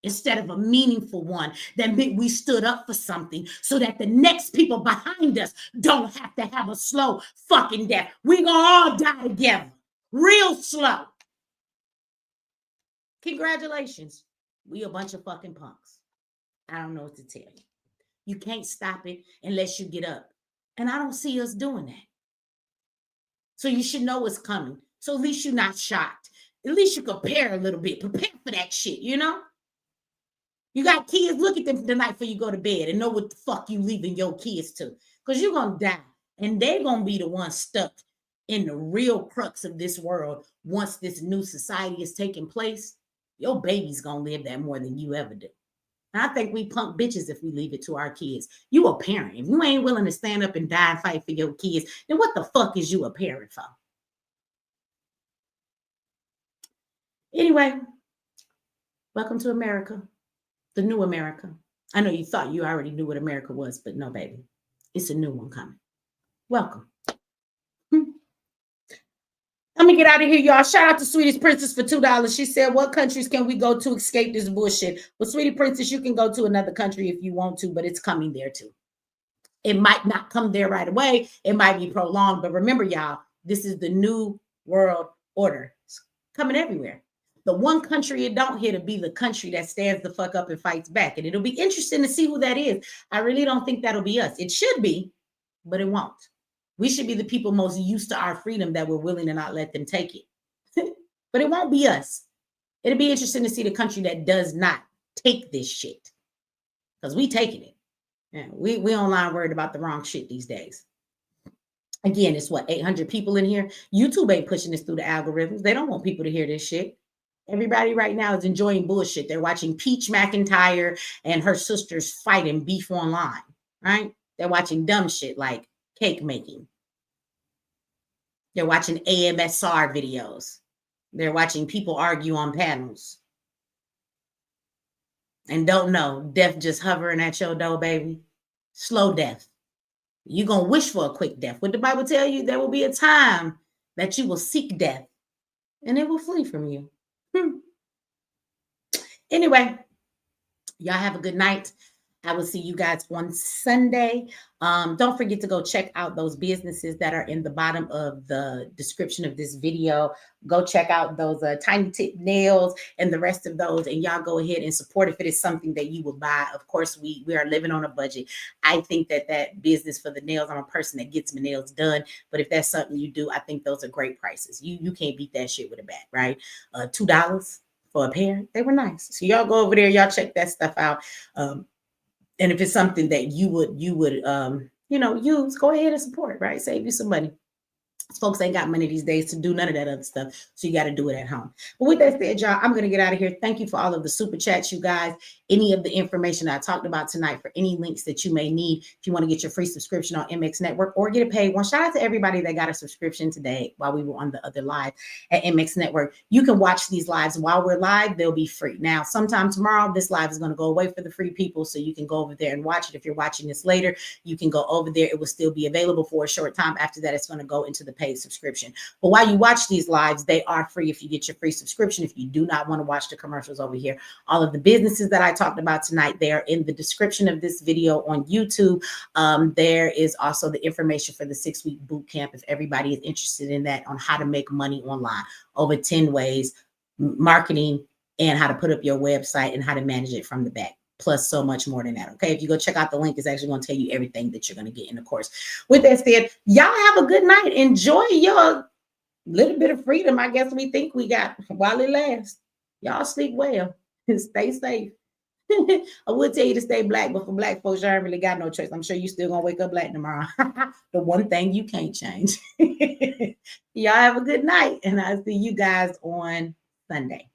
instead of a meaningful one that meant we stood up for something so that the next people behind us don't have to have a slow fucking death. We gonna all die together, real slow. Congratulations. We a bunch of fucking punks. I don't know what to tell you. You can't stop it unless you get up. And I don't see us doing that. So you should know what's coming. So at least you're not shocked. At least you prepare a little bit. Prepare for that shit, you know? You got kids, look at them the night before you go to bed and know what the fuck you leaving your kids to. Because you're going to die. And they're going to be the ones stuck in the real crux of this world once this new society is taking place. Your baby's going to live that more than you ever do. And I think we punk bitches if we leave it to our kids. You a parent. If you ain't willing to stand up and die and fight for your kids, then what the fuck is you a parent for? Anyway, welcome to America, the new America. I know you thought you already knew what America was, but no, baby. It's a new one coming. Welcome. Let me get out of here, y'all. Shout out to Sweetie's Princess for $2. She said, what countries can we go to escape this bullshit? Well, Sweetie Princess, you can go to another country if you want to, but it's coming there too. It might not come there right away. It might be prolonged. But remember, y'all, this is the new world order. It's coming everywhere. The one country it don't hit will be the country that stands the fuck up and fights back. And it'll be interesting to see who that is. I really don't think that'll be us. It should be, but it won't. We should be the people most used to our freedom that we're willing to not let them take it. But it won't be us. It'll be interesting to see the country that does not take this shit. Because we taking it. Yeah, we online worried about the wrong shit these days. Again, it's what, 800 people in here? YouTube ain't pushing this through the algorithms. They don't want people to hear this shit. Everybody right now is enjoying bullshit. They're watching Peach McIntyre and her sisters fight and beef online, right? They're watching dumb shit like cake making. They're watching AMSR videos. They're watching people argue on panels. And don't know, death just hovering at your door, baby. Slow death. You're going to wish for a quick death. What the Bible tell you? There will be a time that you will seek death and it will flee from you. Anyway, y'all have a good night. I will see you guys on Sunday. Don't forget to go check out those businesses that are in the bottom of the description of this video. Go check out those tiny tip nails and the rest of those, and y'all go ahead and support if it is something that you will buy. Of course, we are living on a budget. I think that business for the nails, I'm a person that gets my nails done, but if that's something you do, I think those are great prices. You can't beat that shit with a bat, right? $2 for a pair, they were nice. So y'all go over there, y'all check that stuff out. And if it's something that you would use, go ahead and support, right? Save you some money. Folks ain't got money these days to do none of that other stuff. So you got to do it at home. But with that said, y'all, I'm going to get out of here. Thank you for all of the super chats, you guys. Any of the information I talked about tonight, for any links that you may need, if you want to get your free subscription on MX Network or get a paid one. Shout out to everybody that got a subscription today while we were on the other live at MX Network. You can watch these lives while we're live. They'll be free. Now, sometime tomorrow, this live is going to go away for the free people. So you can go over there and watch it. If you're watching this later, you can go over there. It will still be available for a short time. After that, it's going to go into the paid subscription. But while you watch these lives, they are free if you get your free subscription. If you do not want to watch the commercials over here, all of the businesses that I talked about tonight, they are in the description of this video on YouTube. There is also the information for the 6-week boot camp if everybody is interested in that, on how to make money online. Over 10 ways, marketing and how to put up your website and how to manage it from the back, plus so much more than that. Okay, if you go check out the link, it's actually going to tell you everything that you're going to get in the course. With that said, y'all have a good night. Enjoy your little bit of freedom, I guess we think we got while it lasts. Y'all sleep well and stay safe. I would tell you to stay black, but for black folks, y'all ain't really got no choice. I'm sure you still gonna wake up black tomorrow. The one thing you can't change. Y'all have a good night, and I'll see you guys on Sunday.